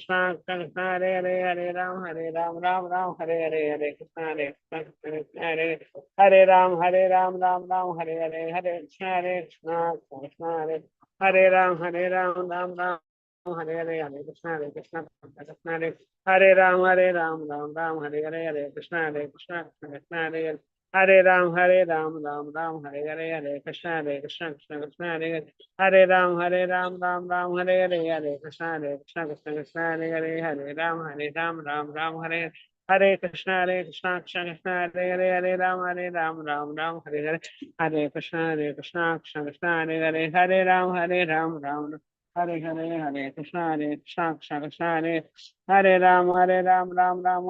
Krishna Krishna Krishna Hare Hare Hare Ram Ram Ram Hare Hare Hare Krishna Krishna Krishna Hare Hare Ram Ram Hare Hare Hare Krishna Krishna Hare Ram Ram Hare Hare Krishna Krishna Krishna Hare Ram Ram Hare Hare Krishna Krishna Krishna Hare Ram Ram Hare Hare Krishna Krishna Krishna Hare Ram Ram Hare Hare Krishna Krishna Krishna Hare Ram Ram Hare Hare Krishna Krishna Krishna Hare Ram Ram Hare Hare Krishna Krishna Krishna Hare Ram Ram Hare Krishna Krishna Krishna Hare Ram Ram Hare Hare Krishna Krishna Krishna Hare Ram Ram Hare Krishna Krishna Krishna Hare Ram Hare Krishna Krishna Krishna Hare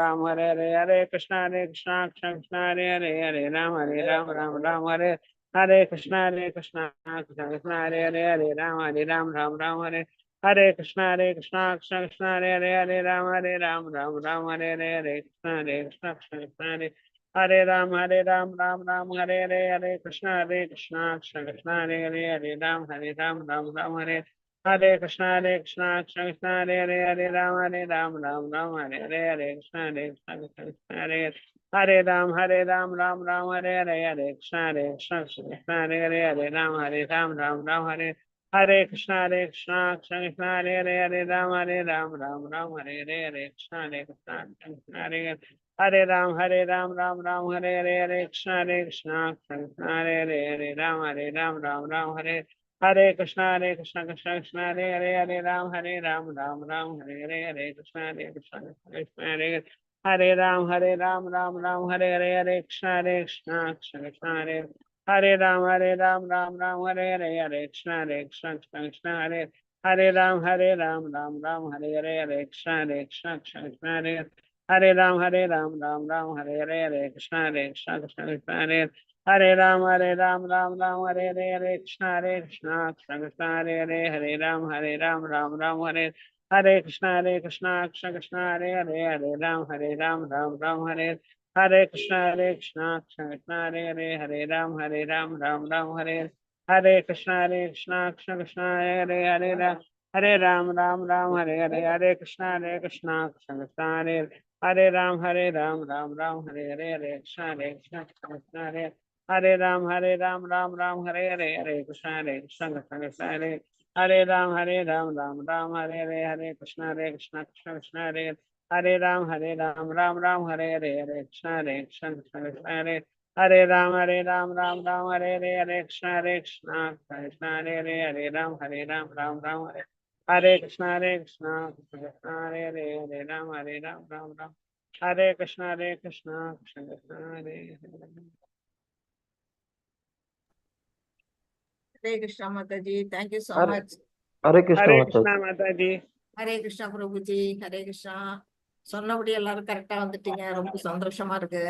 Ram Hare Hare Krishna Krishna Krishna Hare Ram Hare Krishna Krishna Hare Ram Hare Krishna Krishna Krishna Hare Ram Hare Hare Krishna Krishna Krishna Hare Ram Hare Krishna Krishna Hare Ram Hare Krishna Krishna Krishna Hare Ram Hare Hare Krishna Krishna Krishna Hare Ram Hare Krishna Krishna Hare Ram Hare Krishna Krishna Krishna Hare Ram Hare Hare Krishna Krishna Krishna Hare Ram Hare Krishna Krishna Hare Ram Hare Krishna Krishna Krishna Hare Ram Hare Krishna Krishna Krishna Hare Ram Hare Krishna Krishna Krishna Hare Ram Hare Krishna Krishna Krishna Hare Ram Hare Krishna Krishna Krishna Hare Ram Hare Hare Krishna Krishna Krishna Hare Ram Hare Hare Krishna Krishna Krishna Hare Ram Hare Hare Krishna Krishna Krishna Hare Ram Hare Krishna Krishna Krishna Hare Ram Hare Krishna Krishna Krishna Hare Ram Hare Krishna Krishna Krishna Hare Ram Hare Krishna Krishna Krishna Hare Ram Hare Krishna Krishna Krishna Hare Ram Hare Krishna Krishna Krishna Hare Ram Hare Krishna Krishna Krishna Hare Ram Hare Krishna Krishna Krishna Hare Hare Krishna Mataji, thank you so much. Hare Krishna Hare Krishna Mataji. Hare Krishna Prabhuji, Hare Krishna. சொன்னபடி எல்லாரும் கரெக்டா வந்துட்டீங்க, ரொம்ப சந்தோஷமா இருக்கு.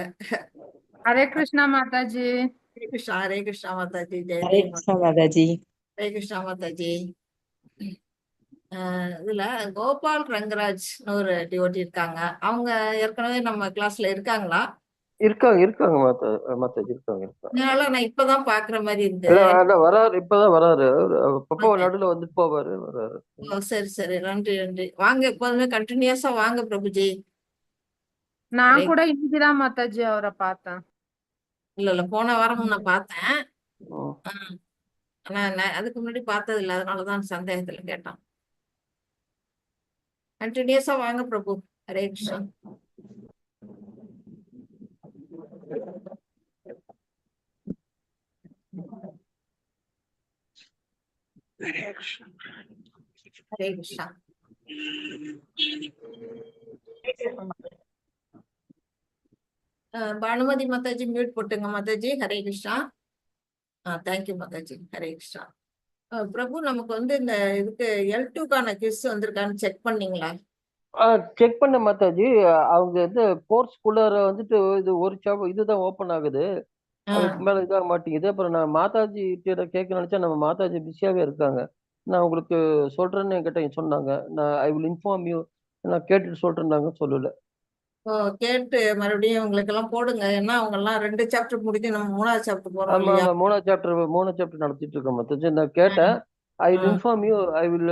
Hare Krishna Mataji. Hare Krishna, Hare Krishna Mataji, Hare Jayadev Krishna Mataji. Hare Krishna Mataji. இதுல கோபால் ரங்கராஜ் ஒரு devotee இருக்காங்க. அவங்க ஏற்கனவே நம்ம கிளாஸ்ல இருக்காங்களா? இருக்காங்க மாதாஜி இருக்காங்க. அதனால நான் இப்பதான் பாக்குற மாதிரி இருந்து. வராரு, இப்பதான் வராரு. அப்பப்போ நடுவுல வந்து போவாரு, வராரு. சரி சரி, நன்றி. வாங்க, எப்போதுமே கண்டினியூஸா வாங்க பிரபுஜி. நான் கூட இன்னைக்குதான் மாதாஜி அவரை பார்த்தேன். இல்ல போன வாரம் நான் பார்த்தேன். ஆனா அதுக்கு முன்னாடி பார்த்தது இல்லை, அதனாலதான் சந்தேகத்துல கேட்டான். கண்டினியூஸா வாங்க பிரபு. ஹரே கிருஷ்ணா. ஹரே கிருஷ்ணா. பானுமதி மாதாஜி மியூட் போட்டுங்க மாதாஜி. ஹரே கிருஷ்ணா. தேங்க்யூ மாதாஜி. ஹரே கிருஷ்ணா. பிரபு, நமக்கு வந்து இந்த இதுக்கு L2க்கான கிஸ் வந்திருக்கான்னு செக் பண்ணீங்களா? செக் பண்ண மாதாஜி. அவங்க வந்து கோர்ஸ்குள்ளார வந்துட்டு இது ஒரு இதுதான் ஓபன் ஆகுது, அதுக்கு மேல இதாக மாட்டேங்குது. அப்புறம் நான் மாதாஜி கிட்ட கேட்க நினைச்சா நம்ம மாதாஜி பிஸியாவே இருக்காங்க. நான் உங்களுக்கு சொல்றேன்னு என்கிட்ட சொன்னாங்க. நான் ஐ வில் இன்ஃபார்ம் யூ, நான் கேட்டுட்டு சொல்றேன்னாங்க, சொல்லல. கேட்டு மறுபடியும் உங்களுக்கு எல்லாம் போடுங்க. ஏன்னா அவங்க எல்லாம் 2 சாப்டர் முடிஞ்சு நம்ம 3வது சாப்டர் போறோம் ஆமா இல்லையா? ஆமா 3 சாப்டர் நடத்திட்டு இருக்கோம் மாதாஜி. நான் கேட்டேன். I will hmm. Inform you. I will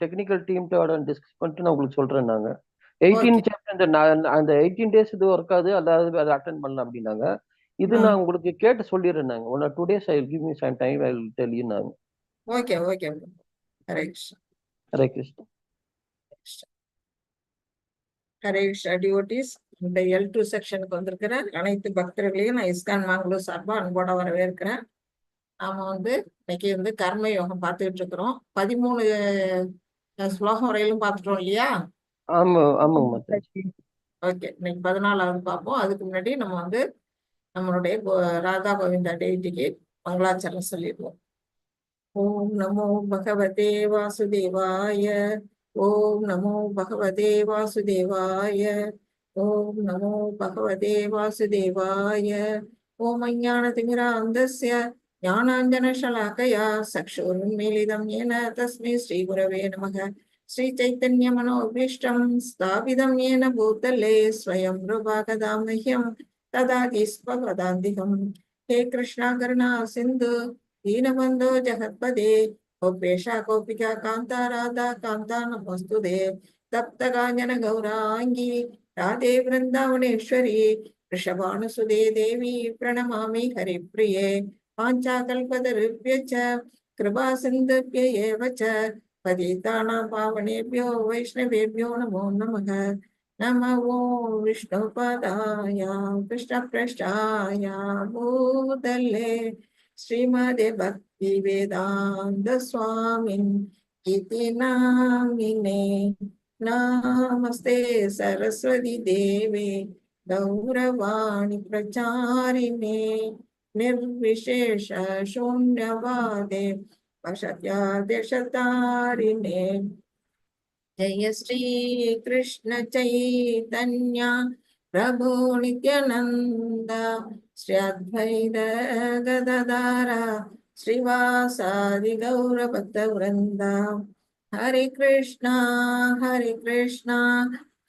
technical டீம்ட டிஸ்கஸ் பண்ணிட்டு நான் உங்களுக்கு சொல்றேன். நாங்க 18 ஓகே. சாப்டர் அந்த 18 days இது ஒர்க்காது, அதாவது அதை அட்டன் பண்ணலாம் அப்படின்னாங்க. இது ம். நான் உங்களுக்கு கேட்டு சொல்லிடுறேன். நாங்க 1 or 2 days I will give me some time. I will tell you. நாங்க okay okay. Hare Krishna. Hare Krishna. Hare Krishna devotees. இந்த L2 செக்ஷனுக்கு வந்திருக்கிற அனைத்து பக்தர்களையும் நான் இஸ்கான் மாங்களூர் சார்பா அன்போட வரவேற்கிறேன். நாம இன்னைக்கு கர்ம யோகம் பார்த்துக்கிட்டு இருக்கிறோம். 13 ஸ்லோகம் வரையிலும் பார்த்துட்டோம் இல்லையா? ஆமா ஆமாங்க மாதாஜி. ஓகே, இன்னைக்கு 14வது பார்ப்போம். அதுக்கு முன்னாடி நம்ம நம்மளுடைய ராதா கோவிந்தா டெய்டிக்கு மங்களாச்சரணம் சொல்லிடுவோம். ஓம் நமோ பகவதே வாசுதேவாய. ஓம் நமோ பகவதே வாசுதேவாய. ஓம் நமோ பகவதே வாசுதேவாய. ஓம் அஞ்ஞானதிமிராந்தஸ்ய ஞானாஞ்சனசலாக்கயா சக்ஷுருன்மீலிதம் येन तस्मै श्रीगुरवे नमः. श्रीचैतन्यमनोभीष्टं स्थापितं येन भूतले स्वयं रूपा कदा मह्यं ददाति स्वपदान्तिकम्. हे कृष्णा करुणा सिन्धु दीनबन्धो जगत्पदे गोपेशा गोपिका कान्ता राधा कान्ता नमोस्तुते. तप्तकाञ्चन गौराङ्गी राधे वृन्दावनेश्वरी वृषभानुसुते देवी प्रणमामि हरिप्रिये. पाञ्चाकल्पतरुभ्यश्च कृपा सिन्धुभ्य एव च पतितानां पावनेभ्यो वैष्णवेभ्यो नमो नमः. नमो विष्णुपदाय कृष्णपृष्ठाय भूतले श्रीमदे भक्ति वेदांत स्वामिन् इति नामिने. नमस्ते सरस्वती देवे गौरवाणी प्रचारिणे निर्विशेष शून्यवादे वशत्यादेशतारिणे. जय श्री कृष्ण चैतन्य प्रभु नित्यानंद श्री अद्वैत गदाधर श्रीवासादि गौर भक्त वृंद. हरे कृष्णा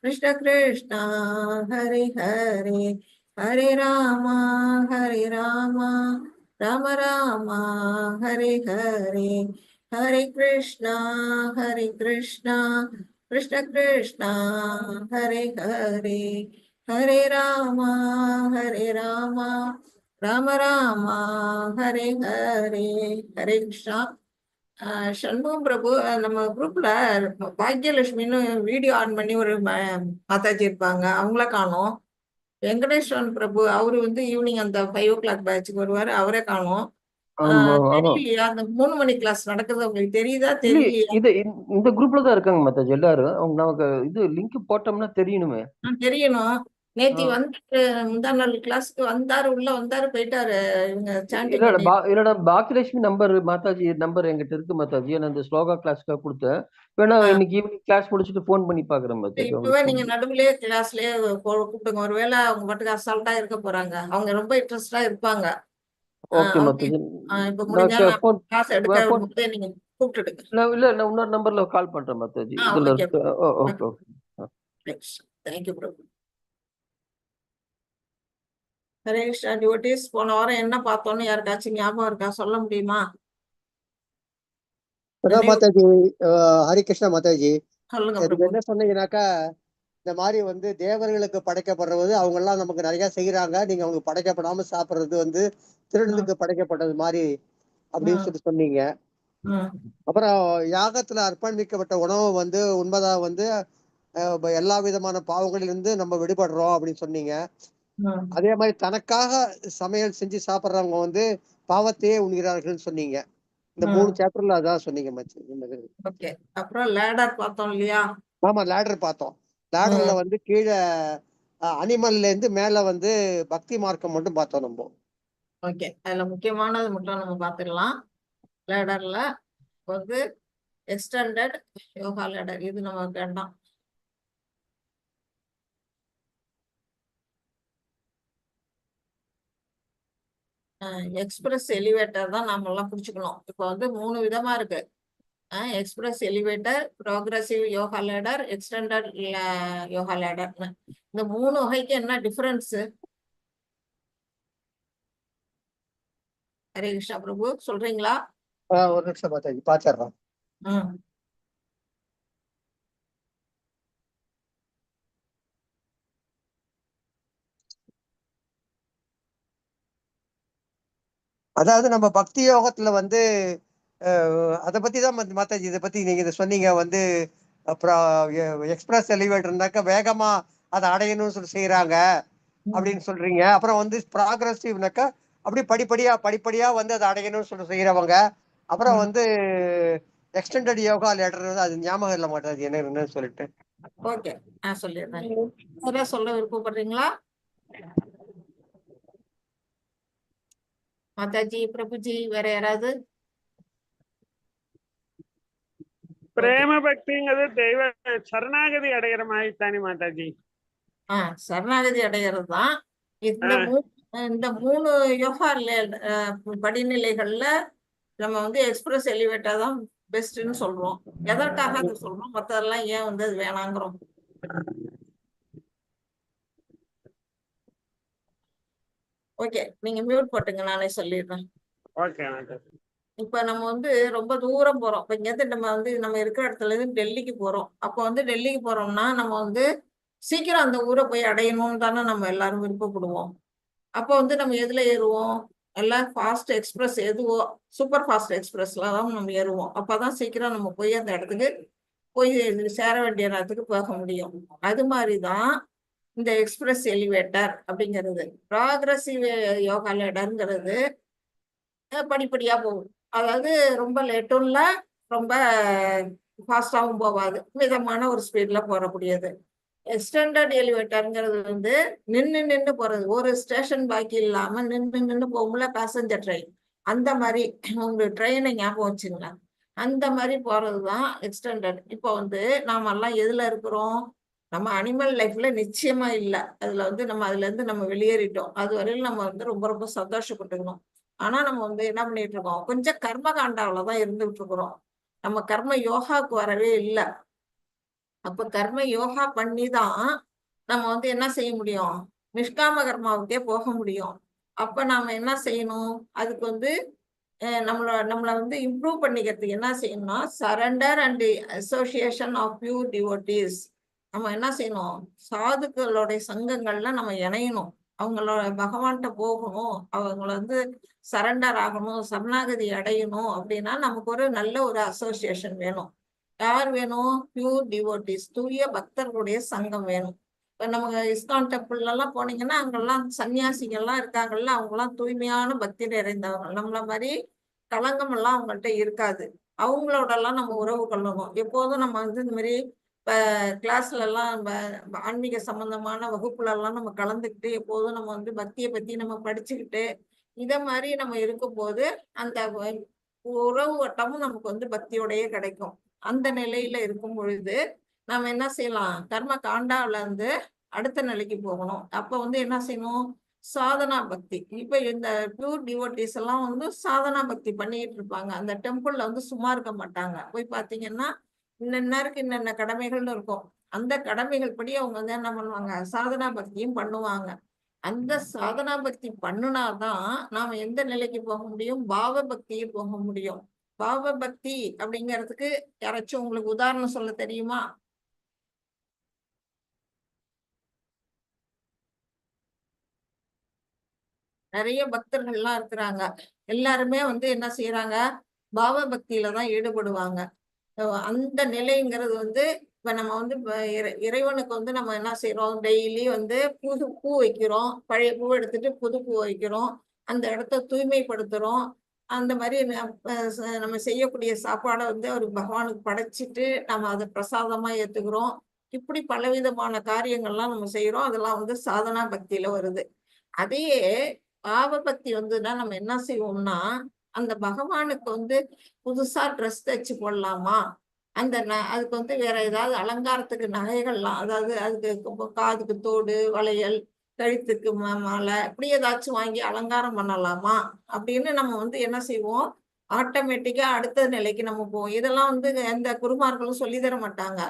कृष्ण कृष्णा हरे हरे. हरे राम राम राम हरे हरे. हरे कृष्णा कृष्ण कृष्ण हरे हरे. हरे राम राम राम हरे हरे. हरे कृष्णा. சண்முகம் பிரபு நம்ம குரூப்ல பாக்யலட்சுமின்னு வீடியோ ஆன் பண்ணி ஒரு மாதாஜி இருப்பாங்க, அவங்கள காணோம். வெங்கடேஸ்வரன் பிரபு அவரு ஈவினிங் அந்த 5 o'clock பேட்சுக்கு வருவாரு, அவரே காணோம். ஆமா ஆமா. தெரியலையா அந்த 3 மணி கிளாஸ் நடக்குது உங்களுக்கு தெரியுதா? இல்ல தெரியலையா? இந்த குரூப்ல தான் இருக்காங்க மாதாஜி எல்லாரும். அவங்க நமக்கு இது லிங்க் போட்டோம்னா தெரியணுமே. தெரியணும். நேத்தி முந்தா நாள் கிளாஸ்க்கு வந்தாரு, உள்ள வந்தாரு, போயிட்டாரு. இவங்க சாண்டிங் பண்ணி. இல்லடா பாக்கியலட்சுமி நம்பர் மாதாஜி நம்பர் என்கிட்ட இருக்கு மாதாஜி. நான் இந்த ஸ்லோகா கிளாஸ்க்காக கொடுத்தேன். வேணா இன்னைக்கு ஈவினிங் கிளாஸ் முடிச்சுட்டு ஃபோன் பண்ணி பாக்குறேன் மாதாஜி. இப்பவே நீங்க நடுவுலயே கிளாஸ்லயே கூப்பிடுங்க. ஒருவேளை அவங்க மட்டும் அசால்ட்டா இருக்க போறாங்க, அவங்க ரொம்ப இன்ட்ரெஸ்டா இருப்பாங்க. ஓகே மாதாஜி. இப்ப முடிஞ்சா கிளாஸ் எடுக்க போதே நீங்க கூப்பிட்டுடுங்க. இல்ல நான் இன்னொரு நம்பர்ல கால் பண்றேன் மாதாஜி. இதுல இருக்கு. Okay okay. தேங்க்யூ பிரபு. ஹரே கிருஷ்ணா டிவோட்டீஸ். போன வாரம் என்ன பார்த்தோம்னு யாருக்காச்சும் ஞாபகம் இருக்கா? சொல்ல முடியுமா? மாதாஜி ஹரி கிருஷ்ணா மாதாஜி. சொல்லுங்க. என்ன சொன்னீங்கன்னாக்கா, இந்த மாதிரி தேவர்களுக்கு படைக்கப்படுறது அவங்க எல்லாம் நமக்கு நிறைய செய்யறாங்க, நீங்க அவங்க படைக்கப்படாம சாப்பிடுறது திருடனுக்கு படைக்கப்பட்டது மாதிரி அப்படின்னு சொல்லி சொன்னீங்க. அப்புறம் யாகத்துல அர்ப்பணிக்கப்பட்ட உணவு உண்மைதான் எல்லா விதமான பாவங்களிலிருந்து நம்ம விடுபடுறோம் அப்படின்னு சொன்னீங்க. அதே மாதிரி தனக்காக சமையல் செஞ்சு சாப்பிடுறவங்க பாவத்தையே உண்கிறார்கள் சொன்னீங்க. இந்த 3 சாப்டர்ல அதான் சொன்னீங்க மச்சி. ஓகே. அப்புறம் லேடர் பார்த்தோம் இல்லையா? ஆமா, லேடர் பார்த்தோம். லேடர்ல கீழே அனிமல்ல இருந்து மேல பக்தி மார்க்கம் மட்டும் பார்த்தோம் நம்ம. ஓகே, அதுல முக்கியமானது மட்டும் நம்ம பார்த்துடலாம். லேடர்ல எக்ஸ்டெண்டட் யோகா லேடர், இது நம்ம வேண்டாம். எக்ஸ்பிரஸ் எலிவேட்டர் தான் நாம எல்லாம் பிடிச்சுக்கணும். இப்போ 3 விதமா இருக்கு. Express elevator, progressive yoga ladder, extended yoga லேடர்னு. இந்த 3 வகைக்கு என்ன டிஃபரன்ஸ்? ஹரே கிருஷ்ணா பிரபு, சொல்றீங்களா? ஒரு நிமிஷம் மாதாஜி பாத்துறோம். ம். அதாவது நம்ம பக்தி யோகத்துல வந்து அதை பத்தி தான் மாதாஜி, இதை பத்தி நீங்க இதை சொன்னீங்க வந்து, அப்புறம் எக்ஸ்பிரஸ் எலிவேட்டர்னாக்க வேகமா அதை அடையணும்னு சொல்லி செய்யறாங்க அப்படின்னு சொல்றீங்க. அப்புறம் வந்து ப்ராக்ரஸிவ்னாக்கா அப்படி படிப்படியா வந்து அதை அடையணும்னு சொல்லி செய்யறவங்க. அப்புறம் வந்து எக்ஸ்டெண்டட் யோகா லெட்டர், அது ஞாபகம் இல்லை மாட்டாது என்னன்னு சொல்லிட்டு. ஓகே, நான் சொல்லிடுறேன். வேற சொல்ல விருப்பப்படுறீங்களா மாதாஜி, பிரபுஜி, வேற யாராவது? பிரேம பக்திங்கிறது தெய்வ சரணாகதி அடைகிற மாதிரி தானே மாதாஜி? சரணாகதி அடைகிறது தான். இந்த 3 யோகா படிநிலைகள்ல நம்ம வந்து எக்ஸ்பிரஸ் எலிவேட்டா தான் பெஸ்ட்னு சொல்றோம். எதற்காக அது சொல்றோம்? மத்ததெல்லாம் ஏன் வந்து அது வேணாங்கிறோம்? ஓகே, நீங்க மியூட் போட்டுங்க, நானே சொல்லிடுறேன். ஓகே மாதாஜி. இப்ப நம்ம வந்து ரொம்ப தூரம் போறோம். இப்ப இங்க நம்ம வந்து நம்ம இருக்கிற இடத்துல இருந்து டெல்லிக்கு போறோம். அப்போ வந்து டெல்லிக்கு போறோம்னா நம்ம வந்து சீக்கிரம் அந்த ஊரை போய் அடையணும்னு தானே நம்ம எல்லாரும் விருப்பப்படுவோம். அப்போ வந்து நம்ம எதுல ஏறுவோம்? எல்லாம் ஃபாஸ்ட் எக்ஸ்பிரஸ், எதுவோ சூப்பர் ஃபாஸ்ட் எக்ஸ்பிரஸ்ல தான் நம்ம ஏறுவோம். அப்பதான் சீக்கிரம் நம்ம போய் அந்த இடத்துக்கு போய் சேர வேண்டிய இடத்துக்கு போக முடியும். அது மாதிரிதான் இந்த எக்ஸ்பிரஸ் எலிவேட்டர் அப்படிங்கிறது. ப்ராக்ரஸிவ் யோகா லேடர்ங்கிறது படிப்படியா போகும். அதாவது ரொம்ப லேட்டும் இல்லை, ரொம்ப ஃபாஸ்டாகவும் போகாது, மிதமான ஒரு ஸ்பீட்ல போறக்கூடியது. எக்ஸ்டெண்டட் எலிவேட்டர்ங்கிறது வந்து நின்று போறது. ஒரு ஸ்டேஷன் பாக்கி இல்லாம நின்று போகும்ல பேசஞ்சர் ட்ரெயின், அந்த மாதிரி உங்க ட்ரெயினை ஞாபகம் வச்சுங்களேன். அந்த மாதிரி போறதுதான் எக்ஸ்டெண்டட். இப்போ வந்து நாம எல்லாம் எதுல இருக்கிறோம்? நம்ம அனிமல் லைஃப்ல நிச்சயமா இல்லை. அதுல வந்து நம்ம அதுல இருந்து நம்ம வெளியேறிட்டோம். அது வரையிலும் நம்ம வந்து ரொம்ப ரொம்ப சந்தோஷப்பட்டுக்கணும். ஆனா நம்ம வந்து என்ன பண்ணிட்டு இருக்கோம்? கொஞ்சம் கர்ம காண்டாவிலதான் இருந்துகிட்டு இருக்கிறோம். நம்ம கர்ம யோகாவுக்கு வரவே இல்லை. அப்ப கர்ம யோகா பண்ணி தான் நம்ம வந்து என்ன செய்ய முடியும்? நிஷ்காம கர்மாவுக்கே போக முடியும். அப்ப நாம என்ன செய்யணும்? அதுக்கு வந்து நம்மளை வந்து இம்ப்ரூவ் பண்ணிக்கிறதுக்கு என்ன செய்யணும்னா, surrender and association of pure devotees. நம்ம என்ன செய்யணும்? சாதுக்களுடைய சங்கங்கள்ல நம்ம இணையணும். அவங்களோட பகவான்கிட்ட போகணும், அவங்கள வந்து சரண்டர் ஆகணும், சரணாகதி அடையணும். அப்படின்னா நமக்கு ஒரு நல்ல ஒரு அசோசியேஷன் வேணும். யார் வேணும்? பியூர் டிவோட்டீஸ், தூய பக்தர்களுடைய சங்கம் வேணும். இப்ப நம்ம இஸ்கான் டெம்பிள்ல எல்லாம் போனீங்கன்னா அங்கெல்லாம் சன்னியாசிகள்லாம் இருக்காங்கல்ல, அவங்கெல்லாம் தூய்மையான பக்தி நிறைந்தவங்க. நம்மள மாதிரி களங்கம் எல்லாம் அவங்கள்ட்ட இருக்காது. அவங்களோட எல்லாம் நம்ம உறவு கொள்ளணும். எப்போதும் நம்ம வந்து இந்த மாதிரி கிளாஸ்ல எல்லாம் ஆன்மீக சம்பந்தமான வகுப்புல எல்லாம் நம்ம கலந்துக்கிட்டு எப்போதும் நம்ம வந்து பக்தியை பத்தி நம்ம படிச்சுக்கிட்டு இத மாதிரி நம்ம இருக்கும்போது அந்த உறவு வட்டமும் நமக்கு வந்து பக்தியோடயே கிடைக்கும். அந்த நிலையில இருக்கும் பொழுது நாம என்ன செய்யலாம்? கர்ம காண்டாவில இருந்து அடுத்த நிலைக்கு போகணும். அப்ப வந்து என்ன செய்யணும்? சாதனா பக்தி. இப்ப இந்த பியூர் டிவோட்டீஸ் எல்லாம் வந்து சாதனா பக்தி பண்ணிட்டு இருப்பாங்க. அந்த டெம்பிள்ல வந்து சும்மா இருக்க மாட்டாங்க. போய் பாத்தீங்கன்னா இன்னருக்கு இன்னென்ன கடமைகள்னு இருக்கும். அந்த கடமைகள் படி அவங்க வந்து என்ன பண்ணுவாங்க? சாதனா பக்தியும் பண்ணுவாங்க. அந்த சாதனா பக்தி பண்ணுனாதான் நாம எந்த நிலைக்கு போக முடியும்? பாவ பக்திக்கு போக முடியும். பாவ பக்தி அப்படிங்கிறதுக்கு யாராச்சும் உங்களுக்கு உதாரணம் சொல்ல தெரியுமா? நிறைய பக்தர்கள்லாம் இருக்கிறாங்க. எல்லாருமே வந்து என்ன செய்யறாங்க? பாவ பக்தியில தான் ஈடுபடுவாங்க. அந்த நிலைங்கிறது வந்து இப்ப நம்ம வந்து இறைவனுக்கு வந்து நம்ம என்ன செய்யறோம்? டெய்லி வந்து புது பூ வைக்கிறோம், பழைய பூ எடுத்துட்டு புது பூ வைக்கிறோம், அந்த இடத்த தூய்மைப்படுத்துறோம். அந்த மாதிரி நம்ம செய்யக்கூடிய சாப்பாடை வந்து ஒரு பகவானுக்கு படைச்சிட்டு நம்ம அதை பிரசாதமா ஏத்துக்கிறோம். இப்படி பலவிதமான காரியங்கள்லாம் நம்ம செய்யறோம். அதெல்லாம் வந்து சாதனா பக்தியில வருது. அதையே பாவ பக்தி வந்துன்னா நம்ம என்ன செய்வோம்னா, அந்த பகவானுக்கு வந்து புதுசா ட்ரெஸ் தைச்சு போடலாமா, அந்த அதுக்கு வந்து வேற ஏதாவது அலங்காரத்துக்கு நகைகள்லாம், அதாவது அதுக்கு காதுக்கு தோடு, வளையல், கழுத்துக்கு மாலை, இப்படி ஏதாச்சும் வாங்கி அலங்காரம் பண்ணலாமா அப்படின்னு நம்ம வந்து என்ன செய்வோம்? ஆட்டோமேட்டிக்கா அடுத்த நிலைக்கு நம்ம போவோம். இதெல்லாம் வந்து எந்த குருமார்களும் சொல்லி தர மாட்டாங்க.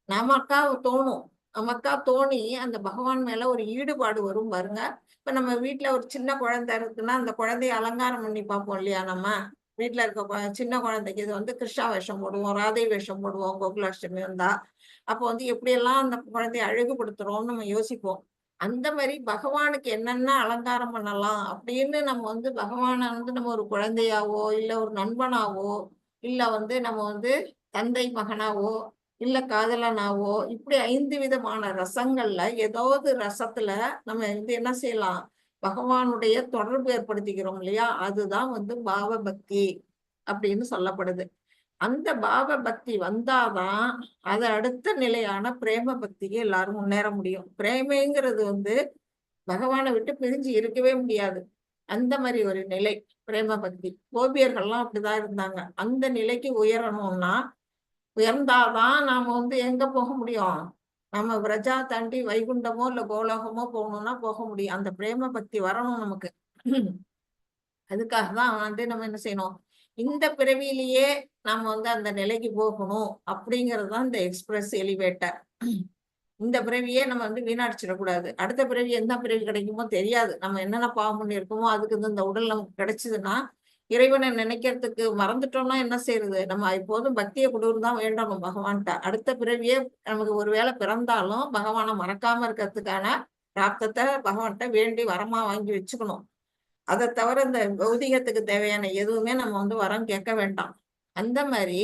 நமக்கா தோணும். நமக்கா தோணி அந்த பகவான் மேல ஒரு ஈடுபாடு வரும் பாருங்க. இப்ப நம்ம வீட்ல ஒரு சின்ன குழந்தை இருக்குன்னா அந்த குழந்தைய அலங்காரம் பண்ணி பார்ப்போம் இல்லையா? நம்ம வீட்ல இருக்க சின்ன குழந்தைக்கு இது வந்து கிருஷ்ணா வேஷம் போடுவோம், ராதை வேஷம் போடுவோம், கோகுலாஷ்டமி வந்தா. அப்போ வந்து எப்படியெல்லாம் அந்த குழந்தைய அழகுபடுத்துறோம்னு நம்ம யோசிப்போம். அந்த மாதிரி பகவானுக்கு என்னென்ன அலங்காரம் பண்ணலாம் அப்படின்னு நம்ம வந்து பகவானை வந்து நம்ம ஒரு குழந்தையாவோ இல்ல ஒரு நண்பனாவோ இல்ல வந்து நம்ம வந்து தந்தை மகனாவோ இல்ல காதலனாவோ இப்படி 5 விதமான ரசங்கள்ல ஏதாவது ரசத்துல நம்ம வந்து என்ன செய்யலாம்? பகவானுடைய தொடர்பு ஏற்படுத்திக்கிறோம் இல்லையா? அதுதான் வந்து பாவ பக்தி அப்படின்னு சொல்லப்படுது. அந்த பாவ பக்தி வந்தாதான் அது அடுத்த நிலையான பிரேம பக்திக்கு எல்லாரும் முன்னேற முடியும். பிரேமைங்கிறது வந்து பகவானை விட்டு பிரிஞ்சு இருக்கவே முடியாது. அந்த மாதிரி ஒரு நிலை பிரேம பக்தி. கோபியர்கள்லாம் அப்படிதான் இருந்தாங்க. அந்த நிலைக்கு உயரணும்னா உயர்ந்தாதான் நாம வந்து எங்க போக முடியும்? நம்ம பிரஜா தாண்டி வைகுண்டமோ இல்ல கோலோகமோ போகணும்னா போக முடியும். அந்த பிரேம பக்தி வரணும் நமக்கு. அதுக்காக தான் வந்து நம்ம என்ன செய்யணும்? இந்த பிறவியிலேயே நாம வந்து அந்த நிலைக்கு போகணும் அப்படிங்கிறது தான் இந்த எக்ஸ்பிரஸ் எலிவேட்டர். இந்த பிறவியே நம்ம வந்து வீணடிச்சிடக்கூடாது. அடுத்த பிறவி எந்த பிறவி கிடைக்குமோ தெரியாது. நம்ம என்னென்ன பாவம் பண்ணியிருக்கோமோ அதுக்கு இந்த உடல் நமக்கு கிடைச்சதுன்னா இறைவனை நினைக்கிறதுக்கு மறந்துட்டோம்னா என்ன செய்யறது? நம்ம எப்போதும் பக்தியை கொடுன்னு தான் வேண்டணும் பகவான்கிட்ட. அடுத்த பிறவியே நமக்கு ஒருவேளை பிறந்தாலும் பகவானை மறக்காம இருக்கிறதுக்கான பிராப்தத்தை பகவான்கிட்ட வேண்டி வரமா வாங்கி வச்சுக்கணும். அதை தவிர இந்த பௌதிகத்துக்கு தேவையான எதுவுமே நம்ம வந்து வரம் கேட்க வேண்டாம். அந்த மாதிரி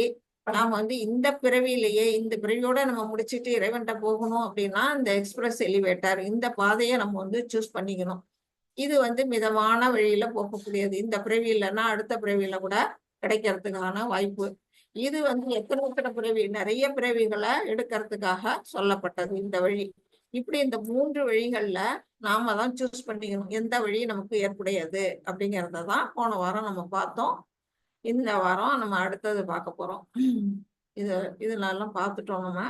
நாம வந்து இந்த பிறவியிலேயே இந்த பிறவியோட நம்ம முடிச்சிட்டு இறைவன்கிட்ட போகணும் அப்படின்னா இந்த எக்ஸ்பிரஸ் எலிவேட்டர் இந்த பாதையை நம்ம வந்து சூஸ் பண்ணிக்கணும். இது வந்து மிதமான வழியில போகக்கூடியது. இந்த பிறவி இல்லைன்னா அடுத்த பிறவியில கூட கிடைக்கிறதுக்கான வாய்ப்பு. இது வந்து எத்தனை பிறவி நிறைய பிறவிகளை எடுக்கிறதுக்காக சொல்லப்பட்டது இந்த வழி. இப்படி இந்த 3 வழிகள்ல நாம தான் சூஸ் பண்ணிக்கணும் எந்த வழி நமக்கு ஏற்புடையது அப்படிங்கிறத தான் போன வாரம் நம்ம பார்த்தோம். இந்த வாரம் நம்ம அடுத்தது பார்க்க போறோம். இதெல்லாம் பார்த்துட்டோம் நம்ம.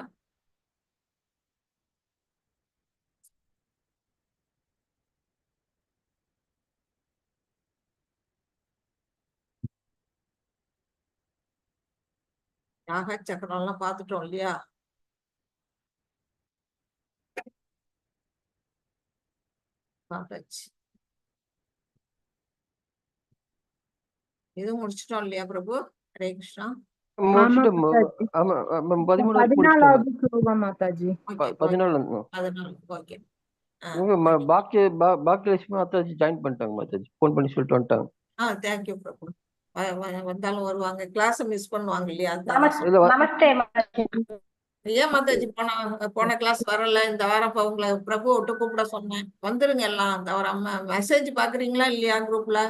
யாக சக்கரம் எல்லாம் பார்த்துட்டோம் இல்லையா? பார்த்தாச்சு. இது முடிச்சிட்டோம் இல்லையா பிரபு? ஹரே கிருஷ்ணா. ஆமா முடிச்சுட்டு மாதாஜி. ஆமா 14 முடிச்சுட்டோம். 14வது ஸ்லோகம் மாதாஜி. Okay 14 okay. இவங்க பாக்கியலட்சுமி மாதாஜி ஜாயின் பண்ணிட்டாங்க மாதாஜி. ஃபோன் பண்ணி சொல்லிட்டு வந்துட்டாங்க. தேங்க்யூ பிரபு. வந்தாலும் வருவாங்க. கிளாஸ் மிஸ் பண்ணுவாங்க இல்லையா? நமஸ்தே மாதாஜி. ஏன் மாதாஜி போன கிளாஸ் வரல? இந்த வாரம் இப்ப உங்களை பிரபு விட்டு கூப்பிட சொன்னேன். வந்துருங்க எல்லாம். இந்த வாரம் மெசேஜ் பாக்குறீங்களா இல்லையா குரூப்ல?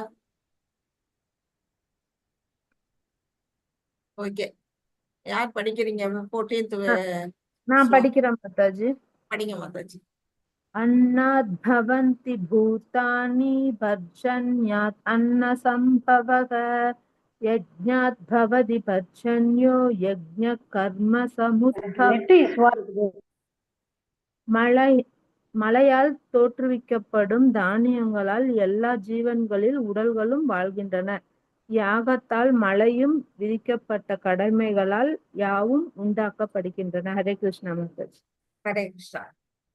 ஓகே. யார் படிக்கிறீங்க? 14th நான் படிக்கிறேன் மாதாஜி. படிங்க மாதாஜி. अन्नात् भवन्ति भूतानि पर्जन्यात् अन्नसम्भवः यज्ञात् भवति पर्जन्यो यज्ञकर्म समुद्भवः மழையால் தோற்றுவிக்கப்படும் தானியங்களால் எல்லா ஜீவன்களில் உடல்களும் வாழ்கின்றன. யாகத்தால் மழையும் விதிக்கப்பட்ட கடமைகளால் யாவும் உண்டாக்கப்படுகின்றன. ஹரே கிருஷ்ணா மாதாஜி. ஹரே கிருஷ்ணா.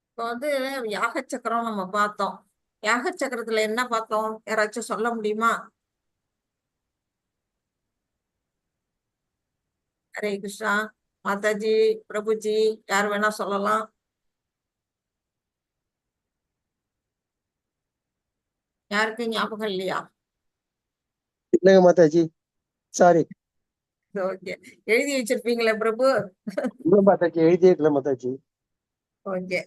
இப்போ வந்து யாக சக்கரம் நம்ம பார்த்தோம். யாக சக்கரத்துல என்ன பார்த்தோம்? யாராச்சும் சொல்ல முடியுமா? ஹரே கிருஷ்ணா. மாதாஜி, பிரபுஜி, யார் வேணா சொல்லலாம். யாருக்கு ஞாபகம் இல்லையா? இல்லைங்க மாதாஜி, சாரி. ஓகே. எழுதி வச்சிருப்பீங்களே பிரபு? இல்ல மாதாஜி, எழுதியிருக்கல மாதாஜி. ஓகே.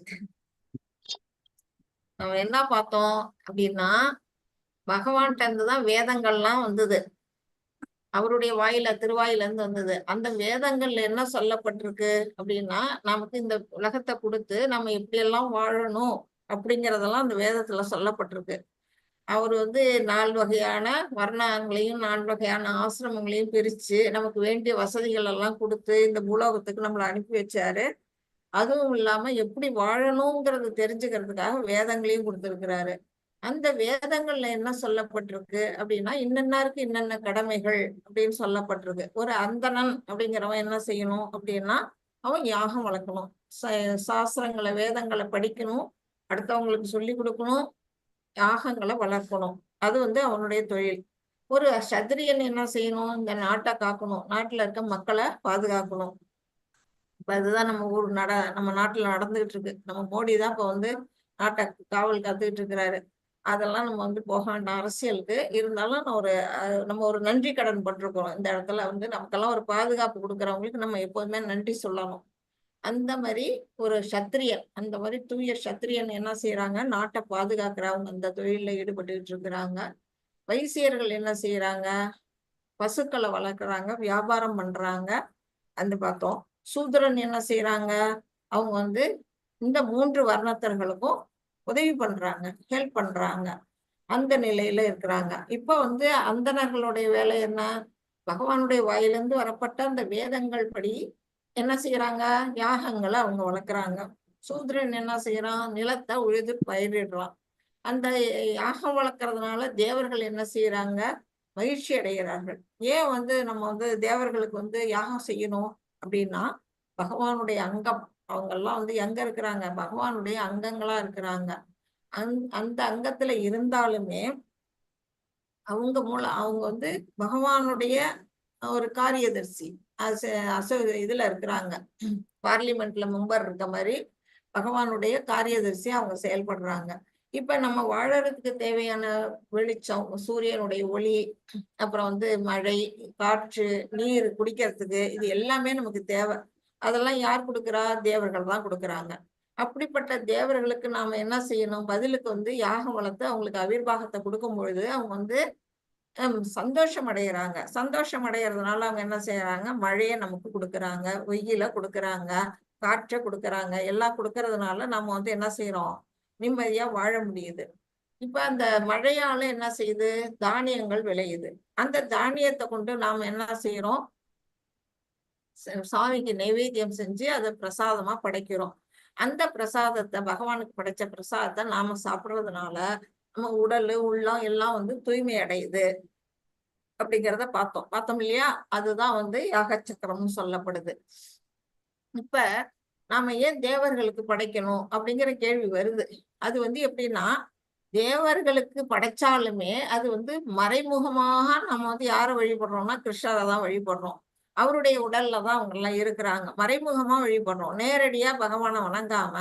நம்ம என்ன பார்த்தோம் அப்படின்னா பகவான்கிட்ட இருந்துதான் வேதங்கள்லாம் வந்தது. அவருடைய வாயில திருவாயில இருந்து வந்தது. அந்த வேதங்கள்ல என்ன சொல்லப்பட்டிருக்கு அப்படின்னா நமக்கு இந்த உலகத்தை கொடுத்து நம்ம எப்படியெல்லாம் வாழணும் அப்படிங்கறதெல்லாம் அந்த வேதத்துல சொல்லப்பட்டிருக்கு. அவர் வந்து 4 வகையான வர்ணங்களையும் 4 வகையான ஆசிரமங்களையும் பிரிச்சு நமக்கு வேண்டிய வசதிகள் எல்லாம் கொடுத்து இந்த பூலோகத்துக்கு நம்மளை அனுப்பி வச்சாரு. அதுவும் இல்லாம எப்படி வாழணுங்கிறது தெரிஞ்சுக்கிறதுக்காக வேதங்களையும் கொடுத்திருக்கிறாரு. அந்த வேதங்கள்ல என்ன சொல்லப்பட்டிருக்கு அப்படின்னா இன்னென்னாருக்கு இன்னென்ன கடமைகள் அப்படின்னு சொல்லப்பட்டிருக்கு. ஒரு அந்தணன் அப்படிங்கிறவன் என்ன செய்யணும் அப்படின்னா அவன் யாகம் வளர்க்கணும். சாஸ்திரங்களை வேதங்களை படிக்கணும், அடுத்தவங்களுக்கு சொல்லி கொடுக்கணும், யாகங்களை வளர்க்கணும். அது வந்து அவனுடைய தொழில். ஒரு சத்திரியன் என்ன செய்யணும்? இந்த நாட்டை காக்கணும், நாட்டுல இருக்க மக்களை பாதுகாக்கணும். இப்ப அதுதான் நம்ம நாட்டுல நடந்துகிட்டு இருக்கு. நம்ம மோடி தான் இப்ப வந்து நாட்டை காவல் காத்துக்கிட்டு இருக்கிறாரு. அதெல்லாம் நம்ம வந்து போக வேண்டாம் அரசியலுக்கு. இருந்தாலும் நம்ம ஒரு நன்றி கடன் பட்டிருக்கோம். இந்த இடத்துல வந்து நமக்கெல்லாம் ஒரு பாதுகாப்பு கொடுக்குறவங்களுக்கு நம்ம எப்போதுமே நன்றி சொல்லணும். அந்த மாதிரி ஒரு சத்திரியன், அந்த மாதிரி தூய சத்திரியன் என்ன செய்யறாங்க? நாட்டை பாதுகாக்கிறவங்க அந்த தொழில ஈடுபட்டுக்கிட்டு இருக்கிறாங்க. வைசியர்கள் என்ன செய்யறாங்க? பசுக்களை வளர்க்குறாங்க, வியாபாரம் பண்றாங்க. அந்த பார்த்தோம். சூத்திரன் என்ன செய்யறாங்க? அவங்க வந்து இந்த 3 வர்ணத்தர்களுக்கும் உதவி பண்றாங்க, ஹெல்ப் பண்றாங்க. அந்த நிலையில இருக்கிறாங்க. இப்ப வந்து அந்தணர்களுடைய வேலை என்ன? பகவானுடைய வாயிலிருந்து வரப்பட்ட அந்த வேதங்கள் படி என்ன செய்யறாங்க? யாகங்களை அவங்க வளர்க்குறாங்க. சூத்திரன் என்ன செய்யறான்? நிலத்தை உழுது பயிரிடுறான். அந்த யாகம் வளர்க்கறதுனால தேவர்கள் என்ன செய்யறாங்க? மகிழ்ச்சி அடைகிறார்கள். ஏன் வந்து நம்ம வந்து தேவர்களுக்கு வந்து யாகம் செய்யணும் அப்படின்னா, பகவானுடைய அங்கம். அவங்க எல்லாம் வந்து எங்க இருக்கிறாங்க? பகவானுடைய அங்கங்களா இருக்கிறாங்க. அந்த அங்கத்துல இருந்தாலுமே அவங்க வந்து பகவானுடைய ஒரு காரியதர்சி. இதுல இருக்கிறாங்க, பார்லிமெண்ட்ல மெம்பர் இருக்க மாதிரி பகவானுடைய காரியதர்சி அவங்க செயல்படுறாங்க. இப்ப நம்ம வாழறதுக்கு தேவையான வெளிச்சம், சூரியனுடைய ஒளி, அப்புறம் வந்து மழை, காற்று, நீர் குடிக்கிறதுக்கு, இது எல்லாமே நமக்கு தேவை. அதெல்லாம் யார் கொடுக்குறா? தேவர்கள் தான் கொடுக்குறாங்க. அப்படிப்பட்ட தேவர்களுக்கு நாம என்ன செய்யணும்? பதிலுக்கு வந்து யாகம் வளர்த்து அவங்களுக்கு அவிர்வாகத்தை கொடுக்கும் பொழுது அவங்க வந்து சந்தோஷம் அடைகிறாங்க. சந்தோஷம் அடைகிறதுனால அவங்க என்ன செய்யறாங்க? மழையை நமக்கு கொடுக்குறாங்க, வெயில கொடுக்குறாங்க, காற்றை கொடுக்குறாங்க. எல்லாம் கொடுக்கறதுனால நம்ம வந்து என்ன செய்யறோம்? நிம்மதியா வாழ முடியுது. இப்ப அந்த மழையால என்ன செய்யுது? தானியங்கள் விளையுது. அந்த தானியத்தை கொண்டு நாம என்ன செய்யறோம்? சாமிக்கு நைவேத்தியம் செஞ்சு அதை பிரசாதமா படைக்கிறோம். அந்த பிரசாதத்தை, பகவானுக்கு படைச்ச பிரசாதத்தை நாம சாப்பிடுறதுனால நம்ம உடல், உள்ளம் எல்லாம் வந்து தூய்மை அடையுது அப்படிங்கிறத பார்த்தோம் இல்லையா? அதுதான் வந்து யாக சக்கரம்னு சொல்லப்படுது. இப்ப நாம ஏன் தேவர்களுக்கு படைக்கணும் அப்படிங்கிற கேள்வி வருது. அது வந்து எப்படின்னா, தேவர்களுக்கு படைச்சாலுமே அது வந்து மறைமுகமாக நம்ம வந்து யாரை வழிபடுறோம்னா கிருஷ்ணரை தான் வழிபடுறோம். அவருடைய உடல்ல தான் அவங்க எல்லாம் இருக்கிறாங்க. மறைமுகமா வழிபடுறோம். நேரடியா பகவானை வணங்காம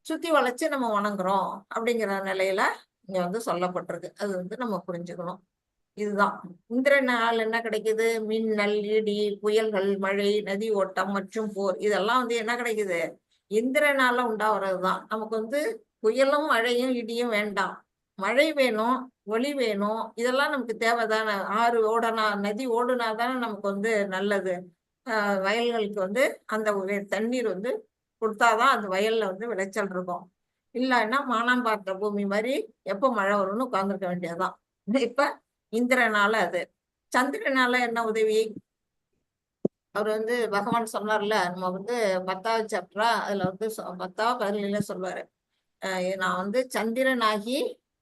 சுத்தி வளைச்சு நம்ம வணங்குறோம் அப்படிங்கிற நிலையில இங்க வந்து சொல்லப்பட்டிருக்கு. அது வந்து நம்ம புரிஞ்சுக்கணும். இதுதான் இந்திரனால் என்ன கிடைக்குது? மின்னல், இடி, புயல்கள், மழை, நதி ஓட்டம் மற்றும் போர், இதெல்லாம் வந்து என்ன கிடைக்குது? இந்திரனால உண்டாகிறதுதான். நமக்கு வந்து புயலும் மழையும் இடியும் வேண்டாம். மழை வேணும், ஒளி வேணும். இதெல்லாம் நமக்கு தேவைதானே. ஆறு ஓடனா, நதி ஓடுனா தானே நமக்கு வந்து நல்லது. வயல்களுக்கு வந்து அந்த தண்ணீர் வந்து கொடுத்தாதான் அந்த வயல்ல வந்து விளைச்சல் இருக்கும். இல்லைன்னா மானம் பார்த்த பூமி மாதிரி எப்போ மழை வரும்னு உட்கார்ந்துருக்க வேண்டியதுதான். இப்ப இந்திரனால அது. சந்திரனால என்ன உதவி? அவர் வந்து பகவான் சொன்னார்ல, நம்ம வந்து 10வது சாப்டரா அதுல வந்து 10 பதில சொல்வாரு, நான் வந்து சந்திரனாகி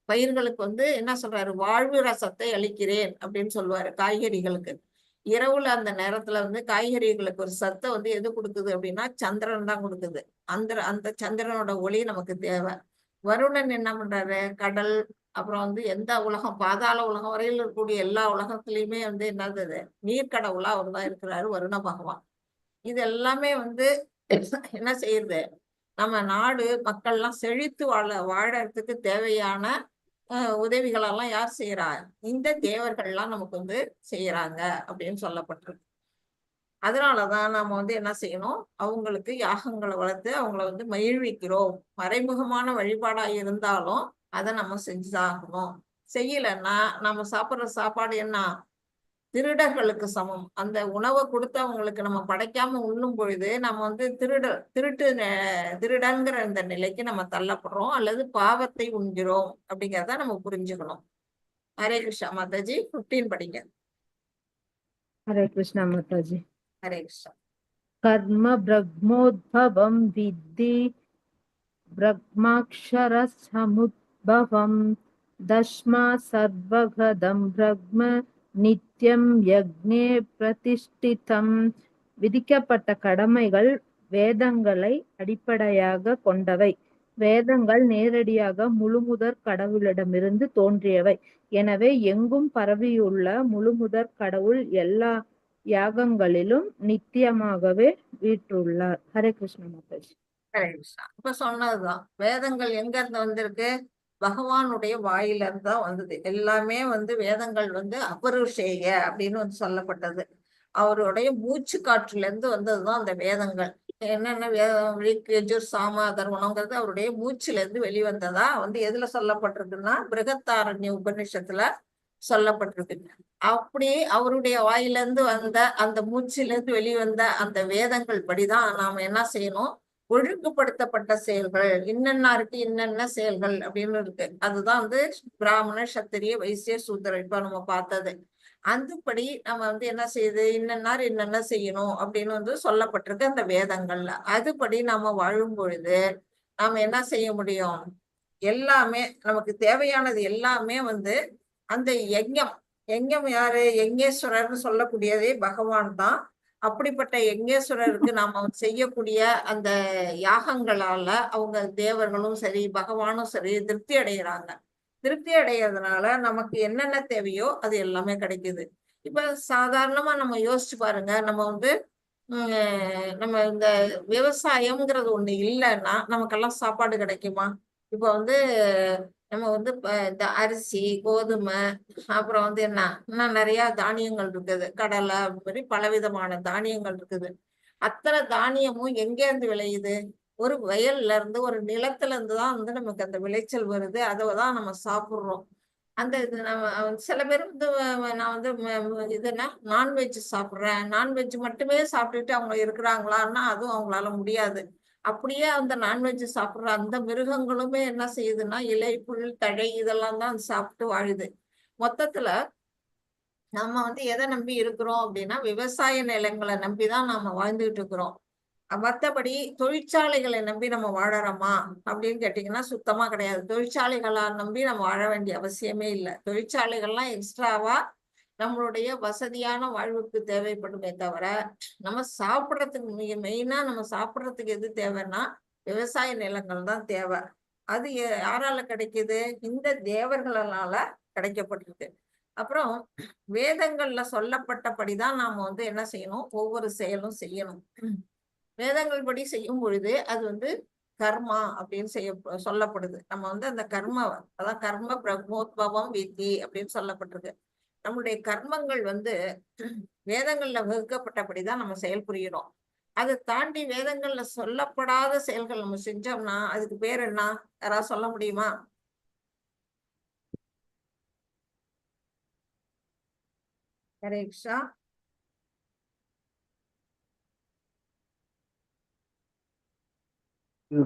பயிர்களுக்கு வந்து என்ன சொல்றாரு? வாழ்வு ரசத்தை அளிக்கிறேன் அப்படின்னு சொல்லுவாரு காய்கறிகளுக்கு. இரவுல அந்த நேரத்துல வந்து காய்கறிகளுக்கு ஒரு சத்தை வந்து எது கொடுக்குது அப்படின்னா சந்திரன் தான் கொடுக்குது. அந்த சந்திரனோட ஒளி நமக்கு தேவை. வருணன் என்ன பண்றாரு? கடல், அப்புறம் வந்து எந்த உலகம், பாதாள உலகம் வரையில் இருக்கக்கூடிய எல்லா உலகத்திலயுமே வந்து என்னது? நீர்க்கடவுளா அவர் தான் இருக்கிறாரு, வருண பகவான். இது எல்லாமே வந்து என்ன செய்யுது? நம்ம நாடு மக்கள்லாம் செழித்து வாழறதுக்கு தேவையான உதவிகளெல்லாம் யார் செய்யறா? இந்த தேவர்கள்லாம் நமக்கு வந்து செய்யறாங்க அப்படின்னு சொல்லப்பட்டிருக்கு. அதனாலதான் நாம வந்து என்ன செய்யணும்? அவங்களுக்கு யாகங்களை வளர்த்து அவங்கள வந்து மகிழ்விக்கிறோம். மறைமுகமான வழிபாடா இருந்தாலும் அதை நம்ம செஞ்சுதான் ஆகணும். செய்யலைன்னா நம்ம சாப்பிடுற சாப்பாடு என்ன? திருடர்களுக்கு சமம். அந்த உணவை கொடுத்து அவங்களுக்கு நம்ம படைக்காம உண்ணும் பொழுது நம்ம வந்து திருடங்கிற இந்த நிலைக்கு நம்ம தள்ளப்படுறோம், அல்லது பாவத்தை உண்கிறோம் அப்படிங்கிறத நம்ம புரிஞ்சுக்கணும். ஹரே கிருஷ்ணா மாதாஜி. 15 படிங்க. ஹரே கிருஷ்ணா மாதாஜி. ஹரே கிருஷ்ணா. கர்ம பிரம்மோத்பவம் வித்தி பிரம்மாக்ஷர சமுத்பவம் தஸ்மா சர்வகதம் பிரம்ம நித்யம் யக்ஞே பிரதிஷ்டிதம். விதிக்கப்பட்ட கடமைகள் வேதங்களை அடிப்படையாக கொண்டவை. வேதங்கள் நேரடியாக முழுமுதற் கடவுளிடமிருந்து தோன்றியவை. எனவே எங்கும் பரவியுள்ள முழுமுதற் கடவுள் எல்லா யாகங்களிலும் நித்தியமாகவே வீற்றுள்ளார். ஹரே கிருஷ்ண மாதாஜி. ஹரே கிருஷ்ணா. இப்ப சொன்னதுதான் வேதங்கள் எங்க இருந்து வந்திருக்கு? பகவானுடைய வாயில இருந்து தான் வந்தது. எல்லாமே வேதங்கள் அபருஷேய அப்படின்னு சொல்லப்பட்டது. அவருடைய மூச்சு காற்றுல இருந்து வந்ததுதான் அந்த வேதங்கள். என்னென்ன ரிக் சாம அதர்வனங்கிறது அவருடைய மூச்சுல இருந்து வெளிவந்ததா எதுல சொல்லப்பட்டிருக்குன்னா பிருகத்தாரண்ய உபநிஷத்துல சொல்லப்பட்டிருக்கு. அப்படி அவருடைய வாயிலிருந்து வந்த அந்த மூச்சிலிருந்து வெளிவந்த அந்த வேதங்கள் படிதான் நாம என்ன செய்யணும்? ஒழுங்குபடுத்தப்பட்ட செயல்கள் இன்னென்னாருக்கு இன்னென்ன செயல்கள் அப்படின்னு இருக்கு. அதுதான் பிராமண சத்திரிய வைசிய சூத்திரர் இப்ப நம்ம பார்த்தது. அதுபடி நம்ம என்ன செய்யுது? இன்னென்னார் என்னென்ன செய்யணும் அப்படின்னு சொல்லப்பட்டிருக்கு அந்த வேதங்கள்ல. அதுபடி நாம வாழும் பொழுது நாம என்ன செய்ய முடியும்? எல்லாமே நமக்கு தேவையானது எல்லாமே அந்த யஜ்ஞம் யாரு? யஜ்ஞேஸ்வரர்னு சொல்லக்கூடியதே பகவான் தான். அப்படிப்பட்ட யஜ்ஞேஸ்வரருக்கு நாம செய்யக்கூடிய அந்த யாகங்களால அவங்க தேவர்களும் சரி பகவானும் சரி திருப்தி அடைகிறாங்க. திருப்தி அடைகிறதுனால நமக்கு என்னென்ன தேவையோ அது எல்லாமே கிடைக்குது. இப்ப சாதாரணமா நம்ம யோசிச்சு பாருங்க. நம்ம இந்த விவசாயம்ங்கிறது ஒண்ணு இல்லைன்னா நமக்கெல்லாம் சாப்பாடு கிடைக்குமா? இப்ப நம்ம இந்த அரிசி கோதுமை அப்புறம் இன்னும் நிறைய தானியங்கள் இருக்குது. கடலை மாதிரி பலவிதமான தானியங்கள் இருக்குது. அத்தனை தானியமும் எங்க இருந்து விளையுது? ஒரு வயல்ல இருந்து ஒரு நிலத்துல இருந்து தான் நமக்கு அந்த விளைச்சல் வருது. அதைதான் நம்ம சாப்பிடுறோம். அந்த இது நம்ம சில பேர் நான் இதுன்னா நான்வெஜ் சாப்பிட்றேன், நான்வெஜ் மட்டுமே சாப்பிட்டுட்டு அவங்க இருக்கிறாங்களான்னா அதுவும் அவங்களால முடியாது. அப்படியே அந்த நான்வெஜ் சாப்பிட்ற அந்த மிருகங்களுமே என்ன செய்யுதுன்னா இலை புல் தழை இதெல்லாம் தான் சாப்பிட்டு வாழுது. மொத்தத்துல நம்ம எதை நம்பி இருக்கிறோம் அப்படின்னா விவசாய நிலங்களை நம்பிதான் நாம வாழ்ந்துகிட்டு இருக்கிறோம். மற்றபடி தொழிற்சாலைகளை நம்பி நம்ம வாழறோமா அப்படின்னு கேட்டீங்கன்னா சுத்தமா கிடையாது. தொழிற்சாலைகளா நம்பி நம்ம வாழ வேண்டிய அவசியமே இல்லை. தொழிற்சாலைகள்லாம் எக்ஸ்ட்ராவா நம்மளுடைய வசதியான வாழ்வுக்கு தேவைப்படுமே தவிர நம்ம சாப்பிட்றதுக்கு மெயினா நம்ம சாப்பிட்றதுக்கு எது தேவைன்னா விவசாய நிலங்கள் தான் தேவை. அது யாரால கிடைக்குது? இந்த தேவர்களால கிடைக்கப்பட்டிருக்கு. அப்புறம் வேதங்கள்ல சொல்லப்பட்டபடிதான் நாம என்ன செய்யணும்? ஒவ்வொரு செயலும் செய்யணும். வேதங்கள் படி செய்யும் பொழுது அது கர்மா அப்படின்னு சொல்லப்படுது. நம்ம அந்த கர்ம அதான் கர்ம பிரம்மோத்பவம் வித்தி அப்படின்னு சொல்லப்பட்டிருக்கு. நம்மளுடைய கர்மங்கள் வேதங்கள்ல வகுக்கப்பட்டபடிதான் நம்ம செயல் புரியணும். அதை தாண்டி வேதங்கள்ல சொல்லப்படாத செயல்கள் நம்ம செஞ்சோம்னா அதுக்கு பேர் என்ன? யாராவது சொல்ல முடியுமா? ஹரே கிருஷ்ணா.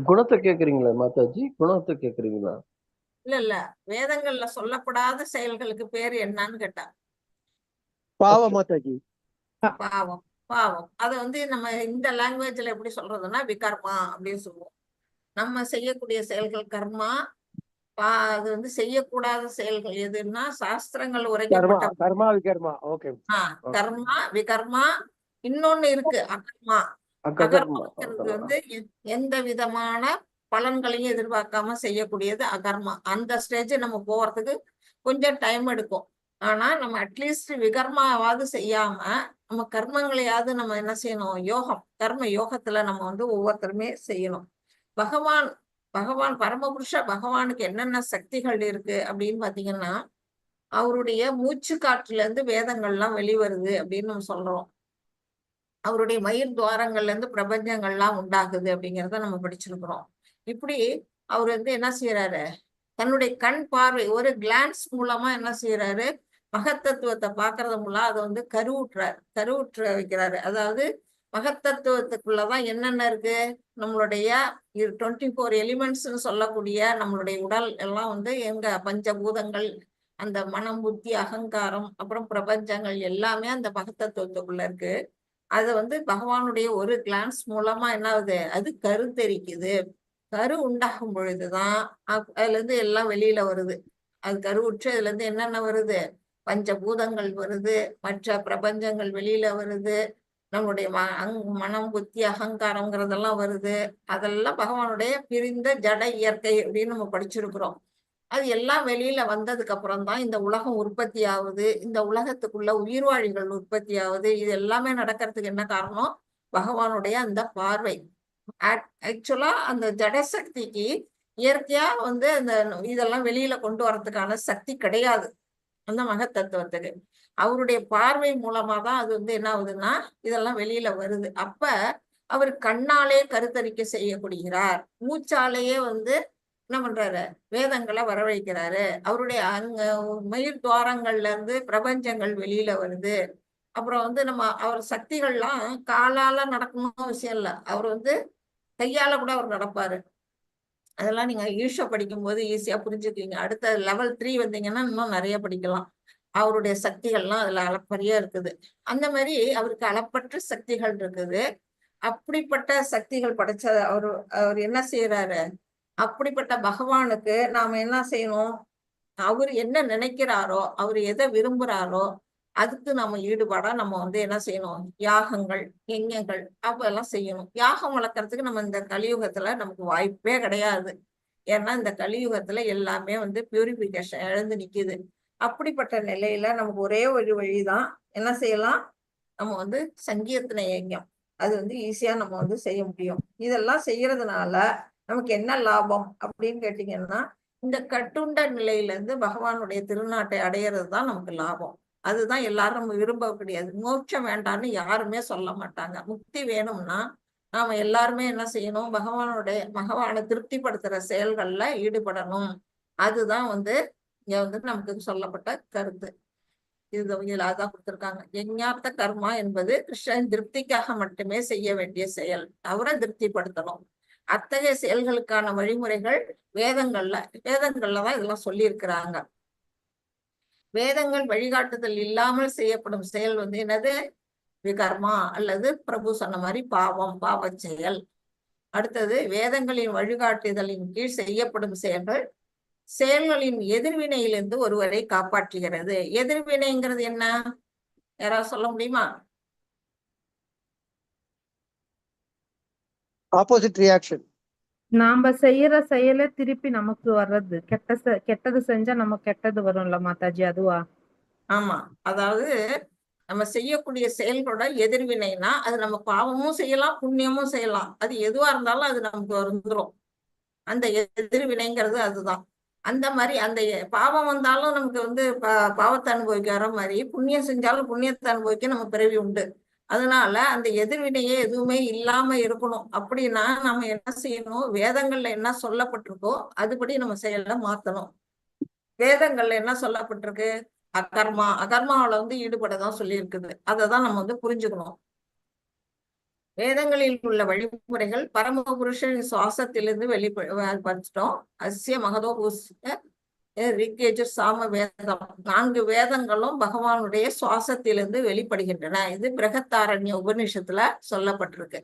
குணத்தை கேக்குறீங்களா மாதாஜி? குணத்தை கேக்குறீங்களா? இல்ல வேதங்கள்ல சொல்லப்படாத செயல்களுக்கு பேர் என்னன்னு கேட்டா பாவம் மாதாஜி. பாவம். பாவம் அதை நம்ம இந்த லாங்குவேஜ்ல எப்படி சொல்றதுன்னா விகர்மா அப்படின்னு சொல்லுவோம். நம்ம செய்யக்கூடிய செயல்கள் கர்மா. அது செய்யக்கூடாத செயல்கள் எதுன்னா சாஸ்திரங்கள் உரைக்கப்பட்ட கர்மா விகர்மா. ஓகே. கர்மா விகர்மா. இன்னொன்னு இருக்கு அகர்மா. அகர்மாங்கிறது எந்த விதமான பலன்களையும் எதிர்பார்க்காம செய்யக்கூடியது அகர்மா. அந்த ஸ்டேஜ் நம்ம போறதுக்கு கொஞ்சம் டைம் எடுக்கும். ஆனா நம்ம அட்லீஸ்ட் விகர்மாவாவது செய்யாம நம்ம கர்மங்களையாவது நம்ம என்ன செய்யணும்? யோகம் கர்ம யோகத்துல நம்ம ஒவ்வொருத்தருமே செய்யணும். பகவான் பரமபுருஷ பகவானுக்கு என்னென்ன சக்திகள் இருக்கு அப்படின்னு பாத்தீங்கன்னா அவருடைய மூச்சு காற்றுல இருந்து வேதங்கள்லாம் வெளிவருது அப்படின்னு நம்ம சொல்றோம். அவருடைய மயிர் துவாரங்கள்ல இருந்து பிரபஞ்சங்கள்லாம் உண்டாகுது அப்படிங்கிறத நம்ம படிச்சிருக்கிறோம். இப்படி அவர் என்ன செய்யறாரு? தன்னுடைய கண் பார்வை ஒரு கிளான்ஸ் மூலமா என்ன செய்யறாரு? மகத்தத்துவத்தை பாக்குறது மூலம் அதை கருவுற்ற வைக்கிறாரு. அதாவது மகத்தத்துவத்துக்குள்ளதான் என்னென்ன இருக்கு? நம்மளுடைய 24 எலிமெண்ட்ஸ்ன்னு சொல்லக்கூடிய நம்மளுடைய உடல் எல்லாம் எங்க பஞ்சபூதங்கள், அந்த மனம் புத்தி அகங்காரம் அப்புறம் பிரபஞ்சங்கள் எல்லாமே அந்த மகத்தத்துவத்துக்குள்ள இருக்கு. அது பகவானுடைய ஒரு கிளான்ஸ் மூலமா என்ன ஆகுது? அது கருத்தரிக்குது. கரு உண்டாகும் பொழுதுதான் அதுல இருந்து எல்லாம் வெளியில வருது. அது கருவுற்று அதுல இருந்து என்னென்ன வருது? பஞ்சபூதங்கள் வருது, மற்ற பிரபஞ்சங்கள் வெளியில வருது. நம்மளுடைய மனம், புத்தி, அகங்காரம்ங்கிறதெல்லாம் வருது. அதெல்லாம் பகவானுடைய பிரிந்த ஜட இயற்கை அப்படின்னு நம்ம படிச்சிருக்கிறோம். அது எல்லாம் வெளியில வந்ததுக்கு அப்புறம் தான் இந்த உலகம் உற்பத்தி ஆகுது. இந்த உலகத்துக்குள்ள உயிர்வாழிகள் உற்பத்தி ஆகுது. இது எல்லாமே நடக்கிறதுக்கு என்ன காரணம்? பகவானுடைய அந்த பார்வை. ஆக்சுவலா அந்த ஜடசக்திக்கு இயற்கையா வந்து அந்த இதெல்லாம் வெளியில கொண்டு வரதுக்கான சக்தி கிடையாது அந்த மகத்தத்துவத்துக்கு. அவருடைய பார்வை மூலமா தான் அது வந்து என்ன ஆகுதுன்னா இதெல்லாம் வெளியில வருது. அப்ப அவர் கண்ணாலே கருத்தரிக்க செய்யப்படுகிறார். மூச்சாலேயே வந்து என்ன பண்றாரு? வேதங்களை வரவழைக்கிறாரு. அவருடைய மயிர் துவாரங்கள்ல இருந்து பிரபஞ்சங்கள் வெளியில வருது. அப்புறம் வந்து நம்ம அவர் சக்திகள்லாம் காலால நடக்கணும் அவசியம் இல்லை. அவர் வந்து கையால கூட அவர் நடப்பாரு. அதெல்லாம் நீங்க ஈஷோ படிக்கும் போது ஈஸியா புரிஞ்சுக்குவீங்க. அடுத்த லெவல் 3 வந்தீங்கன்னா இன்னும் நிறைய படிக்கலாம். அவருடைய சக்திகள்லாம் அதுல அளப்பரிய இருக்குது. அந்த மாதிரி அவருக்கு அளப்பற்ற சக்திகள் இருக்குது. அப்படிப்பட்ட சக்திகள் படைச்ச அவர் என்ன செய்யறாரு? அப்படிப்பட்ட பகவானுக்கு நாம என்ன செய்யணும்? அவர் என்ன நினைக்கிறாரோ, அவர் எதை விரும்புறாரோ அதுக்கு நம்ம ஈடுபாடா நம்ம வந்து என்ன செய்யணும்? யாகங்கள், யஞங்கள் அப்பெல்லாம் செய்யணும். யாகம் வளர்க்கறதுக்கு நம்ம இந்த கலியுகத்துல நமக்கு வாய்ப்பே கிடையாது. ஏன்னா இந்த கலியுகத்துல எல்லாமே வந்து பியூரிபிகேஷன் இழந்து நிக்குது. அப்படிப்பட்ட நிலையில நமக்கு ஒரே ஒரு வழிதான். என்ன செய்யலாம்? நம்ம வந்து சங்கீர்த்தன யஜ்ஞம். அது வந்து ஈஸியா நம்ம வந்து செய்ய முடியும். இதெல்லாம் செய்யறதுனால நமக்கு என்ன லாபம் அப்படின்னு கேட்டீங்கன்னா, இந்த கட்டுண்ட நிலையில இருந்து பகவானுடைய திருநாட்டை அடையிறது தான் நமக்கு லாபம். அதுதான் எல்லாரும் நம்ம விரும்ப கிடையாது. மோட்சம் வேண்டான்னு யாருமே சொல்ல மாட்டாங்க. முக்தி வேணும்னா நாம எல்லாருமே என்ன செய்யணும்? பகவானை திருப்திப்படுத்துற செயல்கள்ல ஈடுபடணும். அதுதான் வந்து இங்க வந்து நமக்கு சொல்லப்பட்ட கருத்து. இதுல அதான் கொடுத்திருக்காங்க. யஞார்த்த கர்மா என்பது கிருஷ்ணன் திருப்திக்காக மட்டுமே செய்ய வேண்டிய செயல். அவரை திருப்திப்படுத்தணும். அத்தகைய செயல்களுக்கான வழிமுறைகள் வேதங்கள்ல தான் இதெல்லாம் சொல்லி இருக்கிறாங்க. வேதங்கள் வழிகாட்டுதல் இல்லாமல் செய்யப்படும் செயல் வந்து என்னது? விகர்மா அல்லது பிரபு சொன்ன மாதிரி பாவ செயல். அடுத்தது வேதங்களின் வழிகாட்டுதலின் கீழ் செய்யப்படும் செயல்களின் எதிர்வினையிலிருந்து ஒருவரை காப்பாற்றுகிறது. எதிர்வினைங்கிறது என்ன? யாராவது சொல்ல முடியுமா? Opposite reaction. நாம செய்யற செயலை திருப்பி நமக்கு வர்றது. கெட்டது செஞ்சா நமக்கு கெட்டது வரும்ல மாதாஜி, அதுவா? ஆமா, அதாவது நம்ம செய்யக்கூடிய செயல்களோட எதிர்வினைனா அது நம்ம பாவமும் செய்யலாம், புண்ணியமும் செய்யலாம். அது எதுவா இருந்தாலும் அது நமக்கு வந்துடும். அந்த எதிர்வினைங்கிறது அதுதான். அந்த மாதிரி அந்த பாவம் வந்தாலும் நமக்கு வந்து பாவத்தை அனுபவிக்க வர மாதிரி, புண்ணியம் செஞ்சாலும் புண்ணியத்தை அனுபவிக்க நம்ம பிறவி உண்டு. அதனால அந்த எதிர்வினையே எதுவுமே இல்லாம இருக்கணும். அப்படின்னா நம்ம என்ன செய்யணும்? வேதங்கள்ல என்ன சொல்லப்பட்டிருக்கோ அதுபடி நம்ம செயலை மாத்தணும். வேதங்கள்ல என்ன சொல்லப்பட்டிருக்கு? அகர்மாவில வந்து ஈடுபடதான் சொல்லி இருக்குது. அதைதான் நம்ம வந்து புரிஞ்சுக்கணும். வேதங்களில் உள்ள வழிமுறைகள் பரமபுருஷனின் சுவாசத்திலிருந்து வெளிப்படுத்தோம். அஸ்ய மகதோ ரிக்கேஜர் சாம வேதம் 4 வேதங்களும் பகவானுடைய சுவாசத்திலிருந்து வெளிப்படுகின்றன. இது பிரகத்தாரண்ய உபநிஷத்துல சொல்லப்பட்டிருக்கு.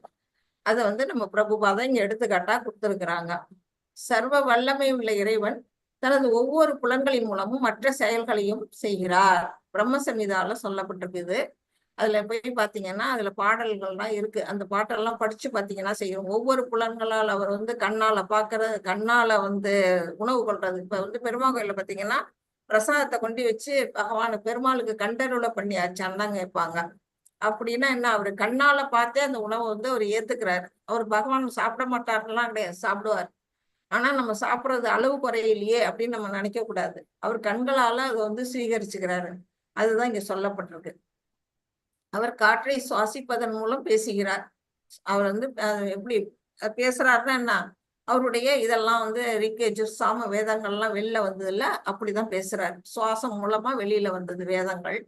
அதை வந்து நம்ம பிரபுபாதம் இங்க எடுத்துக்காட்டா கொடுத்திருக்கிறாங்க. சர்வ வல்லமை உள்ள இறைவன் தனது ஒவ்வொரு புலன்களின் மூலமும் மற்ற செயல்களையும் செய்கிறார். பிரம்ம சம்ஹிதால சொல்லப்பட்டிருக்குது. அதுல போய் பாத்தீங்கன்னா அதுல பாடல்கள்லாம் இருக்கு. அந்த பாட்டெல்லாம் படிச்சு பாத்தீங்கன்னா செய்யும். ஒவ்வொரு புலன்களால் அவர் வந்து கண்ணால பாக்குறது, கண்ணால வந்து உணவு கொள்றது. இப்ப வந்து பெருமாள் கோயில பாத்தீங்கன்னா பிரசாதத்தை கொண்டு வச்சு பெருமாளுக்கு கண்டருளை பண்ணியாச்சான்னு தான் கேட்பாங்க. அப்படின்னா என்ன? அவரு கண்ணால பார்த்தே அந்த உணவை வந்து அவர் ஏத்துக்கிறாரு. அவர் பகவான் சாப்பிட மாட்டாருலாம் கிடையாது, சாப்பிடுவார். ஆனா நம்ம சாப்பிடுறது அளவு குறையிலையே அப்படின்னு நம்ம நினைக்க கூடாது. அவர் கண்களால அதை வந்து சுவீகரிச்சுக்கிறாரு. அதுதான் இங்க சொல்லப்பட்டிருக்கு. அவர் காற்றை சுவாசிப்பதன் மூலம் பேசுகிறார். அவர் வந்து எப்படி பேசுறாருன்னா என்ன? அவருடைய இதெல்லாம் வந்து சாம வேதங்கள்லாம் வெளில வந்தது இல்ல, அப்படிதான் பேசுறாரு. சுவாசம் மூலமா வெளியில வந்தது வேதங்கள்.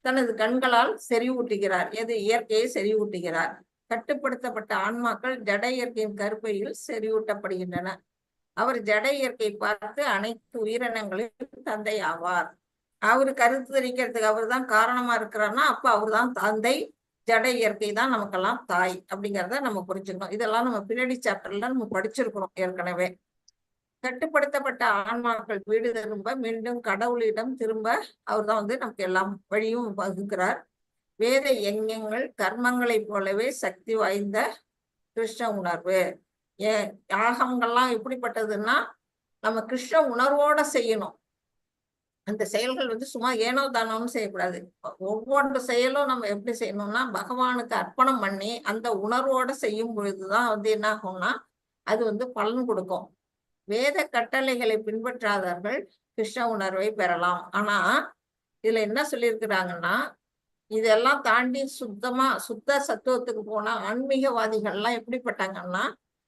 தனது கண்களால் செறிவூட்டுகிறார். இயற்கையை செறிவூட்டுகிறார். கட்டுப்படுத்தப்பட்ட ஆன்மாக்கள் ஜட இயற்கையின் கருப்பையில் செறிவூட்டப்படுகின்றன. அவர் ஜட இயற்கை பார்த்து அனைத்து உயிரினங்களின் தந்தை ஆவார். அவரு கருத்து தெரிக்கிறதுக்கு அவர் தான் காரணமா இருக்கிறார்னா அப்ப அவர் தான் தந்தை. ஜட இயற்கை தான் நமக்கெல்லாம் தாய் அப்படிங்கிறத நம்ம புரிஞ்சுக்கணும். இதெல்லாம் நம்ம பின்னாடி சாப்டர்ல நம்ம படிச்சிருக்கிறோம் ஏற்கனவே. கட்டுப்படுத்தப்பட்ட ஆன்மாக்கள் வீடு திரும்ப மீண்டும் கடவுளிடம் திரும்ப அவர் தான் வந்து நமக்கு எல்லாம் வழியும் வகுக்கிறார். வேத யஜ்ஞங்கள் கர்மங்களைப் போலவே சக்தி வாய்ந்த கிருஷ்ண உணர்வு. யாகங்கள்லாம் எப்படிப்பட்டதுன்னா நம்ம கிருஷ்ண உணர்வோட செய்யணும். அந்த செயல்கள் வந்து சும்மா ஏனோ தானோன்னு செய்யக்கூடாது. ஒவ்வொரு செயலும் நம்ம எப்படி செய்யணும்னா பகவானுக்கு அர்ப்பணம் பண்ணி அந்த உணர்வோட செய்யும் பொழுதுதான் வந்து என்ன ஆகும்னா அது வந்து பலன் கொடுக்கும். வேத கட்டளைகளை பின்பற்றாதவர்கள் கிருஷ்ண உணர்வை பெறலாம். ஆனா இதுல என்ன சொல்லியிருக்கிறாங்கன்னா இதெல்லாம் தாண்டி சுத்த சத்துவத்துக்கு போனா ஆன்மீகவாதிகள்லாம் எப்படிப்பட்டாங்கன்னா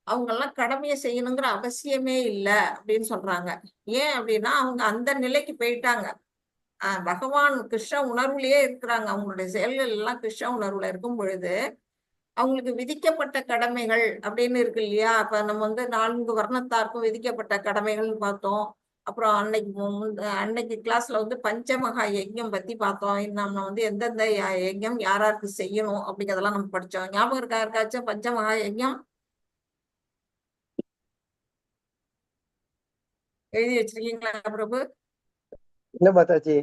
அவங்க எல்லாம் கடமையை செய்யணுங்கிற அவசியமே இல்லை அப்படின்னு சொல்றாங்க. ஏன் அப்படின்னா அவங்க அந்த நிலைக்கு போயிட்டாங்க. பகவான் கிருஷ்ண உணர்வுலயே இருக்கிறாங்க. அவங்களுடைய செயல்கள் எல்லாம் கிருஷ்ண உணர்வுல இருக்கும் பொழுது அவங்களுக்கு விதிக்கப்பட்ட கடமைகள் அப்படின்னு இருக்கு இல்லையா? அப்ப நம்ம வந்து 4 வர்ணத்தாருக்கும் விதிக்கப்பட்ட கடமைகள்னு பார்த்தோம். அப்புறம் அன்னைக்கு கிளாஸ்ல வந்து பஞ்சமகா யஜ்ஞம் பத்தி பார்த்தோம். நம்ம வந்து எந்தெந்த யஜ்ஞம் யாராருக்கு செய்யணும் அப்படிங்கிறதெல்லாம் நம்ம படிச்சோம். ஞாபகம் இருக்கா யாருக்காச்சும் பஞ்சமகா யஜ்ஞம் எழுதி வச்சிருக்கீங்களா பிரபு? என்ன மாதாஜி?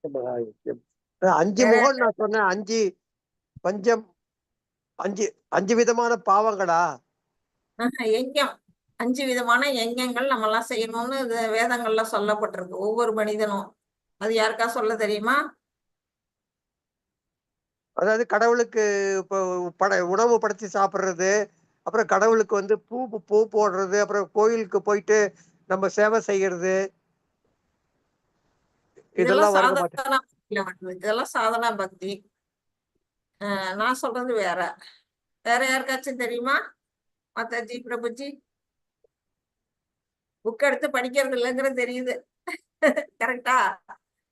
5 வேற முகம் நான் சொன்னேன். 5 பஞ்சம் 5 விதமான பாவங்களா? யஜ்ஞம் 5 விதமான யஜ்ஞங்கள் நம்ம எல்லாம் செய்யணும்னு வேதங்கள்ல சொல்லப்பட்டிருக்கு. ஒவ்வொரு மனிதனும் அது யாருக்கா சொல்ல தெரியுமா? அதாவது கடவுளுக்கு இப்போ உணவு படைச்சு சாப்பிடுறது, அப்புறம் கடவுளுக்கு வந்து பூ போடுறது, அப்புறம் கோயிலுக்கு போயிட்டு நம்ம சேவை செய்யறது, இதெல்லாம் இதெல்லாம் வருது மாட்டேன். சாதனா பக்தியில வருது. இதெல்லாம் சாதனா பக்தி. நான் சொல்றது வேற. வேற யாருக்காச்சும் தெரியுமா? மாதாஜி, பிரபுஜி புக் எடுத்து படிக்கிறது இல்லைங்கிறது தெரியுது. கரெக்டா?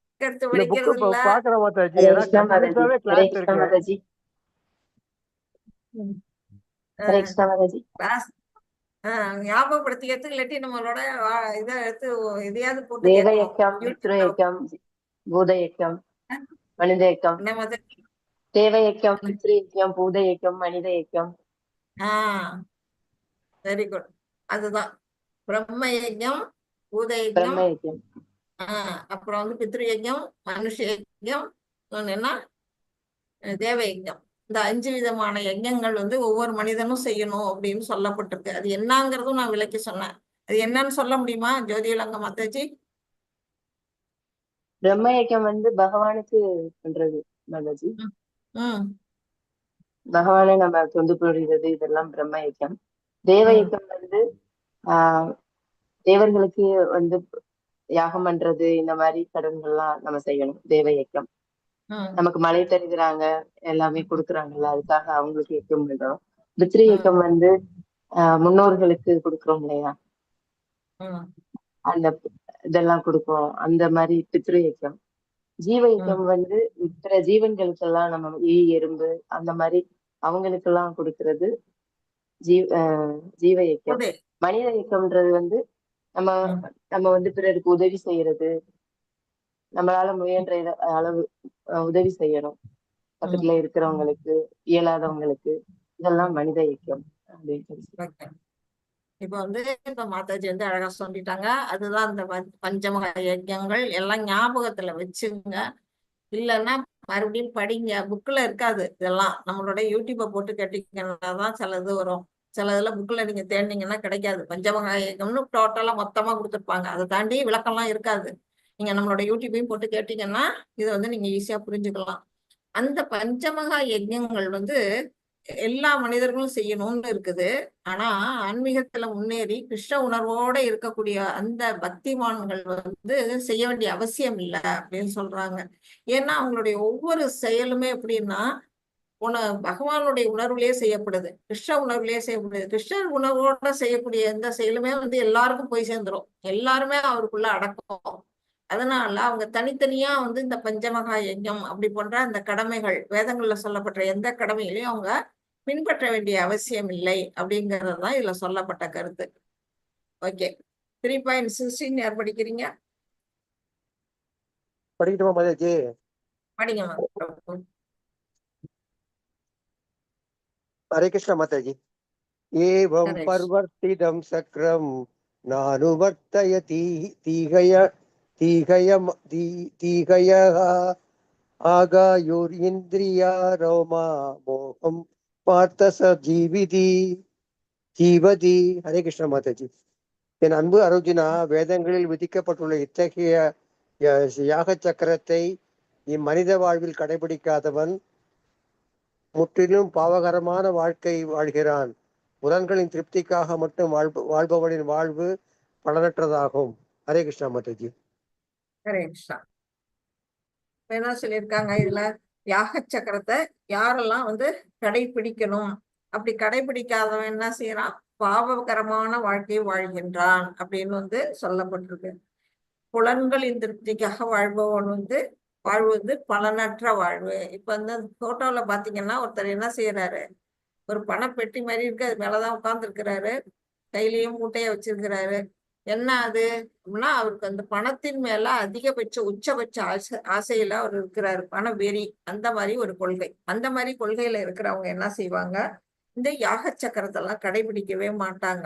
புக் எடுத்து இந்த புக்கு படிக்கிறது இல்ல. பாக்குற மாதாஜி, ஹரே ஏன்னா கிருஷ்ணா மாதாஜி. கண்டினியூஸாவே ஹரே கிளாஸ் கிருஷ்ணா இருக்கு. மாதாஜி. ஹரே கிருஷ்ணா மாதாஜி. கிளாஸ் ஞாபகப்படுத்திக்கிறதுக்கு இல்லாட்டி நம்மளோட இதை எடுத்து எதையாவது போட்டு தேவ கேட்கணும். யக்கம், பித்ரு யக்கம், பூத யக்கம், மனித யக்கம். என்ன மாதிரி? தேவ யக்கம், பித்ரு யக்கம், பூத யக்கம், மனித யக்கம். Very good. அதுதான் பிரம்ம யஜ்ஞம், பூத யஜ்ஞம், பிரம்ம யக்கம், அப்புறம் வந்து பித்ரு யஜ்ஞம், மனுஷ யஜ்ஞம், என்ன தேவ யஜ்ஞம். இந்த 5 விதமான யஜ்ஞங்கள் வந்து ஒவ்வொரு மனிதனும் செய்யணும் அப்படின்னு சொல்லப்பட்டிருக்கு. அது என்னங்கிறதும் நான் விளக்கி சொன்னேன். அது என்னன்னு சொல்ல முடியுமா ஜோதிலங்க மாதாஜி? பிரம்ம யக்கம் வந்து பகவானுக்கு பண்றது மாதாஜி. பகவானை நம்ம தொண்டு புரிகிறது, இதெல்லாம் பிரம்ம யக்கம். தேவ யக்கம் வந்து தேவர்களுக்கு வந்து யாகம் பண்றது, இந்த மாதிரி கடன்கள்லாம் நம்ம செய்யணும். தேவ யக்கம். நமக்கு மழை தருகிறாங்க, எல்லாமே கொடுக்குறாங்கல்ல, அதுக்காக அவங்களுக்கு யக்கம் பண்றோம். பித்ரு யக்கம் வந்து முன்னோர்களுக்கு கொடுக்குறோம் இல்லையா, அந்த இதெல்லாம் கொடுப்போம். அந்த மாதிரி பித்ரு யக்கம். ஜீவ யக்கம் வந்து பிற ஜீவன்களுக்கெல்லாம் நம்ம எறும்பு அந்த மாதிரி அவங்களுக்கெல்லாம் கொடுக்கறது ஜீவ யக்கம். மனித யக்கம்ன்றது வந்து நம்ம வந்து பிறருக்கு உதவி செய்யறது, நம்மளால முயன்ற அளவு உதவி செய்யணும் பக்கத்துல இருக்கிறவங்களுக்கு, இயலாதவங்களுக்கு. இதெல்லாம் மனித யக்கம் அப்படின்னு. இப்ப வந்து இப்ப மாதாஜி வந்து அழகா சொல்லிட்டாங்க. அதுதான் இந்த பஞ்சமகா யஜ்ஞங்கள் எல்லாம் ஞாபகத்துல வச்சுங்க. இல்லைன்னா மறுபடியும் படிங்க. புக்ல இருக்காது இதெல்லாம். நம்மளோட யூடியூப்பை போட்டு கேட்டீங்கன்னாதான் சிலது வரும். சிலதுல புக்ல நீங்க தேடினீங்கன்னா கிடைக்காது. பஞ்சமகா யஜ்ஞம்னு டோட்டலா மொத்தமா கொடுத்துருப்பாங்க. அதை தாண்டி விளக்கம்லாம் இருக்காது. நீங்க நம்மளோட யூடியூப்பையும் போட்டு கேட்டீங்கன்னா இதை வந்து நீங்க ஈஸியா புரிஞ்சுக்கலாம். அந்த பஞ்சமகா யஜ்ஞங்கள் வந்து எல்லா மனிதர்களும் செய்யணும்னு இருக்குது. ஆனா ஆன்மீகத்துல முன்னேறி கிருஷ்ண உணர்வோட இருக்கக்கூடிய அந்த பக்திமான்கள் வந்து செய்ய வேண்டிய அவசியம் இல்லை அப்படின்னு சொல்றாங்க. ஏன்னா அவங்களுடைய ஒவ்வொரு செயலுமே எப்படின்னா பகவானுடைய உணர்வுலயே செய்யப்படுது, கிருஷ்ண உணர்வுலயே செய்யப்படுது. கிருஷ்ண உணர்வோட செய்யக்கூடிய எந்த செயலுமே வந்து எல்லாருக்கும் போய் சேர்ந்துரும், எல்லாருமே அவருக்குள்ள அடக்கும். அதனால அவங்க தனித்தனியா வந்து இந்த பஞ்சமகா யஜ்ஞம் அப்படி போன்ற அந்த கடமைகள் வேதங்கள்ல சொல்லப்பட்ட எந்த கடமைகளையும் அவங்க பின்பற்ற வேண்டிய அவசியம் இல்லை அப்படிங்கறதுதான் இதுல சொல்லப்பட்ட கருத்து. ஓகே, 3.16 யார் படிக்கிறீங்க? படிக்கட்டுமா மாதாஜி? படிங்க. ஹரே கிருஷ்ண மாதாஜி. ஏவம் பர்வர்த்திதம் சக்ரம் நானுவர்த்தய தீகய ஆகாயோர் இந்திரியா ரோமா மோகம் பார்த்தச ஜீவதி. ஹரே கிருஷ்ண மாதாஜி. என் அன்பு அர்ஜுனா, வேதங்களில் விதிக்கப்பட்டுள்ள இத்தகைய யாக சக்கரத்தை இம்மனித வாழ்வில் கடைபிடிக்காதவன் முற்றிலும் பாவகரமான வாழ்க்கை வாழ்கிறான். புலன்களின் திருப்திக்காக மட்டும் வாழ்பவனின் வாழ்வு பலனற்றதாகும். ஹரே கிருஷ்ணா மாதாஜி. ஹரே கிருஷ்ணா. என்ன சொல்லியிருக்காங்க இதுல? யாக சக்கரத்தை யாரெல்லாம் வந்து கடைபிடிக்கணும், அப்படி கடைபிடிக்காதவன் என்ன செய்யறான்? பாவகரமான வாழ்க்கையை வாழ்கின்றான் அப்படின்னு வந்து சொல்லப்பட்டிருக்கு. புலன்களின் திருப்திக்காக வாழ்பவன் வந்து வாழ்வது பலனற்ற வாழ்வு. இப்ப வந்து போட்டோல பாத்தீங்கன்னா ஒருத்தர் என்ன செய்யறாரு, ஒரு பணப்பெட்டி மாதிரி இருக்கு, அது மேலதான் உட்கார்ந்து இருக்கிறாரு, கையிலயும் மூட்டைய வச்சிருக்கிறாரு. என்ன அது அப்படின்னா, அவருக்கு அந்த பணத்தின் மேல அதிகபட்ச உச்சபட்ச ஆசையில அவர் இருக்கிறாரு, பண வெறி. அந்த மாதிரி ஒரு கொள்கை. அந்த மாதிரி கொள்கையில இருக்கிறவங்க என்ன செய்வாங்க, இந்த யாக சக்கரத்தெல்லாம் கடைபிடிக்கவே மாட்டாங்க.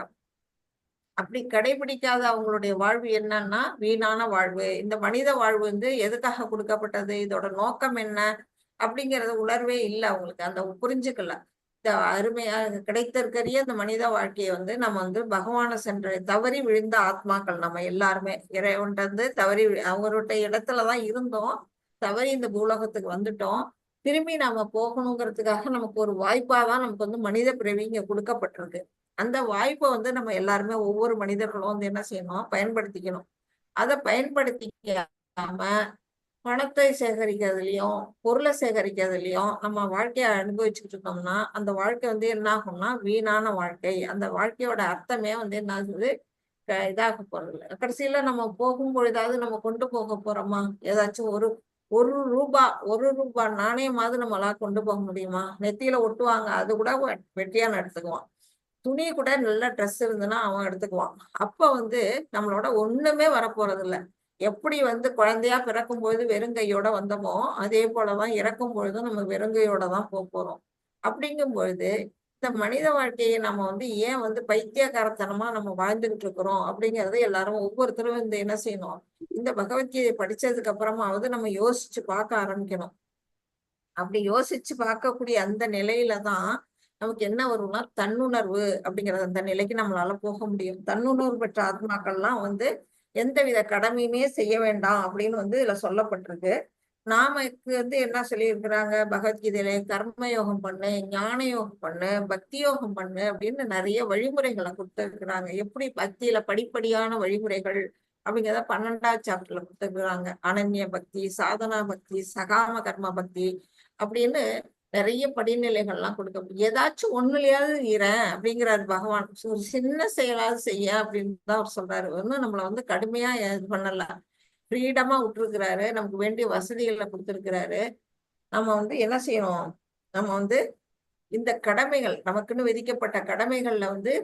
அப்படி கடைபிடிக்காத அவங்களுடைய வாழ்வு என்னன்னா வீணான வாழ்வு. இந்த மனித வாழ்வு வந்து எதுக்காக கொடுக்கப்பட்டது, இதோட நோக்கம் என்ன அப்படிங்கறத உணர்வே இல்லை அவங்களுக்கு, அந்த புரிஞ்சுக்கல. இந்த அருமையாக கிடைத்திருக்கிற இந்த மனித வாழ்க்கையை வந்து நம்ம வந்து பகவானை சென்று தவறி விழுந்த ஆத்மாக்கள் நம்ம எல்லாருமே. இறைவன்ட்டு வந்து தவறி அவருடைய இடத்துலதான் இருந்தோம், தவறி இந்த பூலோகத்துக்கு வந்துட்டோம். திரும்பி நாம போகணுங்கிறதுக்காக நமக்கு ஒரு வாய்ப்பாதான் நமக்கு வந்து மனித பிறவி இங்க கொடுக்கப்பட்டிருக்கு. அந்த வாய்ப்பை வந்து நம்ம எல்லாருமே ஒவ்வொரு மனிதர்களும் வந்து என்ன செய்யணும், பயன்படுத்திக்கணும். அதை பயன்படுத்திக்காம பணத்தை சேகரிக்கிறதுலயும் பொருளை சேகரிக்கிறதுலயும் நம்ம வாழ்க்கையை அனுபவிச்சுட்டு இருக்கோம்னா அந்த வாழ்க்கை வந்து என்ன ஆகும்னா வீணான வாழ்க்கை. அந்த வாழ்க்கையோட அர்த்தமே வந்து என்ன ஆகுது, இதாக போறது. கடைசியில நம்ம போகும்பொழுதாவது நம்ம கொண்டு போக போறோமா? ஏதாச்சும் ஒரு ரூபா நாணயமாவது நம்மளால கொண்டு போக முடியுமா? நெத்தியில ஒட்டுவாங்க, அது கூட வெட்டியான எடுத்துக்குவான். துணி கூட நல்ல ட்ரெஸ் இருந்துன்னா அவன் எடுத்துக்குவான். அப்ப வந்து நம்மளோட ஒண்ணுமே வரப்போறது இல்லை. எப்படி வந்து குழந்தையா பிறக்கும் பொழுது வெறுங்கையோட வந்தோமோ அதே போலதான் இறக்கும் பொழுதும் நம்ம வெறுங்கையோட தான் போறோம். அப்படிங்கும் பொழுது இந்த மனித வாழ்க்கையை நம்ம வந்து ஏன் வந்து பைத்தியக்காரத்தனமா நம்ம வாழ்ந்துகிட்டு இருக்கிறோம் அப்படிங்கறது எல்லாரும் ஒவ்வொருத்தரும் இந்த என்ன செய்யணும், இந்த பகவத்கீதை படிச்சதுக்கு அப்புறமாவது நம்ம யோசிச்சு பார்க்க ஆரம்பிக்கணும். அப்படி யோசிச்சு பார்க்கக்கூடிய அந்த நிலையில தான் நமக்கு என்ன வரும்னா தன்னுணர்வு அப்படிங்கிற அந்த நிலைக்கு நம்மளால போக முடியும். தன்னுணர்வு பெற்ற ஆத்மாக்கள்லாம் வந்து எந்தவித கடமையுமே செய்ய வேண்டாம் அப்படின்னு வந்து இதுல சொல்லப்பட்டிருக்கு. நாமக்கு வந்து என்ன சொல்லியிருக்கிறாங்க பகவத்கீதையில, கர்ம யோகம் பண்ணு, ஞான யோகம் பண்ணு, பக்தி யோகம் பண்ணு அப்படின்னு நிறைய வழிமுறைகளை கொடுத்துருக்குறாங்க. எப்படி பக்தியில படிப்படியான வழிமுறைகள் அப்படிங்கிறத 12வது சாப்டர்ல கொடுத்துருக்குறாங்க. அனன்ய பக்தி, சாதனா பக்தி, சகாம கர்ம பக்தி அப்படின்னு நிறைய படிநிலைகள்லாம் கொடுக்க. ஏதாச்சும் ஒண்ணுலயாவது அப்படிங்கிறாரு பகவான். ஒரு சின்ன செயலாவது செய்ய அப்படின்னு தான் அவர் சொல்றாரு. ஒன்னும் நம்மள வந்து கடுமையா இது பண்ணல, ஃப்ரீடமா விட்டுருக்கிறாரு, நமக்கு வேண்டிய வசதிகளை கொடுத்துருக்கிறாரு. நம்ம வந்து என்ன செய்யணும், நம்ம வந்து இந்த கடமைகள் நமக்குன்னு விதிக்கப்பட்ட கடமைகள்ல வந்து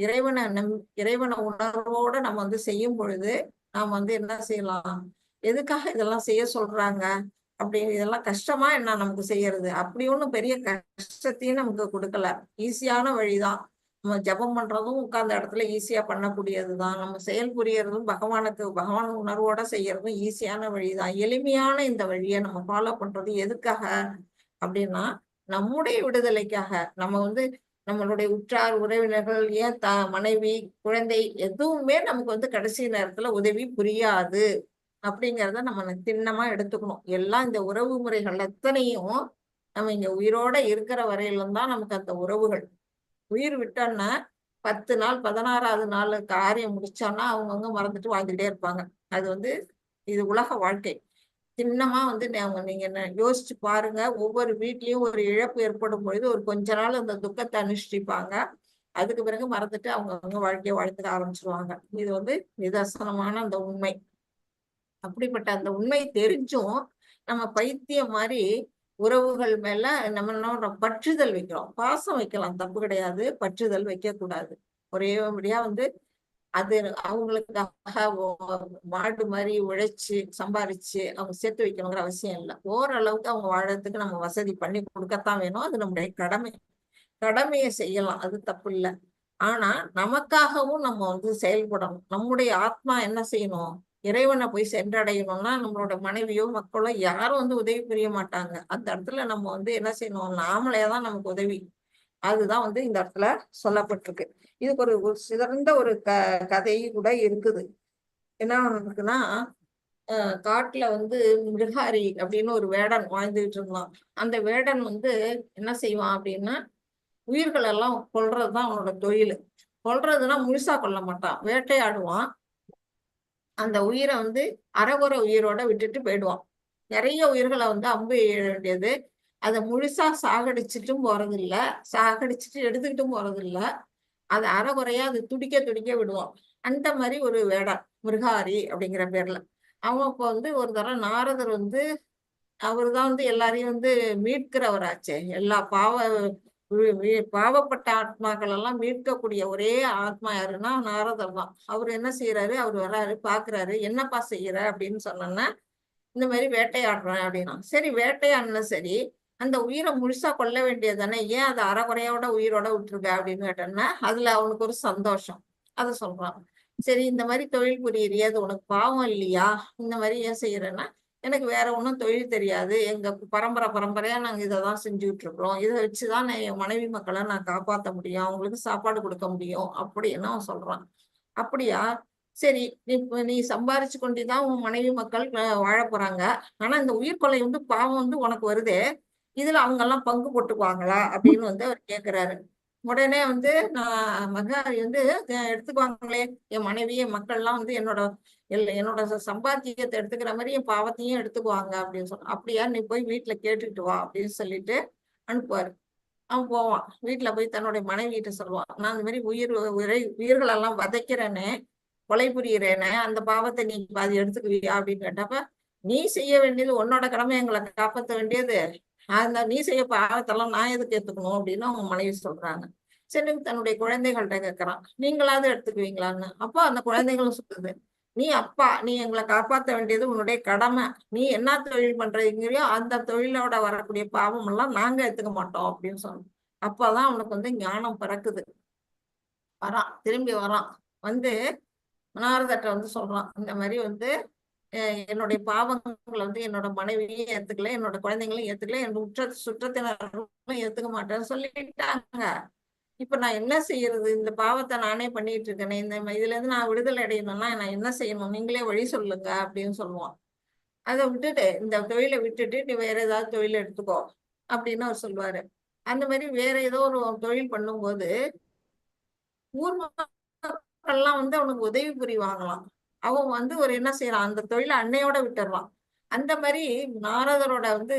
இறைவனை உணர்வோட நம்ம வந்து செய்யும் பொழுது நாம வந்து என்ன செய்யலாம், எதுக்காக இதெல்லாம் செய்ய சொல்றாங்க அப்படின்னு, இதெல்லாம் கஷ்டமா என்ன நமக்கு செய்யறது, அப்படி ஒண்ணும் பெரிய கஷ்டத்தையும் நமக்கு கொடுக்கல. ஈஸியான வழிதான். நம்ம ஜபம் பண்றதும் உட்கார்ந்த இடத்துல ஈஸியா பண்ணக்கூடியதுதான். நம்ம செயல் புரியறதும் பகவான் உணர்வோட செய்யறதும் ஈஸியான வழிதான். எளிமையான இந்த வழியை நம்ம ஃபாலோ பண்றது எதுக்காக அப்படின்னா நம்முடைய விடுதலைக்காக. நம்ம வந்து நம்மளுடைய உற்றார் உறவினர்கள், ஏன் மனைவி குழந்தை எதுவுமே நமக்கு வந்து கடைசி நேரத்துல உதவி புரியாது அப்படிங்கிறத நம்ம திண்ணமா எடுத்துக்கணும். எல்லாம் இந்த உறவு முறைகள் எத்தனையும் நம்ம இங்க உயிரோட இருக்கிற வரையிலும் தான் நமக்கு அந்த உறவுகள். உயிர் விட்டோன்னா 10 நாள் 16வது நாள் காரியம் முடிச்சோன்னா அவங்கவுங்க மறந்துட்டு வாழ்ந்துட்டே இருப்பாங்க. அது வந்து இது உலக வாழ்க்கை. சின்னமா வந்து நீங்க யோசிச்சு பாருங்க. ஒவ்வொரு வீட்லயும் ஒரு இழப்பு ஏற்படும் பொழுது ஒரு கொஞ்ச நாள் அந்த துக்கத்தை அனுஷ்டிப்பாங்க. அதுக்கு பிறகு மறந்துட்டு அவங்கவுங்க வாழ்க்கையை வாழ்த்துக்க ஆரம்பிச்சிருவாங்க. இது வந்து நிதர்சனமான அந்த உண்மை. அப்படிப்பட்ட அந்த உண்மை தெரிஞ்சும் நம்ம பைத்தியம் மாதிரி உறவுகள் மேல நம்ம பற்றுதல் வைக்கிறோம். பாசம் வைக்கலாம், தப்பு கிடையாது, பற்றுதல் வைக்க கூடாது. ஒரே படியா வந்து அது அவங்களுக்காக மாடு மாதிரி உழைச்சு சம்பாரிச்சு அவங்க சேர்த்து வைக்கணுங்கிற அவசியம் இல்லை. ஓரளவுக்கு அவங்க வாழறதுக்கு நம்ம வசதி பண்ணி கொடுக்கத்தான் வேணும். அது நம்முடைய கடமை. கடமையை செய்யலாம், அது தப்பு இல்லை. ஆனா நமக்காகவும் நம்ம வந்து செயல்படணும். நம்முடைய ஆத்மா என்ன செய்யணும், இறைவனை போய் சென்றடையணும்னா நம்மளோட மனைவியோ மக்களோ யாரும் வந்து உதவி புரிய மாட்டாங்க. அந்த இடத்துல நம்ம வந்து என்ன செய்யணும், நாமளே தான் நமக்கு உதவி. அதுதான் வந்து இந்த இடத்துல சொல்லப்பட்டிருக்கு. இதுக்கு ஒரு சிறந்த ஒரு கதை கூட இருக்குது. என்ன இருக்குன்னா, காட்டுல வந்து மிருகாரி அப்படின்னு ஒரு வேடன் வாழ்ந்துகிட்டு இருந்தான். அந்த வேடன் வந்து என்ன செய்வான் அப்படின்னா, உயிர்கள் எல்லாம் கொல்றதுதான் அவனோட தொழில். கொல்றதுன்னா முழுசா கொல்ல மாட்டான், வேட்டையாடுவான். அந்த உயிரை வந்து அரைகுறை உயிரோட விட்டுட்டு போயிடுவான். நிறைய உயிர்களை வந்து அம்பு எய்ய வேண்டியது. அதை முழுசா சாகடிச்சிட்டும் போறது இல்ல, சாகடிச்சிட்டு எடுத்துக்கிட்டும் போறது இல்ல. அது அரைகுறையா அது துடிக்க துடிக்க விடுவான். அந்த மாதிரி ஒரு வேடம் மிருகாரி அப்படிங்கிற பேர்ல. அவன் இப்ப வந்து ஒரு தடவை நாரதர் வந்து அவர்தான் வந்து எல்லாரையும் வந்து மீட்கிறவராச்சே. எல்லா பாவப்பட்ட ஆத்மாக்கள் எல்லாம் மீட்கக்கூடிய ஒரே ஆத்மா யாருன்னா நாரதர் தான். அவர் என்ன செய்யறாரு, அவர் வர்றாரு, பாக்குறாரு. என்னப்பா செய்யற அப்படின்னு சொன்னோன்னா, இந்த மாதிரி வேட்டையாடுறேன் அப்படின்னா. சரி, வேட்டையாடுனா சரி, அந்த உயிரை முழுசா கொல்ல வேண்டியது தானே, ஏன் அதை அரைகுறையோட உயிரோட விட்டுருக்க அப்படின்னு கேட்டோம்னா, அதுல அவனுக்கு ஒரு சந்தோஷம். அதை சொல்றான். சரி, இந்த மாதிரி தொழில் புரியுறியே, அது உனக்கு பாவம் இல்லையா? இந்த மாதிரி ஏன் செய்யறேன்னா, எனக்கு வேற ஒன்றும் தொழில் தெரியாது, எங்க பரம்பரையா நாங்க இதை தான் செஞ்சுட்டு இருக்கிறோம், இதை வச்சுதான் என் மனைவி மக்களை நான் காப்பாற்ற முடியும், அவங்களுக்கு சாப்பாடு கொடுக்க முடியும் அப்படின்னு அவன் சொல்றான். அப்படியா, சரி, நீ சம்பாரிச்சு கொண்டுதான் உன் மனைவி மக்கள் வாழ போறாங்க. ஆனா இந்த உயிர் கொலை வந்து பாவம் வந்து உனக்கு வருதே, இதுல அவங்க எல்லாம் பங்கு போட்டுக்குவாங்களா அப்படின்னு வந்து அவர் கேட்கிறாரு. உடனே வந்து நான் மகாரி வந்து எடுத்துக்குவாங்களே, என் மனைவி என் மக்கள்லாம் வந்து என்னோட சம்பாத்தியத்தை எடுத்துக்கிற மாதிரி என் பாவத்தையும் எடுத்துக்குவாங்க அப்படின்னு சொன்ன. அப்படியா, நீ போய் வீட்டுல கேட்டுட்டு வா அப்படின்னு சொல்லிட்டு அனுப்புவாரு. அவன் போவான். வீட்டுல போய் தன்னுடைய மனைவி கிட்ட சொல்லுவான், நான் இந்த மாதிரி உயிர்கள் எல்லாம் வதைக்கிறேனே, கொலை புரிகிறேனே, அந்த பாவத்தை நீ பாதி எடுத்துக்குவியா அப்படின்னு கேட்டப்ப, நீ செய்ய வேண்டியது உன்னோட கடமை, எங்களை காப்பாற்ற வேண்டியது, அந்த நீ செய்ய பாவத்தெல்லாம் நான் எதுக்கு ஏத்துக்கணும் அப்படின்னு அவங்க மனைவி சொல்றாங்க. சரி, தன்னுடைய குழந்தைகள்கிட்ட கேட்கறான், நீங்களாவது எடுத்துக்குவீங்களான்னு. அப்போ அந்த குழந்தைகளும் சொல்லுது, நீ அப்பா, நீ எங்களை காப்பாற்ற வேண்டியது உன்னுடைய கடமை, நீ என்ன தொழில் பண்றீங்களையோ அந்த தொழிலோட வரக்கூடிய பாவம் எல்லாம் நாங்க எடுத்துக்க மாட்டோம் அப்படின்னு சொன்னோம். அப்பதான் அவனுக்கு வந்து ஞானம் பிறக்குது. வரான், திரும்பி வரான். வந்து நாரதட்ட வந்து சொல்றான், இந்த மாதிரி வந்து என்னுடைய பாவங்களை வந்து என்னோட மனைவியும் ஏத்துக்கல, என்னோட குழந்தைங்களையும் ஏத்துக்கல, என்னோட சுற்றத்தினரும் ஏத்துக்க மாட்டேன்னு சொல்லிட்டாங்க. இப்ப நான் என்ன செய்யறது, இந்த பாவத்தை நானே பண்ணிட்டு இருக்கேனே, இதுல இருந்து நான் விடுதலை அடையணும்னா நான் என்ன செய்யணும், நீங்களே வழி சொல்லுங்க அப்படின்னு சொல்லுவான். அதை விட்டுட்டு, இந்த தொழிலை விட்டுட்டு நீ வேற ஏதாவது தொழில் எடுத்துக்கோ அப்படின்னு அவர் சொல்லுவாரு. அந்த மாதிரி வேற ஏதோ ஒரு தொழில் பண்ணும்போது ஊர் மக்கள்லாம் வந்து அவனுக்கு உதவி புரிவாங்களாம். அவன் வந்து ஒரு என்ன செய்யறான், அந்த தொழிலை அன்னையோட விட்டுறான். அந்த மாதிரி நாரதரோட வந்து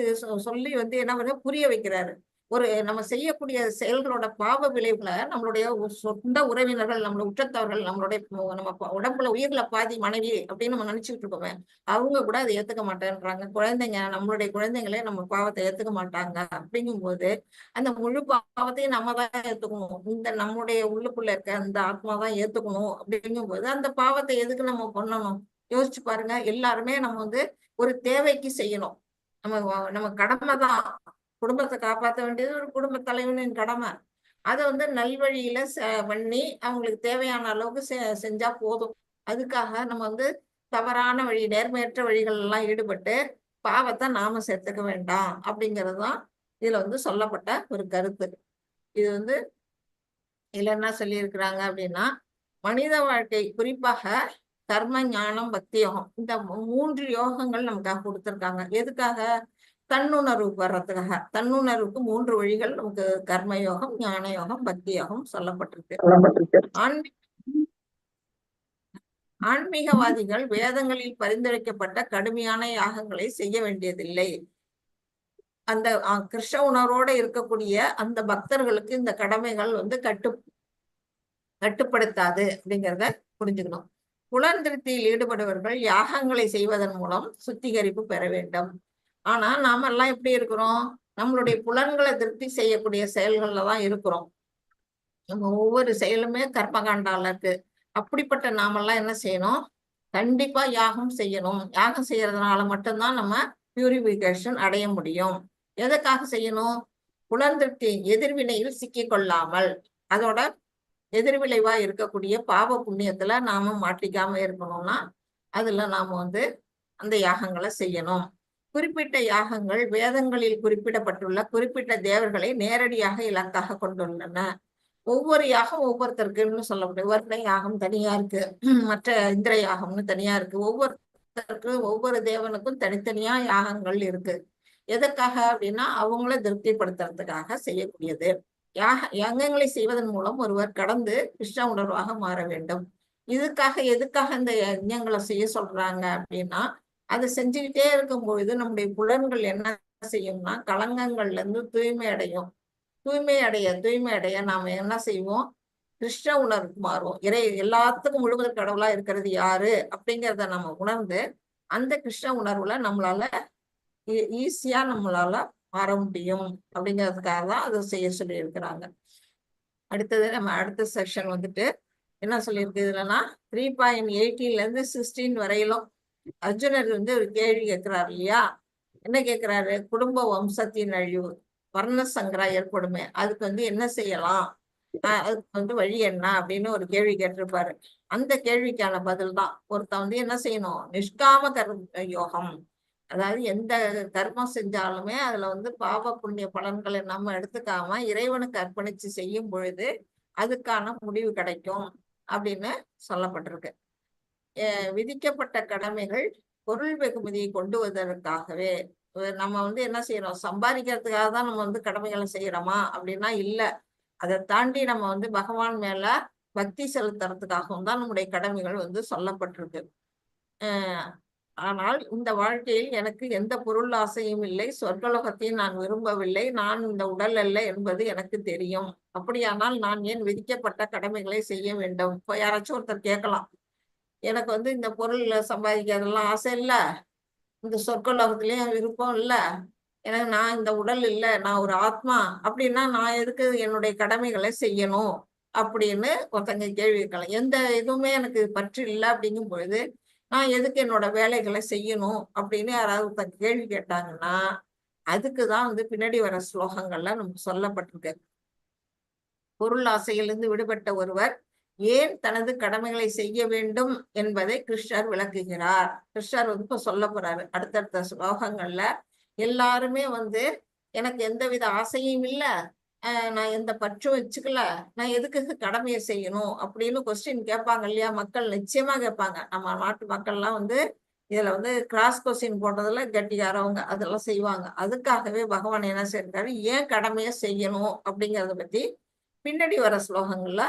சொல்லி வந்து என்ன பண்ண புரிய வைக்கிறாரு. ஒரு நம்ம செய்யக்கூடிய செயல்களோட பாவ விளைவுகளை நம்மளுடைய சொந்த உறவினர்கள், நம்மளோட உற்றத்தவர்கள், நம்ம உடம்புல உயிர்ல பாதி மனைவி அப்படின்னு நம்ம நினைச்சுட்டு இருக்கோமே, அவங்க கூட அதை ஏத்துக்க மாட்டேன்றாங்க. குழந்தைங்க, நம்மளுடைய குழந்தைங்களே நம்ம பாவத்தை ஏத்துக்க மாட்டாங்க. அப்படிங்கும்போது அந்த முழு பாவத்தையும் நம்ம தான் ஏத்துக்கணும், இந்த நம்முடைய உள்ளுக்குள்ள இருக்க அந்த ஆத்மா தான் ஏத்துக்கணும். அப்படிங்கும்போது அந்த பாவத்தை எதுக்கு நம்ம பண்ணணும்? யோசிச்சு பாருங்க. எல்லாருமே நம்ம வந்து ஒரு தேவைக்கு செய்யணும். நம்ம கடமை தான். குடும்பத்தை காப்பாற்ற வேண்டியது ஒரு குடும்ப தலைவனின் கடமை. அதை வந்து நல்வழியில பண்ணி அவங்களுக்கு தேவையான அளவுக்கு செஞ்சா போதும். அதுக்காக நம்ம வந்து தவறான வழி, நேர்மையற்ற வழிகள் எல்லாம் ஈடுபட்டு பாவத்தை நாம சேர்த்துக்க வேண்டாம் அப்படிங்கிறதுதான் இதுல வந்து சொல்லப்பட்ட ஒரு கருத்து. இது வந்து இதுல என்ன சொல்லியிருக்கிறாங்க அப்படின்னா, மனித வாழ்க்கை குறிப்பாக கர்ம, ஞானம், பக்தி யோகம், இந்த 3 யோகங்கள் நமக்காக கொடுத்திருக்காங்க. எதுக்காக? தன்னுணர்வு வர்றதுக்காக. தன்னுணர்வுக்கு 3 வழிகள் நமக்கு கர்ம யோகம், ஞான யோகம், பக்தி யோகம் சொல்லப்பட்டிருக்கு. ஆன்மீகவாதிகள் வேதங்களில் பரிந்துரைக்கப்பட்ட கடுமையான யாகங்களை செய்ய வேண்டியதில்லை. அந்த கிருஷ்ண உணர்வோட இருக்கக்கூடிய அந்த பக்தர்களுக்கு இந்த கடமைகள் வந்து கட்டுப்படுத்தாது அப்படிங்கிறத புரிஞ்சுக்கணும். புலன் திருப்தியில் ஈடுபடுபவர்கள் யாகங்களை செய்வதன் மூலம் சுத்திகரிப்பு பெற வேண்டும். ஆனா நாம எல்லாம் எப்படி இருக்கிறோம்? நம்மளுடைய புலன்களை திருப்தி செய்யக்கூடிய செயல்கள்ல தான் இருக்கிறோம். நம்ம ஒவ்வொரு செயலுமே கர்மகாண்டால இருக்கு. அப்படிப்பட்ட நாமெல்லாம் என்ன செய்யணும்? கண்டிப்பா யாகம் செய்யணும். யாகம் செய்யறதுனால மட்டும்தான் நம்ம பியூரிபிகேஷன் அடைய முடியும். எதுக்காக செய்யணும்? புலன் திருப்தி எதிர்வினையில் சிக்கிக் கொள்ளாமல், அதோட எதிர்விளைவா இருக்கக்கூடிய பாவ புண்ணியத்துல நாம மாட்டிக்காம இருக்கணும்னா அதுல நாம வந்து அந்த யாகங்களை செய்யணும். குறிப்பிட்ட யாகங்கள் வேதங்களில் குறிப்பிடப்பட்டுள்ள குறிப்பிட்ட தேவர்களை நேரடியாக இலக்காக கொண்டுள்ளன. ஒவ்வொரு யாகம் ஒவ்வொருத்தருக்குன்னு சொல்ல முடியும். வருட யாகம் தனியா இருக்கு, மற்ற இந்திர யாகம்னு தனியா இருக்கு. ஒவ்வொருத்தருக்கு ஒவ்வொரு தேவனுக்கும் தனித்தனியா யாகங்கள் இருக்கு. எதற்காக அப்படின்னா அவங்கள திருப்திப்படுத்துறதுக்காக செய்யக்கூடியது. யாகங்களை செய்வதன் மூலம் ஒருவர் கடந்து கிருஷ்ண உணர்வாக மாற வேண்டும். எதுக்காக இந்த யஜ்ஞங்களை செய்ய சொல்றாங்க அப்படின்னா, அதை செஞ்சுக்கிட்டே இருக்கும் பொழுது நம்முடைய புலன்கள் என்ன செய்யும்னா களங்கங்கள்ல இருந்து தூய்மை அடைய நாம என்ன செய்வோம், கிருஷ்ண உணர்வுக்கு மாறுவோம். எல்லாத்துக்கும் முழுவதும் கடவுளா இருக்கிறது யாரு அப்படிங்கிறத நம்ம உணர்ந்து அந்த கிருஷ்ண உணர்வுல நம்மளால ஈஸியா நம்மளால மாற முடியும் அப்படிங்கிறதுக்காக தான் அதை செய்ய சொல்லி இருக்கிறாங்க. அடுத்தது நம்ம அடுத்த செக்ஷன் வந்துட்டு என்ன சொல்லியிருக்கு இதுலன்னா 3.18 16 வரையிலும் அர்ஜுனர் வந்து ஒரு கேள்வி கேட்கிறாரு இல்லையா? என்ன கேட்கிறாரு? குடும்ப வம்சத்தின் அழிவு, வர்ண சங்கரா ஏற்படுமே, அதுக்கு வந்து என்ன செய்யலாம், அதுக்கு வந்து வழி என்ன அப்படின்னு ஒரு கேள்வி கேட்டிருப்பாரு. அந்த கேள்விக்கான பதில் தான் ஒருத்தன் வந்து என்ன செய்யணும், நிஷ்காம கர்ம யோகம். அதாவது எந்த கர்மம் செஞ்சாலுமே அதுல வந்து பாவ புண்ணிய பலன்களை நம்ம எடுத்துக்காம இறைவனுக்கு அர்ப்பணிச்சு செய்யும் பொழுது அதுக்கான முடிவு கிடைக்கும் அப்படின்னு சொல்லப்பட்டிருக்கு. விதிக்கப்பட்ட கடமைகள் பொருள் வெகுமதியை கொண்டு வருவதற்காகவே. நம்ம வந்து என்ன செய்யறோம், சம்பாதிக்கிறதுக்காக தான் நம்ம வந்து கடமைகளை செய்யறோமா அப்படின்னா இல்ல. அதை தாண்டி நம்ம வந்து பகவான் மேல பக்தி செலுத்துறதுக்காகவும் தான் நம்முடைய கடமைகள் வந்து சொல்லப்பட்டிருக்கு. ஆனால் இந்த வாழ்க்கையில் எனக்கு எந்த பொருள் ஆசையும் இல்லை, சொர்க்கலோகத்தையும் நான் விரும்பவில்லை, நான் இந்த உடல் அல்ல என்பது எனக்கு தெரியும். அப்படியானால் நான் ஏன் விதிக்கப்பட்ட கடமைகளை செய்ய வேண்டும்? இப்போ யாராச்சும் ஒருத்தர் கேட்கலாம், எனக்கு வந்து இந்த பொருள் சம்பாதிக்கிறதெல்லாம் ஆசை இல்லை, இந்த சொர்க்கலோகத்திலயும் விருப்பம் இல்லை, நான் இந்த உடல் இல்லை, நான் ஒரு ஆத்மா, அப்படின்னா நான் எதுக்கு என்னுடைய கடமைகளை செய்யணும் அப்படின்னு ஒருத்தங்க கேள்வி கேட்கலாம். எந்த இதுவுமே எனக்கு பற்று இல்லை அப்படிங்கும் பொழுது நான் எதுக்கு என்னோட வேலைகளை செய்யணும் அப்படின்னு யாராவது ஒருத்தங்க கேள்வி கேட்டாங்கன்னா அதுக்குதான் வந்து பின்னாடி வர ஸ்லோகங்கள்ல நமக்கு சொல்லப்பட்டிருக்கு. பொருள் ஆசையிலிருந்து விடுபட்ட ஒருவர் ஏன் தனது கடமைகளை செய்ய வேண்டும் என்பதை கிருஷ்ணர் விளக்குகிறார். கிருஷ்ணர் வந்து இப்ப சொல்ல போறாரு அடுத்தடுத்த ஸ்லோகங்கள்ல. எல்லாருமே வந்து எனக்கு எந்தவித ஆசையும் இல்லை, நான் எந்த பற்றும் வச்சுக்கல, நான் எதுக்கு கடமையை செய்யணும் அப்படின்னு கொஸ்டின் கேட்பாங்க இல்லையா? மக்கள் நிச்சயமா கேட்பாங்க. நம்ம நாட்டு மக்கள்லாம் வந்து இதுல வந்து கிராஸ் கொஸ்டின் போடுறதுல கெட்டிக்காரவங்க, அதெல்லாம் செய்வாங்க. அதுக்காகவே பகவான் என்ன செய்யறாரு, ஏன் கடமையை செய்யணும் அப்படிங்கறத பத்தி பின்னாடி வர ஸ்லோகங்கள்ல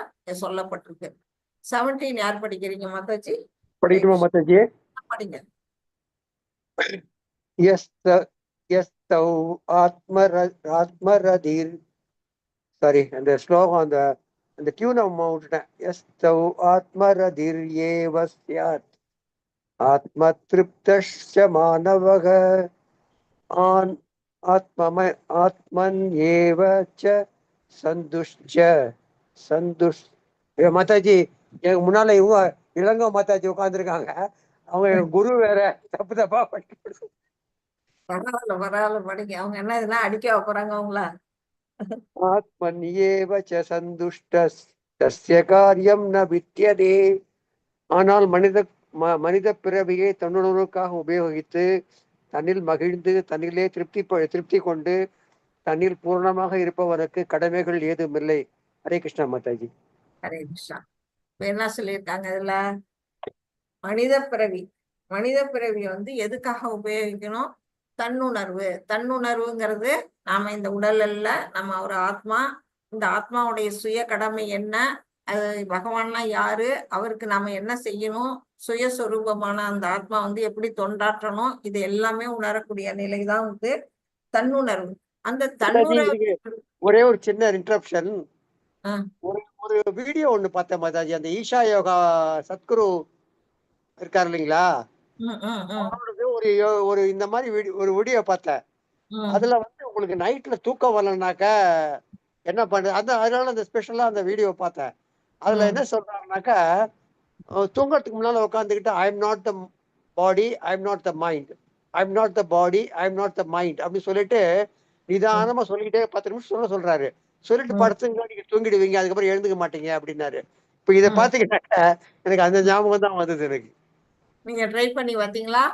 சொல்லப்பட்டிருக்கு. 17 யார் படிக்கிறீங்க மாதாஜி? படிக்கணுமா மாதாஜி? படிங்க. ஆத்மரதிர் சாரி, அந்த ஸ்லோகம் அந்த டியூனை விட்டுட்டேன். எஸ்தௌ ஆத்மரதிர் ஏவ ஸ்யாத் ஆத்ம திருப்தஸ்ய மானவக ஆத்மன் ஏவ ச சந்துஷ். மாதாஜி, எனக்கு முன்னால இவங்க இளங்கோ மாதாஜி உட்காந்துருக்காங்க, அவங்க குரு வேற, தப்பா படிக்க. பரவாயில்ல படிங்க. அவங்க என்ன இதெல்லாம் அடிக்க போறாங்க அவங்கள? ஆத்மன் ஏவ ச சந்துஷ்டஸ் தஸ்ய காரியம் ந வித்யதே. ஆனால் மனித பிறவியை தன்னுணர்வுக்காக உபயோகித்து தன்னில் மகிழ்ந்து தன்னிலே திருப்தி கொண்டு தன்னில் பூர்ணமாக இருப்பவருக்கு கடமைகள் ஏதுமில்லை. ஹரே கிருஷ்ணா மாதாஜி. ஹரே கிருஷ்ணா. என்ன சொல்லியிருக்காங்க இதுல? மனித பிறவி வந்து எதுக்காக உபயோகிக்கணும்? தன்னுணர்வுங்கிறது நாம இந்த உடல் அல்ல, நம்ம ஒரு ஆத்மா. இந்த ஆத்மாவுடைய சுய கடமை என்ன, அது பகவான்னா யாரு, அவருக்கு நாம என்ன செய்யணும், சுயஸ்வரூபமான அந்த ஆத்மா வந்து எப்படி தொண்டாற்றணும், இது எல்லாமே உணரக்கூடிய நிலைதான் வந்து தன்னுணர்வு. அந்த தன்னுணர்வு. ஒரே ஒரு சின்ன இன்டரப்ஷன். ஒரு வீடியோ ஒண்ணு பார்த்தேன் மாதாஜி, அந்த ஈஷா யோகா சத்குரு இருக்காரு இல்லைங்களா, ஒரு இந்த மாதிரி ஒரு வீடியோ பார்த்தேன். அதுல வந்து உங்களுக்கு நைட்ல தூக்கம் வரலனாக்க என்ன பண்றது, அதனால அந்த ஸ்பெஷலா அந்த வீடியோ பார்த்தேன். அதுல என்ன சொல்றாருனாக்கா, தூங்கறதுக்கு முன்னால உட்காந்துக்கிட்டு I am not the body, I am not the mind, I am not the body, I am not the mind அப்படி சொல்லிட்டு நிதானமா சொல்லிக்கிட்டே 10 நிமிஷம் சொல்றாரு. சொல்லிட்டு படுத்துங்க, நீங்க தூங்கிடுவீங்க, அதுக்கப்புறம் எழுந்துக்க மாட்டீங்க அப்படின்னாரு. இப்ப இதை பாத்தீங்கன்னாக்க எனக்கு அந்த ஞாபகம் தான் வந்தது எனக்கு. நீங்க ட்ரை பண்ணி பார்த்தீங்களா?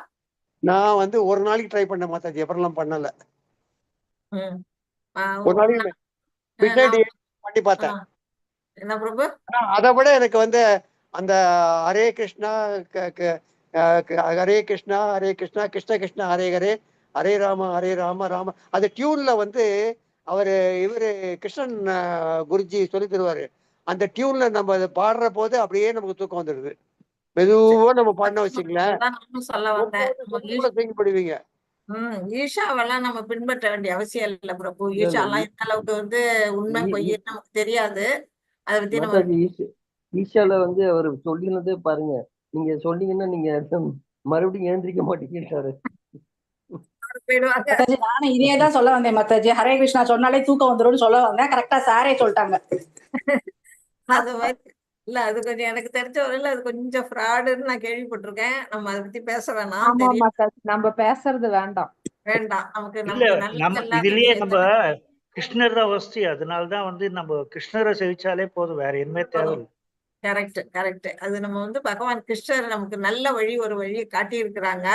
நான் வந்து ஒரு நாளைக்கு ட்ரை பண்ணேன் மாதாஜி, அப்புறம்லாம் பண்ணல. ம். ஒரு நாளைக்கு மிட் நைட் பண்ணி பார்த்தேன். என்ன பிரபு? அதை விட எனக்கு வந்து அந்த ஹரே கிருஷ்ணா ஹரே கிருஷ்ணா ஹரே கிருஷ்ணா கிருஷ்ண கிருஷ்ணா ஹரே ஹரே ஹரே ராம ராம அந்த டியூன்ல வந்து அவரு இவரு கிருஷ்ணன் குருஜி சொல்லி தருவாரு. அந்த டியூன்ல நம்ம அதை பாடுற போது அப்படியே நமக்கு தூக்கம் வந்துடுது. மெதுவா நம்ம பாடின வச்சுங்களேன், சொல்ல வந்தேன். தூங்கிப்படுவீங்க. ஈஷாவெல்லாம் நம்ம பின்பற்ற வேண்டிய அவசியம் இல்ல பிரபு. இல்ல, இல்ல. ஈஷாலாம் எந்த அளவுக்கு வந்து உண்மை பொய் நமக்கு தெரியாது. அதை பத்தி நம்ம மாதாஜி ஈஷால வந்து அவர் சொல்லினதே பாருங்க, நீங்க சொன்னீங்கன்னா நீங்க மறுபடியும் எழுந்திரிக்க மாட்டீங்கன்றாரு. போயிடுவாங்க. மாதாஜி நானும் இதேதான் சொல்ல வந்தேன் மாதாஜி. ஹரே கிருஷ்ணா சொன்னாலே தூக்கம் வந்துரும்னு சொல்ல வந்தேன். கரெக்டா சாரே சொல்லிட்டாங்க. அது மாதிரி இல்ல, அது கொஞ்சம் எனக்கு தெரிஞ்ச வரையில அது கொஞ்சம் ஃப்ராடுன்னு நான் கேள்விப்பட்டிருக்கேன். நம்ம அதை பத்தி பேச வேணாம். ஆமா தெரியும், மாதாஜி, நம்ம பேசுறது வேண்டாம். வேண்டாம். நமக்கு இல்ல நமக்கு நல்லது நம்ம எல்லாத்தையும் இதுலயே நம்ம சேர்த்து கிருஷ்ணர் தான் வசதி. அதனாலதான் வந்து நம்ம கிருஷ்ணரை செவிச்சாலே போதும், வேற எதுவுமே தேவையில்லை. Correct correct. அது நம்ம வந்து பகவான் கிருஷ்ணர் நமக்கு நல்ல வழி, ஒரு வழியை காட்டி இருக்கிறாங்க.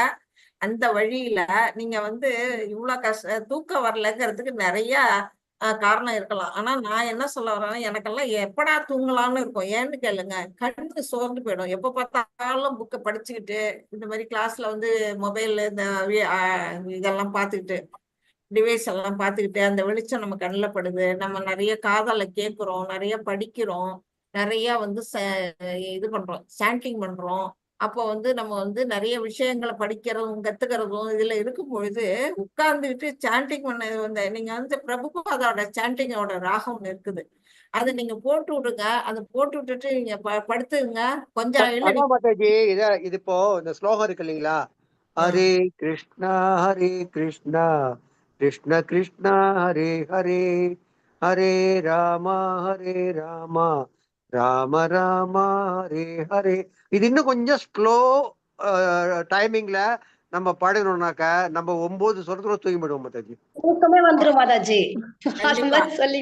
அந்த வழியில நீங்க வந்து இவ்வளவு தூக்கம் வரலங்கிறதுக்கு நிறைய காரணம் இருக்கலாம். ஆனா நான் என்ன சொல்ல வரேன்னா, எனக்கெல்லாம் எப்படா தூங்கலாம்னு இருக்கும். ஏன்னு கேளுங்க, கண்ணு சோர்ந்து போயிடும். எப்ப பார்த்தாலும் புக்கை படிச்சுக்கிட்டு, இந்த மாதிரி கிளாஸ்ல வந்து மொபைல் இந்த இதெல்லாம் பார்த்துக்கிட்டு, டிவைஸ் எல்லாம் பார்த்துக்கிட்டு, அந்த வெளிச்சம் நம்ம கண்ணில் படுது. நம்ம நிறைய காதால கேட்குறோம், நிறைய படிக்கிறோம், நிறைய வந்து இது பண்றோம், சாண்டிங் பண்றோம். அப்போ வந்து நம்ம வந்து நிறைய விஷயங்களை படிக்கிறதும் கத்துக்கிறதும் இதுல இருக்கும் பொழுது உட்கார்ந்துட்டு சாண்டிங் பண்ண வந்து நீங்க வந்து பிரபுபாதோட சாண்டிங்கோட ராகம் ஒண்ணு இருக்குது. அதை நீங்க போட்டு விடுங்க. அதை போட்டு விட்டுட்டு நீங்க படுத்துங்க. கொஞ்சம் இல்ல அதான் மாதாஜி, இது இப்போ இந்த ஸ்லோகம் இருக்கு இல்லைங்களா, ஹரே கிருஷ்ணா கிருஷ்ண கிருஷ்ணா ஹரே ஹரே ஹரே ராமா ராம ராம ஹரே ஹரே. இது இன்னும் கொஞ்சம் ஸ்லோ டைமிங்ல நம்ம பாடணும்னாக்க நம்ம 9 சொரத்துல தூங்கி போயிடுவோம் மாதாஜி. தூக்கமே வந்துரும் மாதாஜி. சொல்லி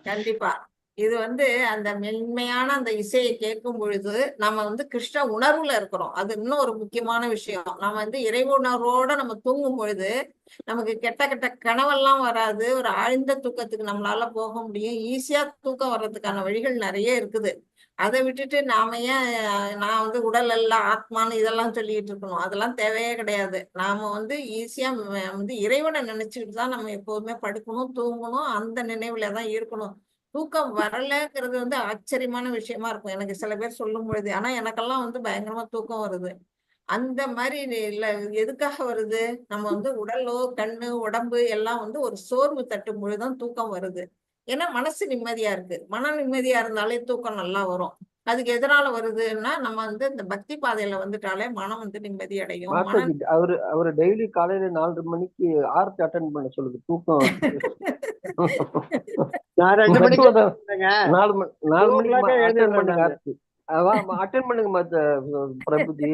கண்டிப்பா. இது வந்து அந்த மென்மையான அந்த இசையை கேட்கும் பொழுது நம்ம வந்து கிருஷ்ண உணர்வுல இருக்கிறோம். அது இன்னும் ஒரு முக்கியமான விஷயம். நம்ம வந்து இறை உணர்வோட நம்ம தூங்கும் பொழுது நமக்கு கெட்ட கெட்ட கனவெல்லாம் வராது. ஒரு ஆழ்ந்த தூக்கத்துக்கு நம்மளால போக முடியும். ஈஸியா தூக்கம் வர்றதுக்கான வழிகள் நிறைய இருக்குது. அதை விட்டுட்டு நாம ஏன் நான் வந்து உடல் எல்லாம் ஆத்மான்னு இதெல்லாம் சொல்லிட்டு இருக்கணும். அதெல்லாம் தேவையே கிடையாது. நாம வந்து ஈஸியா வந்து இறைவனை நினைச்சுக்கிட்டு தான் நம்ம எப்போதுமே படுக்கணும், தூங்கணும், அந்த நினைவுல தான் இருக்கணும். தூக்கம் வரலங்கிறது வந்து ஆச்சரியமான விஷயமா இருக்கும் எனக்கு சில பேர் சொல்லும் பொழுது. ஆனா எனக்கெல்லாம் வந்து பயங்கரமா தூக்கம் வருது. அந்த மாதிரி இல்ல, எதுக்காக வருது? நம்ம வந்து உடலோ கண்ணு உடம்பு எல்லாம் வந்து ஒரு சோர்வு தட்டும் பொழுதுதான் தூக்கம் வருது. ஏன்னா மனசு நிம்மதியா இருக்கு. மன நிம்மதியா இருந்தாலே தூக்கம் நல்லா வரும். அதுக்கு எதனால வருதுன்னா, நம்ம வந்து இந்த பக்தி பாதையில வந்துட்டாலே மனம் வந்து நிம்மதி அடையும். மாதாஜி அவரு டெய்லி காலையில 4:30 மணிக்கு ஆர்த்தி அட்டென்ட் பண்ண சொல்லுது. தூக்கம் நான் 2 மணிக்கு 4 மணிக்கு அட்டென்ட் பண்ணுங்க. எழுந்திருந்தேன். ஆர்த்தி அட்டென்ட் பண்ணுங்க பிரபுஜி.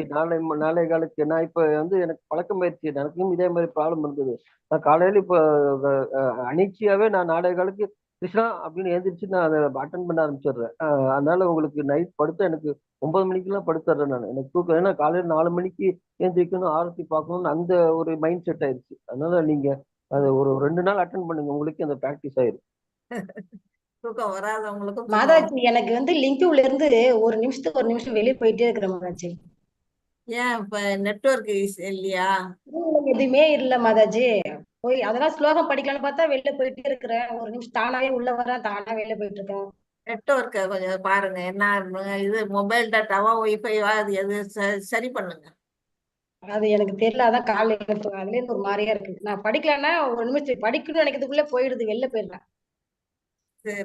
நாளை காலத்துக்கு நான் இப்ப வந்து எனக்கு பழக்கம் ஆயிடுச்சு. எனக்கும் இதே மாதிரி ப்ராப்ளம் இருந்தது. நான் காலையில இப்ப அனிச்சையாவே நான் நாளை காலத்துக்கு கிருஷ்ணா அப்படின்னு எழுந்திரிச்சு நான் அதை அட்டன் பண்ண ஆரம்பிச்சிடுறேன். அதனால உங்களுக்கு நைட் படுத்த எனக்கு 9 மணிக்கெல்லாம் படுத்துறேன் நான். எனக்கு தூக்கம், ஏன்னா காலையில 4 மணிக்கு எழுந்திரிக்கணும், ஆரத்தி பார்க்கணும்னு அந்த ஒரு மைண்ட் செட் ஆயிடுச்சு. அதனால நீங்க அதை ஒரு 2 நாள் அட்டன் பண்ணுங்க, உங்களுக்கு அந்த ப்ராக்டிஸ் ஆயிரும். தூக்கம் வராதவங்களுக்கும் மாதாஜி எனக்கு வந்து லிங்க்ல இருந்து ஒரு நிமிஷத்துக்கு ஒரு நிமிஷம் வெளியே போயிட்டே இருக்கிற மாதாஜி. ஏன் இப்ப நெட்வொர்க் இல்லையா? எதுவுமே இல்ல மாதாஜி. போய் அதெல்லாம் ஸ்லோகம் படிக்கலாம்னு பார்த்தா வெளில போயிட்டே இருக்கிறேன். ஒரு நிமிஷம் தானாவே உள்ள வரேன், தானா வெளில போயிட்டு இருக்கேன். நெட்வொர்க்க கொஞ்சம் பாருங்க. என்ன இது மொபைல் டேட்டாவா ஒய்ஃபைவா அது எது சரி பண்ணுங்க. அது எனக்கு தெரியல. அதான் காலையில அதுல இருந்து ஒரு மாதிரியா இருக்கு. நான் படிக்கலன்னா ஒரு நிமிஷம் படிக்கணும்னு நினைக்கிறதுக்குள்ள போயிடுது, வெளில போயிடுறேன்.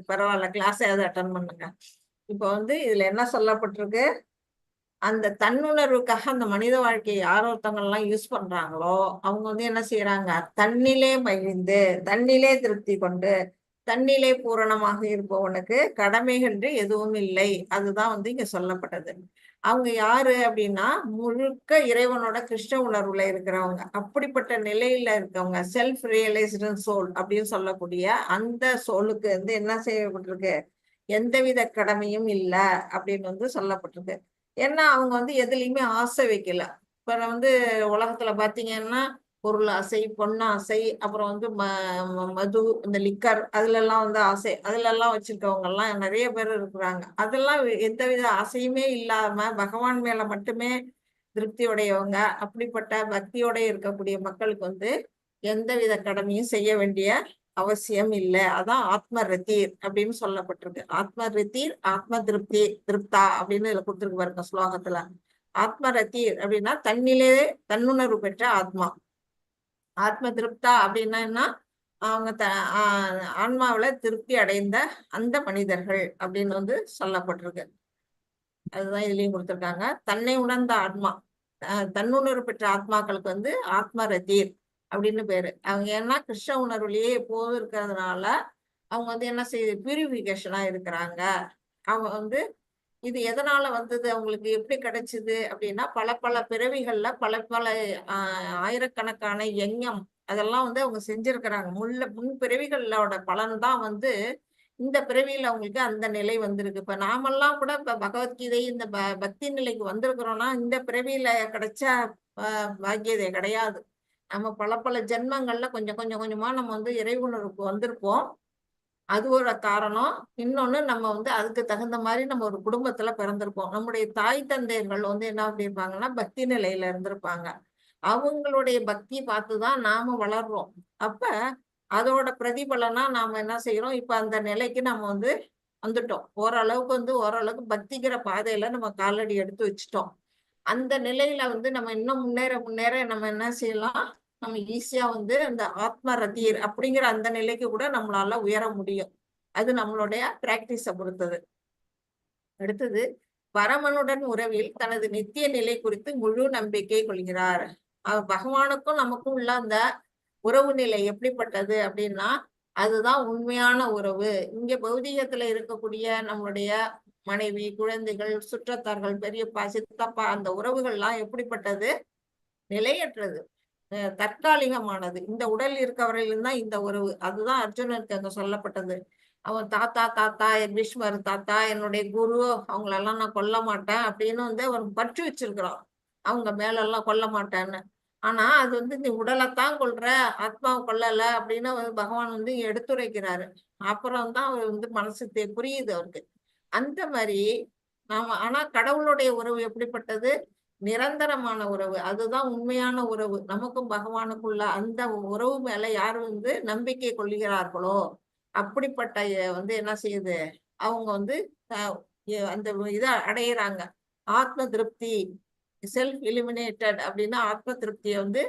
பரவாயில்ல, கிளாஸ் ஏதாவது அட்டன் பண்ணுங்க. இப்போ வந்து இதுல என்ன சொல்லப்பட்டிருக்கு, அந்த தன்னுணர்வுக்காக அந்த மனித வாழ்க்கையை யார் ஒருத்தவங்க எல்லாம் யூஸ் பண்றாங்களோ அவங்க வந்து என்ன செய்யறாங்க, தன்னிலே மகிழ்ந்து தன்னிலே திருப்தி கொண்டு தன்னிலே பூரணமாக இருப்பவனுக்கு கடமைகள் எதுவும் இல்லை. அதுதான் வந்து இங்க சொல்லப்பட்டது. அவங்க யாரு அப்படின்னா, முழுக்க இறைவனோட கிருஷ்ண உணர்வுல இருக்கிறவங்க. அப்படிப்பட்ட நிலையில இருக்கவங்க, செல்ஃப் ரியலைஸ்டு சோல் அப்படின்னு சொல்லக்கூடிய அந்த சோலுக்கு வந்து என்ன செய்யப்பட்டிருக்கு, எந்தவித கடமையும் இல்லை அப்படின்னு வந்து சொல்லப்பட்டிருக்கு. ஏன்னா அவங்க வந்து எதுலையுமே ஆசை வைக்கல. இப்ப நான் வந்து உலகத்துல பாத்தீங்கன்னா பொருள் ஆசை, பொண்ணு ஆசை, அப்புறம் வந்து மது, இந்த லிக்கர் அதுல எல்லாம் வந்து ஆசை, அதுல எல்லாம் வச்சிருக்கவங்க எல்லாம் நிறைய பேர் இருக்கிறாங்க. அதெல்லாம் எந்தவித ஆசையுமே இல்லாம பகவான் மேல மட்டுமே திருப்தி உடையவங்க. அப்படிப்பட்ட பக்தியோட இருக்கக்கூடிய மக்களுக்கு வந்து எந்தவித கடமையும் செய்ய வேண்டிய அவசியம் இல்லை. அதான் ஆத்ம ரத்தீர் அப்படின்னு சொல்லப்பட்டிருக்கு. ஆத்ம ரத்தீர், ஆத்ம திருப்தி, திருப்தா அப்படின்னு இதுல கொடுத்துருக்கு பாருங்க ஸ்லோகத்துல. ஆத்ம ரத்தீர் அப்படின்னா தன்னிலே தன்னுணர்வு பெற்ற ஆத்மா. ஆத்ம திருப்தா அப்படின்னா என்ன? அவங்க ஆன்மாவில திருப்தி அடைந்த அந்த மனிதர்கள் அப்படின்னு வந்து சொல்லப்பட்டிருக்கு. அதுதான் இதுலயும் கொடுத்திருக்காங்க. தன்னை உணர்ந்த ஆத்மா, தன்னுணர்வு பெற்ற ஆத்மாக்களுக்கு வந்து ஆத்ம ரத்தீர் அப்படின்னு பேரு. அவங்க ஏன்னா கிருஷ்ண உணர்வுலயே எப்போதும் இருக்கிறதுனால அவங்க வந்து என்ன செய்யுது, பியூரிபிகேஷனா இருக்கிறாங்க. அவங்க வந்து இது எதனால வந்தது, அவங்களுக்கு எப்படி கிடைச்சது அப்படின்னா பல பல பிறவிகள்ல பல பல ஆயிரக்கணக்கான யஞம் அதெல்லாம் வந்து அவங்க செஞ்சிருக்கிறாங்க. முன் பிறவிகளோட பலன் தான் வந்து இந்த பிறவியில அவங்களுக்கு அந்த நிலை வந்திருக்கு. இப்ப நாமெல்லாம் கூட இப்ப பகவத்கீதை இந்த பக்தி நிலைக்கு வந்திருக்கிறோம்னா இந்த பிறவியில கிடைச்ச பாக்கியதை கிடையாது. நம்ம பல பல ஜென்மங்கள்ல கொஞ்சம் கொஞ்சம் கொஞ்சமா நம்ம வந்து இறை உணர்வுக்கு வந்திருப்போம். அது ஒரு காரணம். இன்னொன்னு நம்ம வந்து அதுக்கு தகுந்த மாதிரி நம்ம ஒரு குடும்பத்துல பிறந்திருப்போம். நம்முடைய தாய் தந்தையர்கள் வந்து என்ன பண்ணிருப்பாங்கன்னா பக்தி நிலையில இருந்திருப்பாங்க. அவங்களுடைய பக்தி பார்த்துதான் நாம வளர்றோம். அப்ப அதோட பிரதிபலனா நாம என்ன செய்யறோம், இப்ப அந்த நிலைக்கு நம்ம வந்து வந்துட்டோம். ஓரளவுக்கு பக்திங்கிற பாதையில நம்ம காலடி எடுத்து வச்சுட்டோம். அந்த நிலையில வந்து நம்ம இன்னும் முன்னேற முன்னேற நம்ம என்ன செய்யலாம், நம்ம ஈஸியா வந்து அந்த ஆத்ம ரத்தீர் அப்படிங்கிற அந்த நிலைக்கு கூட நம்மளால உயர முடியும். அது நம்மளுடைய பிராக்டிஸை பொறுத்தது. அடுத்தது, பரமனுடன் உறவில் தனது நித்திய நிலை குறித்து முழு நம்பிக்கை கொள்கிறார். பகவானுக்கும் நமக்கும் உள்ள அந்த உறவு நிலை எப்படிப்பட்டது அப்படின்னா அதுதான் உண்மையான உறவு. இங்க பௌதிகத்துல இருக்கக்கூடிய நம்மளுடைய மனைவி, குழந்தைகள், சுற்றத்தார்கள், பெரியப்பா, சித்தப்பா அந்த உறவுகள்லாம் எப்படிப்பட்டது, நிலையற்றது, தற்காலிகமானது. இந்த உடல் இருக்கவரையிலும் தான் இந்த உறவு. அதுதான் அர்ஜுனனுக்கு அங்க சொல்லப்பட்டது. அவன் தாத்தா தாத்தா என் பீஷ்மர் தாத்தா, என்னுடைய குரு, அவங்களெல்லாம் நான் கொல்ல மாட்டேன் அப்படின்னு வந்து அவன் பற்று வச்சிருக்கிறான். அவங்க மேல எல்லாம் கொல்ல மாட்டேன்னு. ஆனா அது வந்து நீ உடலைத்தான் கொல்ற, ஆத்மாவை கொல்லல அப்படின்னு பகவான் வந்து எடுத்துரைக்கிறாரு. அப்புறம் தான் அவர் வந்து மனசு புரியுது அவருக்கு. அந்த மாதிரி நாம ஆனா கடவுளுடைய உறவு எப்படிப்பட்டது, நிரந்தரமான உறவு. அதுதான் உண்மையான உறவு. நமக்கும் பகவானுக்குள்ள அந்த உறவு மேல யார் வந்து நம்பிக்கை கொள்கிறார்களோ அப்படிப்பட்ட வந்து என்ன செய்யுது, அவங்க வந்து அந்த இதை அடையிறாங்க. ஆத்ம திருப்தி, செல்ஃப் எலிமினேட்டட் அப்படின்னா ஆத்ம திருப்தியை வந்து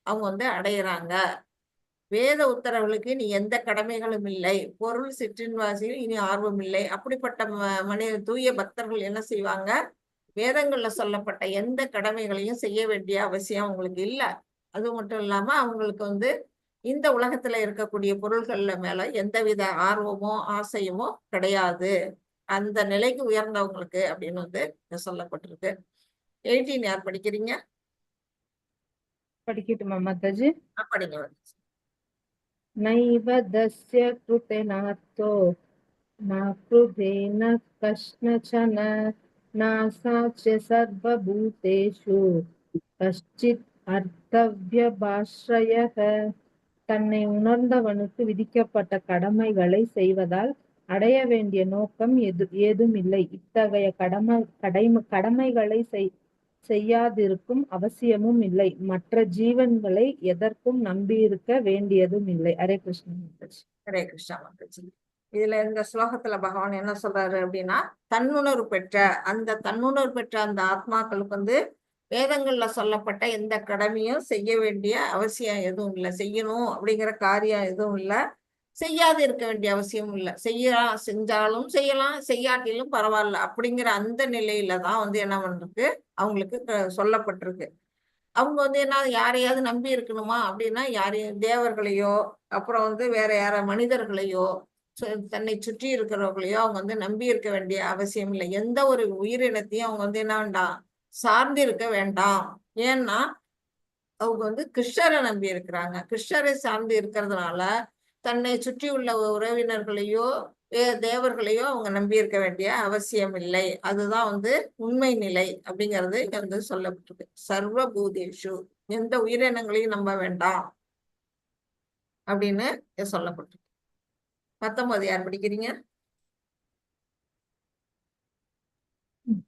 அவங்க வந்து அடையிறாங்க. வேத உத்தரவுகளுக்கு இனி எந்த கடமைகளும் இல்லை, பொருள் சிற்றின்வாசியில் இனி ஆர்வம் இல்லை. அப்படிப்பட்ட தூய பக்தர்கள் என்ன செய்வாங்க, வேதங்கள்ல சொல்லப்பட்ட எந்த கடமைகளையும் செய்ய வேண்டிய அவசியம் அவங்களுக்கு இல்லை. அது மட்டும் இல்லாம அவங்களுக்கு வந்து இந்த உலகத்துல இருக்கக்கூடிய பொருள்கள்ல மேல எந்தவித ஆர்வமோ ஆசையுமோ கிடையாது. அந்த நிலைக்கு உயர்ந்தவங்களுக்கு அப்படின்னு வந்து சொல்லப்பட்டிருக்கு. 18 யார் படிக்கிறீங்க? படிக்கட்டுமா மாதாஜி? படிங்க. நைவ தஸ்ய கிருதேனார்த்தோ ந கிருதேன கஷ்ணசன நாசாச்ய சர்வபூதேஷு கஷ்சித் அர்த்தவ்யபாஸ்ரயः. தன்னை உணர்ந்தவனுக்கு விதிக்கப்பட்ட கடமைகளை செய்வதால் அடைய வேண்டிய நோக்கம் ஏதும் இல்லை. இத்தகைய கடமைகளை செய்யாதிருக்கும் அவசியமும் இல்லை. மற்ற ஜீவன்களை எதற்கும் நம்பியிருக்க வேண்டியதும் இல்லை. ஹரே கிருஷ்ணா மாதாஜி. ஹரே கிருஷ்ணா மாதாஜி. இதுல இந்த ஸ்லோகத்துல பகவான் என்ன சொல்றாரு அப்படின்னா, தன்னுணர்வு பெற்ற அந்த ஆத்மாக்களுக்கு வந்து வேதங்கள்ல சொல்லப்பட்ட எந்த கடமையும் செய்ய வேண்டிய அவசியம் எதுவும் இல்லை. செய்யணும் அப்படிங்கிற காரியம் எதுவும் இல்லை. செய்யாது இருக்க வேண்டிய அவசியமும் இல்லை. செஞ்சாலும் செய்யலாம், செய்யாட்டிலும் பரவாயில்ல அப்படிங்கிற அந்த நிலையில தான் வந்து என்ன பண்றது அவங்களுக்கு சொல்லப்பட்டிருக்கு. அவங்க வந்து என்ன யாரையாவது நம்பி இருக்கணுமா அப்படின்னா யாரையும் தேவர்களையோ அப்புறம் வந்து வேற யார மனிதர்களையோ தன்னை சுற்றி இருக்கிறவர்களையோ அவங்க வந்து நம்பி இருக்க வேண்டிய அவசியம் இல்லை. எந்த ஒரு உயிரினத்தையும் அவங்க வந்து என்ன வேண்டாம், சார்ந்து இருக்க வேண்டாம். ஏன்னா அவங்க வந்து கிருஷ்ணரை நம்பி இருக்கிறாங்க. கிருஷ்ணரை சார்ந்து இருக்கிறதுனால தன்னை சுற்றி உள்ள உறவினர்களையோ தேவர்களையோ அவங்க நம்பி இருக்க வேண்டிய அவசியம் இல்லை. அதுதான் வந்து உண்மை நிலை அப்படிங்கிறது இங்க வந்து சொல்லப்பட்டிருக்கு. சர்வ பூதேஷு, எந்த உயிரினங்களையும் நம்ப வேண்டாம் அப்படின்னு சொல்லப்பட்டிருக்கு. 19 யார் படிக்கிறீங்க?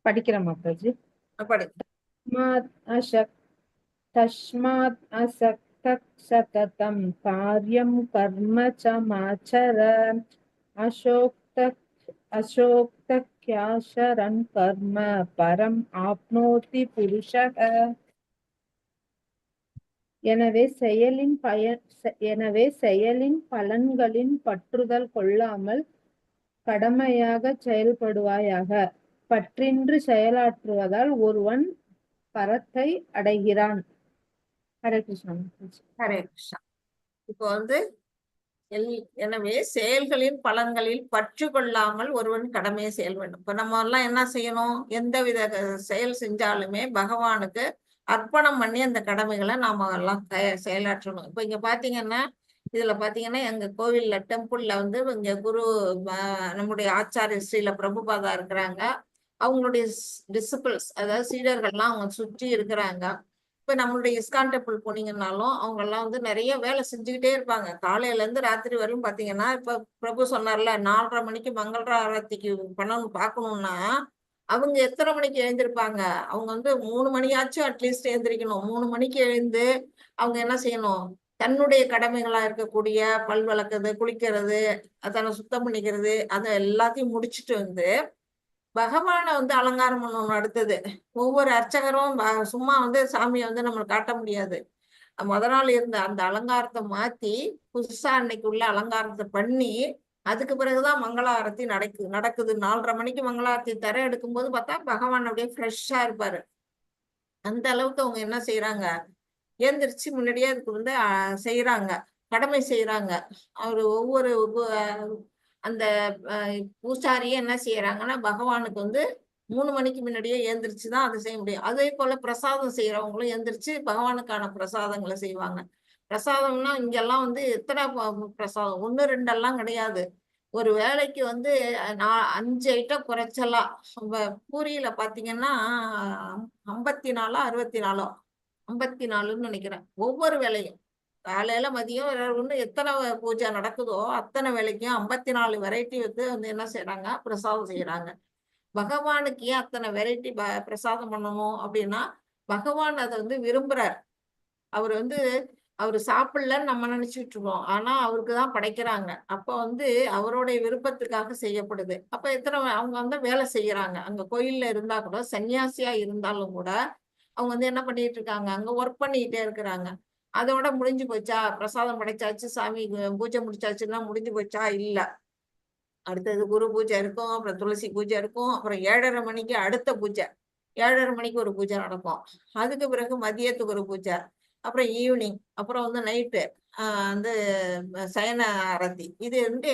படிக்கிறேன் மாதாஜி. படி. तस्मात् असक्तः सततं कार्यं कर्म च माचर अशोक्तः कर्म परम् आप्नोति पुरुषः. எனவே செயலின் பலன்களின் பற்றுதல் கொள்ளாமல் கடமையாக செயல்படுவாயாக. பற்றின்றி செயலாற்றுவதால் ஒருவன் பரத்தை அடைகிறான். ஹரே கிருஷ்ணா. ஹரே கிருஷ்ணா. இப்போ வந்து எனவே செயல்களின் பலன்களில் பற்று கொள்ளாமல் ஒருவன் கடமையை செயல் வேண்டும். இப்ப நம்ம எல்லாம் என்ன செய்யணும்? எந்தவித செயல் செஞ்சாலுமே பகவானுக்கு அர்ப்பணம் பண்ணி அந்த கடமைகளை நாம எல்லாம் செயலாற்றணும். இப்ப இங்க பாத்தீங்கன்னா, இதுல பாத்தீங்கன்னா எங்க கோவில்ல டெம்பிள்ல வந்து இங்க குரு நம்முடைய ஆச்சாரிய ஸ்ரீல பிரபுபாதா இருக்கிறாங்க. அவங்களுடைய டிசிபிள்ஸ், அதாவது சீடர்கள்லாம் அவங்க சுற்றி இருக்கிறாங்க. இப்ப நம்மளுடைய இஸ்கான் டெம்பிள் போனீங்கன்னாலும் அவங்க எல்லாம் வந்து நிறைய வேலை செஞ்சுக்கிட்டே இருப்பாங்க. காலையில இருந்து ராத்திரி வரையும் பாத்தீங்கன்னா, இப்ப பிரபு சொன்னார்ல 4:30 மணிக்கு மங்கள ஆரத்திக்கு பண்ணணும் பார்க்கணும்னா அவங்க எத்தனை மணிக்கு எழுந்திருப்பாங்க? அவங்க வந்து 3 மணியாச்சும் அட்லீஸ்ட் எழுந்திருக்கணும். 3 மணிக்கு எழுந்து அவங்க என்ன செய்யணும்? தன்னுடைய கடமைகளா இருக்கக்கூடிய பல் விளக்குறது, குளிக்கிறது, அதனை சுத்தம் பண்ணிக்கிறது, அதை எல்லாத்தையும் முடிச்சுட்டு வந்து பகவானை வந்து அலங்காரம் பண்ணணும். அடுத்தது ஒவ்வொரு அர்ச்சகரும் சும்மா வந்து சாமியை வந்து நம்ம காட்ட முடியாது. நாள் இருந்த அந்த அலங்காரத்தை மாத்தி புதுசா அன்னைக்கு உள்ள அலங்காரத்தை பண்ணி அதுக்கு பிறகுதான் மங்கள ஆரத்தி நடக்குது. 4:30 மணிக்கு மங்கள ஆரத்தி தர எடுக்கும்போது பார்த்தா பகவான் அப்படியே ஃப்ரெஷ்ஷா இருப்பாரு. அந்த அளவுக்கு அவங்க என்ன செய்யறாங்க? ஏந்திரிச்சு முன்னாடியே அதுக்கு வந்து செய்யறாங்க, கடமை செய்யறாங்க. அவரு ஒவ்வொரு அந்த பூசாரியே என்ன செய்யறாங்கன்னா, பகவானுக்கு வந்து 3 மணிக்கு முன்னாடியே ஏந்திரிச்சுதான் அதை செய்ய முடியும். அதே போல பிரசாதம் செய்யறவங்களும் எந்திரிச்சு பகவானுக்கான பிரசாதங்களை செய்வாங்க. பிரசாதம்னா இங்கெல்லாம் வந்து எத்தனை பிரசாதம், 1 2 எல்லாம் கிடையாது. ஒரு வேளைக்கு வந்து 5 ஐட்டம் குறைச்சலாம். பூரியில பாத்தீங்கன்னா 54 64 54ன்னு நினைக்கிறேன். ஒவ்வொரு வேலையும் காலையில மதியம் எத்தனை பூஜை நடக்குதோ அத்தனை வேலைக்கும் 54 வெரைட்டி வந்து என்ன செய்யறாங்க? பிரசாதம் செய்யறாங்க. பகவானுக்கு ஏன் அத்தனை வெரைட்டி பிரசாதம் பண்ணணும் அப்படின்னா, பகவான் அதை வந்து விரும்புறார். அவர் வந்து அவரு சாப்பிடலன்னு நம்ம நினைச்சிட்டு இருக்கோம். ஆனா அவருக்கு தான் படைக்கிறாங்க. அப்ப வந்து அவருடைய விருப்பத்துக்காக செய்யப்படுது. அப்ப அவங்க வந்து வேலை செய்யறாங்க. அங்க கோயில்ல இருந்தா கூட, சன்னியாசியா இருந்தாலும் கூட அவங்க வந்து என்ன பண்ணிட்டு இருக்காங்க? அங்க ஒர்க் பண்ணிக்கிட்டே இருக்கிறாங்க. அதோட முடிஞ்சு போச்சா? பிரசாதம் படைச்சாச்சு, சாமி பூஜை முடிச்சாச்சுன்னா முடிஞ்சு போச்சா? இல்ல. அடுத்தது குரு பூஜை இருக்கும், அப்புறம் துளசி பூஜை இருக்கும், அப்புறம் 7:30 மணிக்கு அடுத்த பூஜை. 7:30 மணிக்கு ஒரு பூஜை நடக்கும். அதுக்கு பிறகு மதியத்துக்கு ஒரு பூஜை, அப்புறம் ஈவினிங், அப்புறம் வந்து நைட்டு வந்து சயன ஆரத்தி. இது வந்து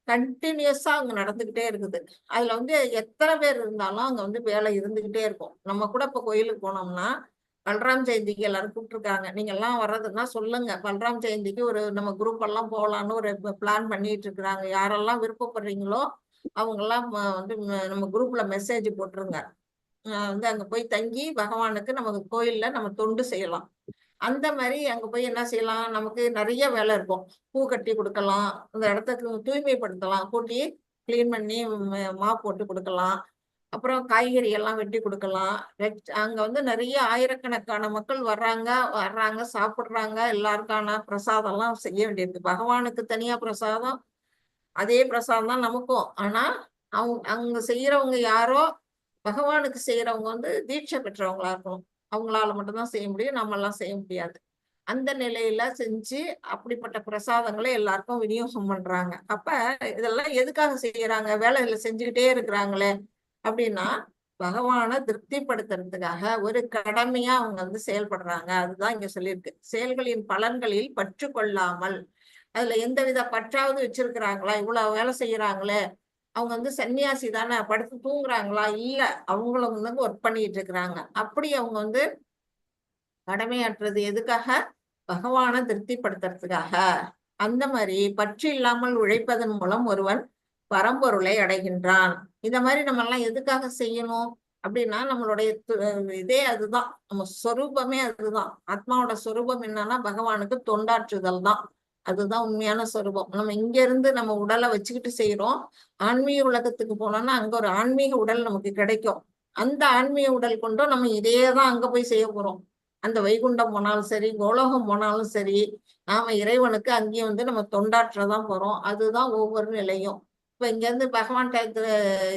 கண்டினியூஸா அங்க நடந்துகிட்டே இருக்குது. அதுல வந்து எத்தனை பேர் இருந்தாலும் அங்க வந்து வேலை இருந்துகிட்டே இருக்கும். நம்ம கூட இப்ப கோயிலுக்கு போனோம்னா பல்ராம் ஜெயந்திக்கு எல்லாரும் கூப்பிட்டுருக்காங்க. நீங்க எல்லாம் வர்றதுன்னா சொல்லுங்க. பல்ராம் ஜெயந்திக்கு ஒரு நம்ம குரூப் எல்லாம் போகலான்னு ஒரு பிளான் பண்ணிட்டு இருக்கிறாங்க. யாரெல்லாம் விருப்பப்படுறீங்களோ அவங்க எல்லாம் வந்து நம்ம குரூப்ல மெசேஜ் போட்டுருங்க. வந்து அங்க போய் தங்கி பகவானுக்கு நமக்கு கோயில்ல நம்ம தொண்டு செய்யலாம். அந்த மாதிரி அங்க போய் என்ன செய்யலாம்? நமக்கு நிறைய வேலை இருக்கும். பூ கட்டி கொடுக்கலாம், அந்த இடத்துக்கு தூய்மைப்படுத்தலாம், கூட்டி கிளீன் பண்ணி மாப் போட்டு கொடுக்கலாம், அப்புறம் காய்கறி எல்லாம் வெட்டி கொடுக்கலாம். அங்க வந்து நிறைய ஆயிரக்கணக்கான மக்கள் வர்றாங்க, சாப்பிடுறாங்க. எல்லாருக்கான பிரசாதம் எல்லாம் செய்ய வேண்டியிருக்கு. பகவானுக்கு தனியா பிரசாதம், அதே பிரசாதம் தான் நமக்கும். ஆனா அவங்க செய்யறவங்க யாரோ, பகவானுக்கு செய்யறவங்க வந்து தீட்சை பெற்றவங்களா இருக்கணும். அவங்களால மட்டும்தான் செய்ய முடியும், நம்ம எல்லாம் செய்ய முடியாது. அந்த நிலையில செஞ்சு அப்படிப்பட்ட பிரசாதங்களை எல்லாருக்கும் விநியோகம் பண்றாங்க. அப்ப இதெல்லாம் எதுக்காக செய்யறாங்க? வேலையில செஞ்சுக்கிட்டே இருக்கிறாங்களே அப்படின்னா, பகவானை திருப்திப்படுத்துறதுக்காக ஒரு கடமையா அவங்க வந்து செயல்படுறாங்க. அதுதான் இங்க சொல்லியிருக்கு. செயல்களின் பலன்களில் பற்று கொள்ளாமல், அதுல எந்தவித பற்றாவது வச்சிருக்கிறாங்களா? இவ்வளவு வேலை செய்யறாங்களே, அவங்க வந்து சன்னியாசி தானே, படுத்து தூங்குறாங்களா? இல்ல, அவங்களும் வந்து ஒர்க் பண்ணிட்டு இருக்கிறாங்க. அப்படி அவங்க வந்து கடமையாற்றுறது எதுக்காக? பகவானை திருப்திப்படுத்துறதுக்காக. அந்த மாதிரி பற்று இல்லாமல் உழைப்பதன் மூலம் ஒருவன் பரம்பொருளை அடைகின்றான். இந்த மாதிரி நம்ம எல்லாம் எதுக்காக செய்யணும் அப்படின்னா, நம்மளுடைய இதே அதுதான், நம்ம சொரூபமே அதுதான். ஆத்மாவோட சொரூபம் என்னன்னா பகவானுக்கு தொண்டாற்றுதல் தான். அதுதான் உண்மையான சொரூபம். நம்ம இங்க இருந்து நம்ம உடலை வச்சுக்கிட்டு செய்யறோம். ஆன்மீக உலகத்துக்கு போனோம்னா அங்க ஒரு ஆன்மீக உடல் நமக்கு கிடைக்கும். அந்த ஆன்மீக உடல் கொண்டும் நம்ம இதேதான் அங்க போய் செய்ய போறோம். அந்த வைகுண்டம் போனாலும் சரி, கோலோகம் போனாலும் சரி, நாம இறைவனுக்கு அங்கேயும் வந்து நம்ம தொண்டாற்றதான் போறோம். அதுதான் ஒவ்வொரு நிலையும். இப்ப இங்க இருந்து பகவான்கிட்ட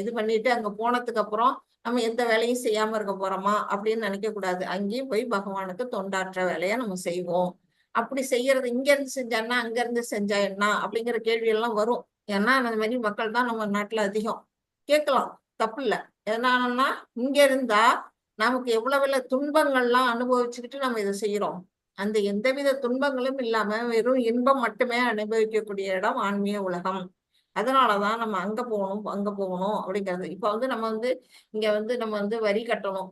இது பண்ணிட்டு அங்க போனதுக்கு அப்புறம் நம்ம எந்த வேலையும் செய்யாம இருக்க போறோமா அப்படின்னு நினைக்க கூடாது. அங்கேயும் போய் பகவானுக்கு தொண்டாற்ற வேலையை நம்ம செய்வோம். அப்படி செய்யறது இங்க இருந்து செஞ்சான்னா அங்க இருந்து செஞ்சா என்ன அப்படிங்கிற கேள்வி எல்லாம் வரும். ஏன்னா அந்த மாதிரி மக்கள் தான் நம்ம நாட்டுல அதிகம். கேட்கலாம், தப்பு இல்லை. என்னன்னா இங்க இருந்தா நமக்கு எவ்வளவு துன்பங்கள்லாம் அனுபவிச்சுக்கிட்டு நம்ம இதை செய்யறோம். அந்த எந்தவித துன்பங்களும் இல்லாம வெறும் இன்பம் மட்டுமே அனுபவிக்கக்கூடிய இடம் ஆன்மீக உலகம். அதனாலதான் நம்ம அங்க போகணும் அப்படிங்கிறது. இப்ப வந்து நம்ம வந்து இங்க வந்து நம்ம வந்து வரி கட்டணும்,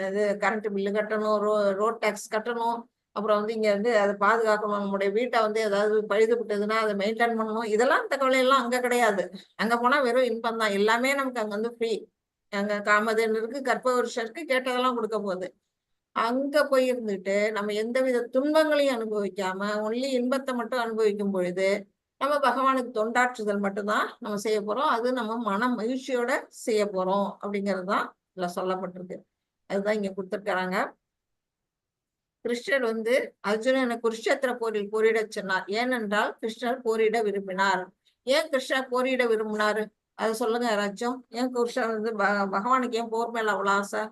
இது கரண்ட் பில்லு கட்டணும், ரோட் டேக்ஸ் கட்டணும். அப்புறம் வந்து இங்க வந்து அதை பாதுகாக்கணும். நம்முடைய வீட்டை வந்து ஏதாவது பழுதுபட்டதுன்னா அதை மெயின்டைன் பண்ணணும். இதெல்லாம் இந்த கவலையெல்லாம் அங்க கிடையாது. அங்க போனா வெறும் இன்பம் தான். எல்லாமே நமக்கு அங்க வந்து ஃப்ரீ. அங்க காமதேனு இருக்கு, கற்பவருஷம் இருக்கு, கேட்டதெல்லாம் கொடுக்க போகுது. அங்க போய் இருந்துட்டு நம்ம எந்தவித துன்பங்களையும் அனுபவிக்காம ஒன்லி இன்பத்தை மட்டும் அனுபவிக்கும் பொழுது நம்ம பகவானுக்கு தொண்டாற்றுதல் மட்டும்தான் நம்ம செய்ய போறோம். அது நம்ம மன மகிழ்ச்சியோட செய்ய போறோம் அப்படிங்கறதுதான் இதுல சொல்லப்பட்டிருக்கு. அதுதான் இங்க கொடுத்திருக்கிறாங்க. கிருஷ்ணர் வந்து அர்ஜுனனை குருஷேத்திர போரில் போரிட சொன்னார். ஏனென்றால் கிருஷ்ணர் போரிட விரும்பினார். ஏன் கிருஷ்ணர் போரிட விரும்பினாரு அது சொல்லுங்க யாராச்சும். ஏன் கிருஷ்ணர் வந்து பகவானுக்கு ஏன் போர் மேல அவ்வளவு ஆசை?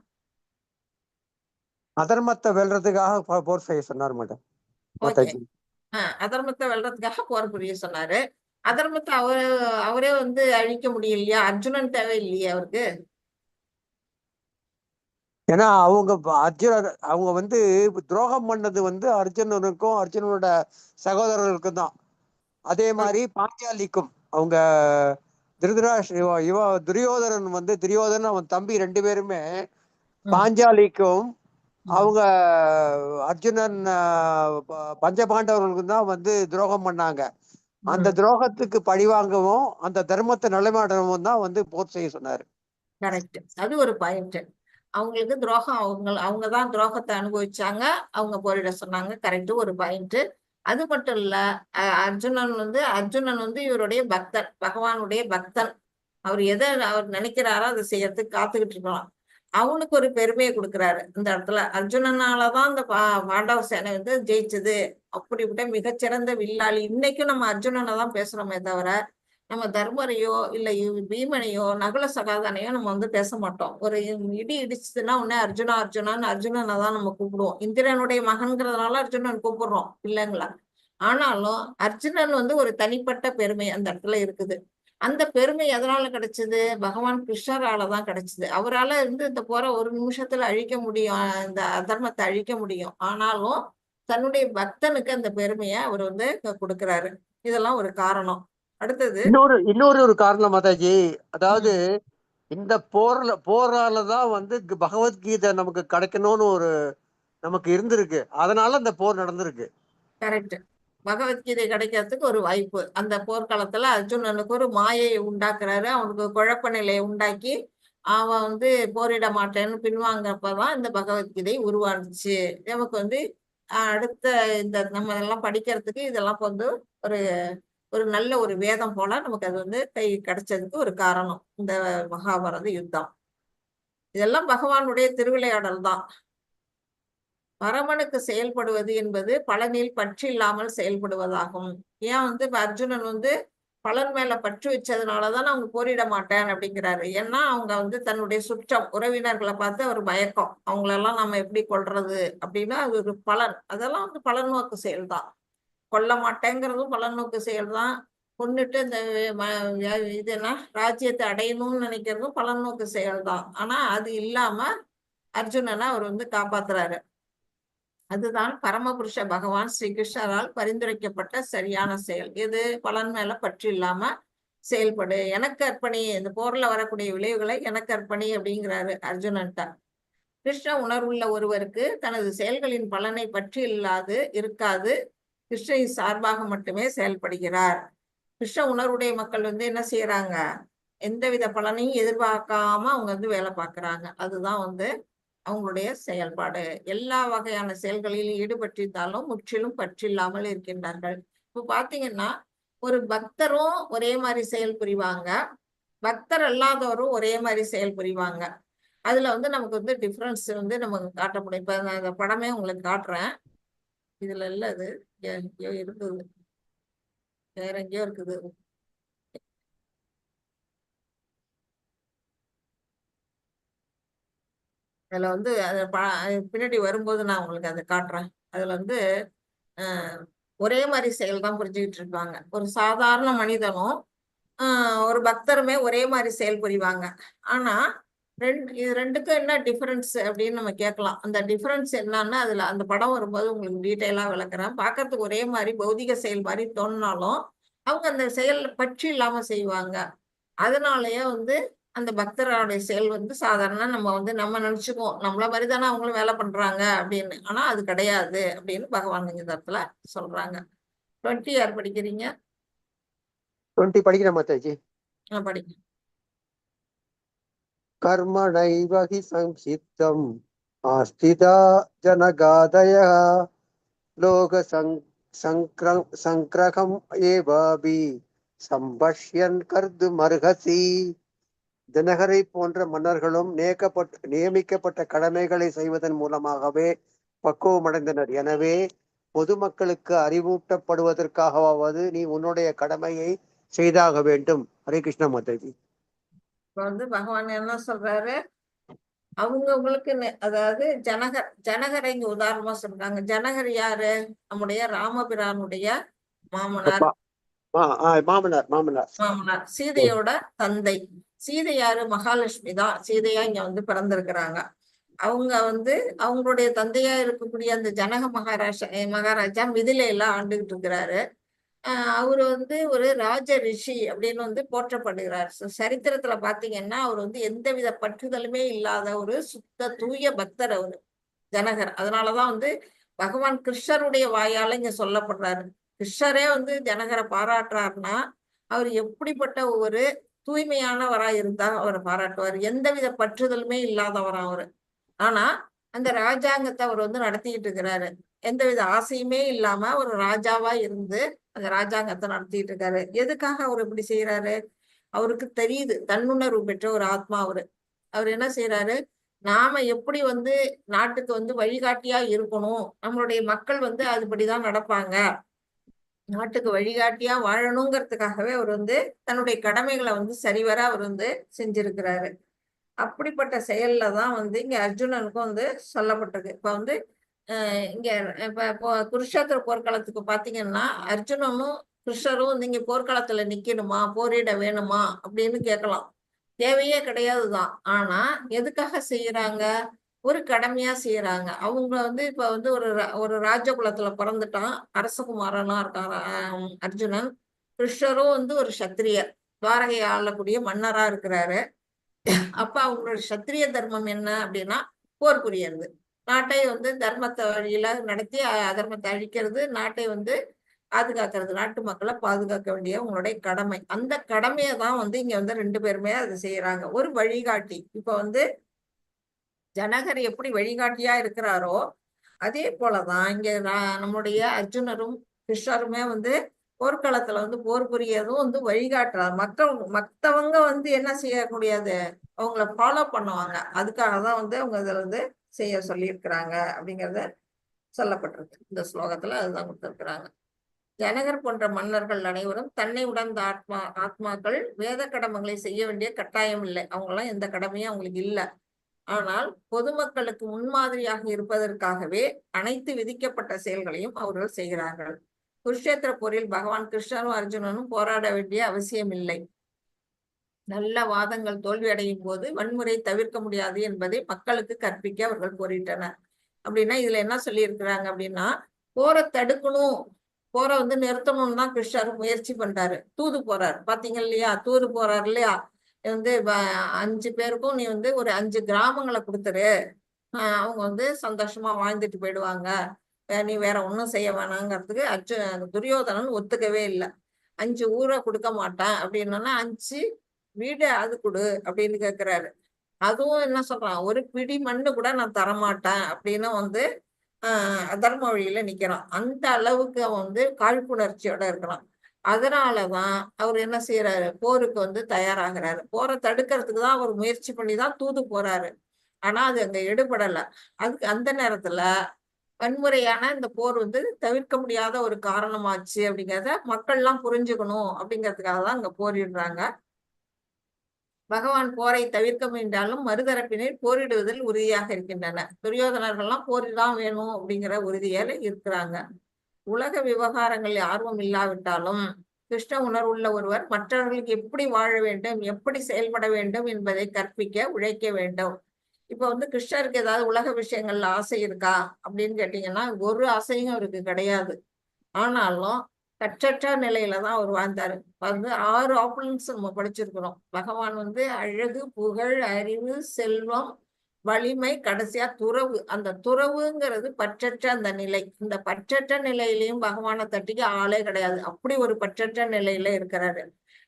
அதர்மத்தை வெல்றதுக்காக போர் செய்ய சொன்னார் மேடம் மாதாஜி. அதர்மத்தை வெல்றதுக்காக போர் புரிய சொன்னாரு. அதர்மத்தை அவரே வந்து அழிக்க முடியலையா? அர்ஜுனன் தேவை இல்லையா அவருக்கு? ஏன்னா அவங்க வந்து துரோகம் பண்ணது வந்து அர்ஜுனனுக்கும் அர்ஜுனனோட சகோதரர்களுக்கும் தான். அதே மாதிரி பாஞ்சாலிக்கும் அவங்க துரியோதனன் வந்து துரியோதனன் அவன் தம்பி 2 பேருமே பாஞ்சாலிக்கும் அவங்க அர்ஜுனன் பஞ்சபாண்டவர்களுக்கும் தான் வந்து துரோகம் பண்ணாங்க. அந்த துரோகத்துக்கு பழிவாங்கவும் அந்த தர்மத்தை நிலைநாட்டவும் தான் வந்து போர் செய்ய சொன்னாரு. கரெக்ட். அது ஒரு பாயிண்ட். அவங்களுக்கு துரோகம் அவங்கதான் துரோகத்தை அனுபவிச்சாங்க, அவங்க போரிட சொன்னாங்க. கரெக்ட், ஒரு பாயிண்ட். அது மட்டும் இல்ல, அர்ஜுனன் வந்து இவருடைய பக்தன், பகவானுடைய பக்தன். அவர் எதை அவர் நினைக்கிறாரோ அதை செய்யறதுக்கு காத்துக்கிட்டு இருக்கலாம். அவனுக்கு ஒரு பெருமையை கொடுக்குறாரு இந்த இடத்துல. அர்ஜுனனாலதான் இந்த பாண்டவ சேனை வந்து ஜெயிச்சது. அப்படிப்பட்ட மிகச்சிறந்த வில்லாளி. இன்னைக்கும் நம்ம அர்ஜுனனை தான் பேசுறோமே தவிர நம்ம தர்மரையோ இல்ல பீமனையோ நகுல சகாதனையோ நம்ம வந்து பேச மாட்டோம். ஒரு இடி இடிச்சதுன்னா உடனே அர்ஜுனனை தான் நம்ம கூப்பிடுவோம். இந்திரனுடைய மகன்கிறதுனால அர்ஜுனன் கூப்பிடுறோம் இல்லைங்களா? ஆனாலும் அர்ஜுனன் வந்து ஒரு தனிப்பட்ட பெருமை அந்த இடத்துல இருக்குது. அந்த பெருமை எதனால கிடைச்சது? பகவான் கிருஷ்ணராலதான் கிடைச்சது. அவரால இருந்து இந்த போற ஒரு நிமிஷத்துல அழிக்க முடியும், இந்த அதர்மத்தை அழிக்க முடியும். ஆனாலும் தன்னுடைய பக்தனுக்கு அந்த பெருமையை அவர் வந்து கொடுக்கிறாரு. இதெல்லாம் ஒரு காரணம். அடுத்தது இன்னொரு ஒரு காரணம் மாதாஜி. அதாவது இந்த போராலதான் வந்து பகவத்கீதை நமக்கு கிடைக்கணும்னு ஒரு நமக்கு இருந்திருக்கு. அதனால இந்த போர் நடந்திருக்கு. கரெக்ட். பகவத்கீதை கிடைக்கிறதுக்கு ஒரு வாய்ப்பு. அந்த போர்க்காலத்துல அர்ஜுனனுக்கு ஒரு மாயையை உண்டாக்குறாரு. அவனுக்கு குழப்ப நிலையை உண்டாக்கி அவன் வந்து போரிட மாட்டேன்னு பின்வாங்கப்பதான் இந்த பகவத்கீதை உருவானுச்சு. நமக்கு வந்து அடுத்த இந்த நம்ம எல்லாம் படிக்கிறதுக்கு இதெல்லாம் வந்து ஒரு நல்ல ஒரு வேதம் போல நமக்கு அது வந்து கிடைச்சதுக்கு ஒரு காரணம் இந்த மகாபாரத யுத்தம். இதெல்லாம் பகவானுடைய திருவிளையாடல் தான். பரமனுக்கு செயல்படுவது என்பது பலனில் பற்று இல்லாமல் செயல்படுவதாகும். ஏன் வந்து அர்ஜுனன் வந்து பலன் மேல பற்று வச்சதுனாலதான் அவங்க போரிட மாட்டேன் அப்படிங்கிறாரு. ஏன்னா அவங்க வந்து தன்னுடைய சுற்றம் உறவினர்களை பார்த்து அவர் பயக்கம், அவங்களெல்லாம் நம்ம எப்படி கொல்றது அப்படின்னா அது ஒரு பலன். அதெல்லாம் வந்து பலநோக்கு செயல்தான். கொல்ல மாட்டேங்கிறதும் பலநோக்கு செயல்தான். கொண்டுட்டு இந்த இது என்ன ராஜ்யத்தை அடையணும்னு நினைக்கிறதும் பலநோக்கு செயல்தான். ஆனா அது இல்லாம அர்ஜுனனை அவர் வந்து காப்பாத்துறாரு. அதுதான் பரமபுருஷ பகவான் ஸ்ரீ கிருஷ்ணரால் பரிந்துரைக்கப்பட்ட சரியான செயல். இது பலன் மேல பற்று இல்லாம செயல்படு, எனக்கு அர்ப்பணி, இந்த போர்ல வரக்கூடிய விளைவுகளை எனக்கு அர்ப்பணி அப்படிங்கிறாரு அர்ஜுனன்ட்ட. கிருஷ்ண உணர்வுள்ள ஒருவருக்கு தனது செயல்களின் பலனை பற்றி இருக்காது. கிருஷ்ணரின் சார்பாக மட்டுமே செயல்படுகிறார். கிருஷ்ண உணர்வுடைய மக்கள் வந்து என்ன செய்யறாங்க, எந்தவித பலனையும் எதிர்பார்க்காம அவங்க வந்து வேலை பார்க்கறாங்க. அதுதான் வந்து அவங்களுடைய செயல்பாடு. எல்லா வகையான செயல்களிலும் ஈடுபட்டிருந்தாலும் முற்றிலும் பற்றில்லாமல் இருக்கின்றார்கள். இப்ப பாத்தீங்கன்னா, ஒரு பக்தரும் ஒரே மாதிரி செயல் புரிவாங்க, பக்தர் அல்லாதவரும் ஒரே மாதிரி செயல் புரிவாங்க. அதுல வந்து நமக்கு வந்து டிஃபரன்ஸ் வந்து நமக்கு காட்ட முடியும். இப்ப நான் இந்த படமே உங்களுக்கு காட்டுறேன். இதுல இல்ல, இது எங்கேயோ இருக்குது, வேற எங்கேயோ இருக்குது. அதுல வந்து அது பின்னாடி வரும்போது நான் உங்களுக்கு அதை காட்டுறேன். அதுல வந்து ஒரே மாதிரி செயல் தான் புரிஞ்சுக்கிட்டு இருப்பாங்க. ஒரு சாதாரண மனிதனும் ஒரு பக்தருமே ஒரே மாதிரி செயல் புரிவாங்க. ஆனா இது ரெண்டுக்கும் என்ன டிஃபரன்ஸ் அப்படின்னு நம்ம கேட்கலாம். அந்த டிஃபரன்ஸ் என்னன்னா, அதுல அந்த படம் வரும்போது உங்களுக்கு டீட்டெயிலா விளக்குறேன். பார்க்கறதுக்கு ஒரே மாதிரி பௌதிக செயல் மாதிரி தோணினாலும் அவங்க அந்த செயல் பற்றி இல்லாம செய்வாங்க. அதனாலயே வந்து அந்த பக்தர்களுடைய செயல் வந்து சாதாரண நம்ம வந்து நம்ம நினைச்சுக்குவோம், நம்மள மாதிரி தானே அவங்களும் வேலை பண்றாங்க அப்படின்னு. ஆனா அது கிடையாது அப்படின்னு பகவான் இந்த இடத்துல சொல்றாங்க. 20 யார் படிக்கிறீங்க? 20 படிக்கிறேன் மாதாஜி. படிங்க. கர்மணைவ ஹி சம்சித்தம் ஆஸ்திதா ஜனகாதயः லோக சங்கிரகம் ஏவாபி சம்பஷ்யன் கர்துமர்ஹசி. ஜனகரை போன்ற மன்னர்களும் நியமிக்கப்பட்ட கடமைகளை செய்வதன் மூலமாகவே பக்குவமடைந்தனர். எனவே பொதுமக்களுக்கு அறிவூட்டப்படுவதற்காகவாவது நீ உன்னுடைய கடமையை செய்தாக வேண்டும். ஹரே கிருஷ்ண மாதாஜி. இப்ப வந்து பகவான் என்ன சொல்றாரு, அவங்களுக்கு அதாவது ஜனகரை இங்க உதாரணமா சொல்றாங்க. ஜனகர் யாரு? நம்முடைய ராமபிரானுடைய மாமனார். மாமனார் சீதையோட தந்தை. சீதை யாரு? மகாலட்சுமி தான் சீதையா இங்க வந்து பிறந்திருக்கிறாங்க. அவங்க வந்து அவங்களுடைய தந்தையா இருக்கக்கூடிய அந்த ஜனக மகாராஜா மிதிலையெல்லாம் ஆண்டுகிட்டு இருக்கிறாரு. அவரு வந்து ஒரு ராஜ ரிஷி அப்படின்னு வந்து போற்றப்படுகிறார். சரித்திரத்துல பாத்தீங்கன்னா அவர் வந்து எந்தவித பற்றுதலுமே இல்லாத ஒரு சுத்த தூய பக்தர் அவரு ஜனகர். அதனாலதான் வந்து பகவான் கிருஷ்ணருடைய வாயால இங்க சொல்லப்படுறாரு. கிருஷ்ணரே வந்து ஜனகரை பாராட்டுறாருன்னா அவர் எப்படிப்பட்ட ஒரு தூய்மையானவரா இருந்தா அவரை பாராட்டுவார். எந்தவித பற்றுதலுமே இல்லாதவரா அவரு. ஆனா அந்த ராஜாங்கத்தை அவர் வந்து நடத்திக்கிட்டு இருக்கிறாரு. எந்தவித ஆசையுமே இல்லாம ஒரு ராஜாவா இருந்து அந்த ராஜாங்கத்தை நடத்திட்டு இருக்காரு. எதுக்காக அவர் இப்படி செய்யறாரு? அவருக்கு தெரியுது, தன்னுணர்வு பெற்ற ஒரு ஆத்மா அவரு. அவர் என்ன செய்யறாரு, நாம எப்படி வந்து நாட்டுக்கு வந்து வழிகாட்டியா இருக்கணும், நம்மளுடைய மக்கள் வந்து அதுபடிதான் நடப்பாங்க, நாட்டுக்கு வழிகாட்டியா வாழணுங்கிறதுக்காகவே அவர் வந்து தன்னுடைய கடமைகளை வந்து சரிவர அவர் வந்து செஞ்சிருக்கிறாரு. அப்படிப்பட்ட செயல்ல தான் வந்து இங்க அர்ஜுனனுக்கும் வந்து சொல்லப்பட்டிருக்கு. இப்ப வந்து இங்க இப்ப குருஷேத்திர போர்க்களத்துக்கு பாத்தீங்கன்னா அர்ஜுனனும் கிருஷ்ணரும் வந்து இங்க போர்க்களத்துல நிக்கணுமா, போரிட வேணுமா அப்படின்னு கேட்கலாம். தேவையே கிடையாதுதான். ஆனா எதுக்காக செய்யறாங்க? ஒரு கடமையா செய்யறாங்க. அவங்க வந்து இப்ப வந்து ஒரு ராஜகுலத்துல பிறந்துட்டான், அரசகுமாரனா இருக்கான் அர்ஜுனன். கிருஷ்ணரும் வந்து ஒரு சத்திரியர், துவாரகை ஆளக்கூடிய மன்னரா இருக்கிறாரு. அப்ப அவங்களோட சத்திரிய தர்மம் என்ன அப்படின்னா போர் புரியறது, நாட்டை வந்து தர்மத்தை வழியில நடத்தி அதர்மத்தை அழிக்கிறது, நாட்டை வந்து பாதுகாக்கிறது, நாட்டு மக்களை பாதுகாக்க வேண்டிய உங்களுடைய கடமை. அந்த கடமையை தான் வந்து இங்க வந்து 2 பேருமே அதை செய்யறாங்க. ஒரு வழிகாட்டி. இப்ப வந்து ஜனகர் எப்படி வழிகாட்டியா இருக்கிறாரோ அதே போலதான் இங்க நம்முடைய அர்ஜுனரும் கிருஷ்ணருமே வந்து போர்க்களத்துல வந்து போர் புரியதும் வந்து வழிகாட்டுறார். மத்தவங்க வந்து என்ன செய்யக்கூடியது, அவங்கள ஃபாலோ பண்ணுவாங்க. அதுக்காக தான் வந்து அவங்க இதுல வந்து செய்ய சொல்லியிருக்கிறாங்க அப்படிங்கறத சொல்லப்பட்டிருக்கு. இந்த ஸ்லோகத்துல அதுதான் கொடுத்திருக்கிறாங்க. ஜனகர் போன்ற மன்னர்கள் அனைவரும் தன்னை உணர்ந்த ஆத்மாக்கள் வேத கடமைகளை செய்ய வேண்டிய கட்டாயம் இல்லை. அவங்கெல்லாம் எந்த கடமையும் அவங்களுக்கு இல்லை. ஆனால் பொதுமக்களுக்கு முன்மாதிரியாக இருப்பதற்காகவே அனைத்து விதிக்கப்பட்ட செயல்களையும் அவர்கள் செய்கிறார்கள். குருஷேத்திர போரில் பகவான் கிருஷ்ணரும் அர்ஜுனனும் போராட வேண்டிய அவசியம் இல்லை. நல்ல வாதங்கள் தோல்வி அடையும் போது வன்முறை தவிர்க்க முடியாது என்பதை மக்களுக்கு கற்பிக்க அவர்கள் போரிட்டனர். அப்படின்னா இதுல என்ன சொல்லி இருக்கிறாங்க அப்படின்னா, போரை தடுக்கணும், போரை வந்து நிறுத்தணும்னு தான் கிருஷ்ணர் முயற்சி பண்றாரு. தூது போறாரு, பாத்தீங்க இல்லையா, தூது போறாரு இல்லையா, வந்து 5 பேருக்கும் நீ வந்து ஒரு 5 கிராமங்களை கொடுத்துரு, அவங்க வந்து சந்தோஷமா வாழ்ந்துட்டு போயிடுவாங்க, நீ வேற ஒன்றும் செய்ய வேணாங்கிறதுக்கு துரியோதனன் ஒத்துக்கவே இல்லை. 5 ஊரை கொடுக்க மாட்டேன் அப்படின்னா 5 வீடு அது கொடு அப்படின்னு கேட்கிறாரு. அதுவும் என்ன சொல்றான், ஒரு பிடி மண்ணு கூட நான் தரமாட்டேன் அப்படின்னு வந்து அதர்ம வழியில நிக்கிறான். அந்த அளவுக்கு அவன் வந்து காழ்ப்புணர்ச்சியோட இருக்கிறான். அதனாலதான் அவர் என்ன செய்யறாரு, போருக்கு வந்து தயாராகிறாரு. போரை தடுக்கிறதுக்கு தான் அவர் முயற்சி பண்ணி தான் தூது போறாரு. ஆனா அது அங்க எடுபடல. அதுக்கு அந்த நேரத்துல வன்முறையான இந்த போர் வந்து தவிர்க்க முடியாத ஒரு காரணமாச்சு அப்படிங்கிறத மக்கள்லாம் புரிஞ்சுக்கணும் அப்படிங்கிறதுக்காக தான் அங்க போரிடுறாங்க. பகவான் போரை தவிர்க்க முயன்றாலும் மறுதரப்பினர் போரிடுவதில் உறுதியாக இருக்கின்றனர். துரியோதனர்கள்லாம் போரிதான் வேணும் அப்படிங்கிற உறுதியால இருக்கிறாங்க. உலக விவகாரங்களில் ஆர்வம் இல்லாவிட்டாலும் கிருஷ்ண உணர்வுள்ள ஒருவர் மற்றவர்களுக்கு எப்படி வாழ வேண்டும், எப்படி செயல்பட வேண்டும் என்பதை கற்பிக்க உழைக்க வேண்டும். இப்ப வந்து கிருஷ்ணருக்கு ஏதாவது உலக விஷயங்கள்ல ஆசை இருக்கா அப்படின்னு கேட்டீங்கன்னா ஒரு ஆசையும் அவருக்கு கிடையாது. ஆனாலும் கற்றற்ற நிலையில தான் அவர் வாழ்ந்தாரு. வந்து 6 ஆப்புலன்ஸ் நம்ம படிச்சிருக்கிறோம். பகவான் வந்து அழகு, புகழ், அறிவு, செல்வம், வலிமை, கடைசியா துறவு. அந்த துறவுங்கிறது பற்றற்ற அந்த நிலை. இந்த பற்றற்ற நிலையிலையும் பகவானை தட்டிக்க ஆளே கிடையாது. அப்படி ஒரு பற்றற்ற நிலையில இருக்கிறாரு.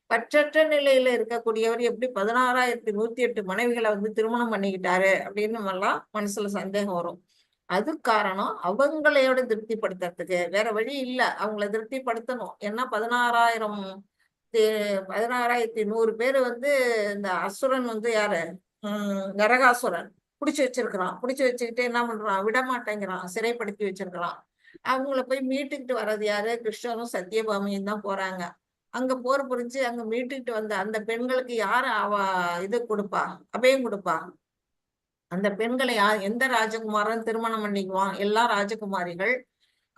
பற்றற்ற நிலையில இருக்கக்கூடியவர் எப்படி 16,108 மனைவிகளை வந்து திருமணம் பண்ணிக்கிட்டாரு அப்படின்னு எல்லாம் மனசுல சந்தேகம் வரும். அது காரணம் அவங்களையோட திருப்திப்படுத்துறதுக்கு வேற வழி இல்லை. அவங்கள திருப்திப்படுத்தணும். ஏன்னா 16,100 பேர் வந்து இந்த அசுரன் வந்து யாரு, நரகாசுரன் பிடிச்சு வச்சிருக்கிறான். பிடிச்சு வச்சுக்கிட்டு என்ன பண்றான், விட மாட்டேங்கிறான், சிறைப்படுத்தி வச்சிருக்கிறான். அவங்கள போய் மீட்டுக்கிட்டு வர்றது யாரு, கிருஷ்ணரும் சத்தியபாமியும் தான் போறாங்க. அங்க போர் புரிஞ்சு அங்க மீட்டுக்கிட்டு வந்த அந்த பெண்களுக்கு யாரு இது கொடுப்பா, அபயம் கொடுப்பா? அந்த பெண்களை எந்த ராஜகுமாரன் திருமணம் பண்ணிக்குவான்? எல்லா ராஜகுமாரிகள்.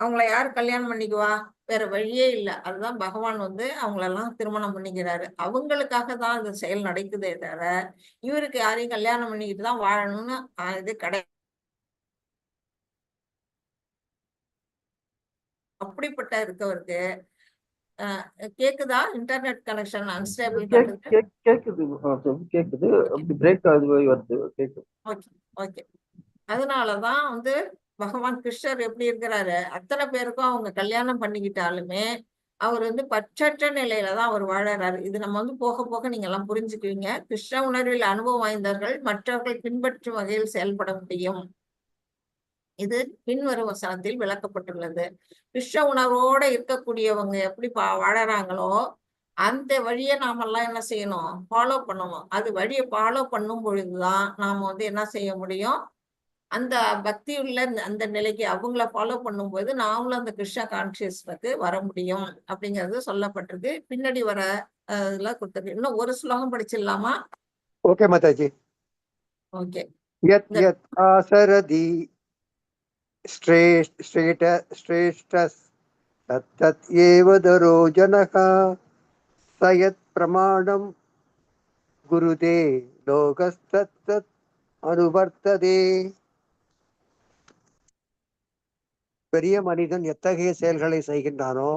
அவங்கள யார் கல்யாணம் பண்ணிக்குவா? வேற வழியே இல்லை. அதுதான் பகவான் வந்து அவங்களெல்லாம் திருமணம் பண்ணிக்கிறாரு. அவங்களுக்காக தான் அந்த செயல் நடக்குதே தவிர இவருக்கு யாரையும் கல்யாணம் பண்ணிக்கிட்டு தான் வாழணும்னு இது கிடையாது. அப்படிப்பட்ட இருக்கவருக்கு கேக்குதா? இன்டர்நெட் கனெக்ஷன் அன்ஸ்டேபிள் கேக்குது. கேக்குது. அப்படி பிரேக் ஆகுது வருது. கேக்குது. Okay okay. அதனாலதான் வந்து பகவான் கிருஷ்ணர் எப்படி இருக்கிறாரு, அத்தனை பேருக்கும் அவங்க கல்யாணம் பண்ணிக்கிட்டாலுமே அவர் வந்து பற்றற்ற நிலையில தான் அவர் வாழறாரு. இது நம்ம வந்து போக போக நீங்க எல்லாம் புரிஞ்சுக்குவீங்க. கிருஷ்ண உணர்வில் அனுபவம் வாய்ந்தவர்கள் மற்றவர்கள் பின்பற்றும் வகையில் செயல்பட முடியும். இது பின்வரும் வசனத்தில் விளக்கப்பட்டுள்ளது. கிருஷ்ண உணர்வோட இருக்கக்கூடியவங்க எப்படி வாழறாங்களோ அந்த வழியை நாமெல்லாம் என்ன செய்யணும், ஃபாலோ பண்ணணும். அது வழியை ஃபாலோ பண்ணும் பொழுதுதான் நாம வந்து என்ன செய்ய முடியும், அந்த பக்தி உள்ள அந்த நிலைக்கு அவங்கள ஃபாலோ பண்ணும்போது நாமளும் அந்த கிருஷ்ண கான்சியஸ்க்கு வர முடியும் அப்படிங்கிறது சொல்லப்பட்டிருக்கு. பின்னாடி வர இதுல கொடுத்துருக்கு. இன்னும் ஒரு ஸ்லோகம் படிச்சிடலாமா? ஓகே மாதாஜி. ஓகே. யத் யத் ஆசரதி ஸ்ரேஷ்டஸ் தத் தத் ஏவதரோ ஜனக சயத் பிரமாணம் குருதே லோகஸ்தத் தத் அனுவர்த்ததே. பெரிய மனிதன் எத்தகைய செயல்களை செய்கின்றானோ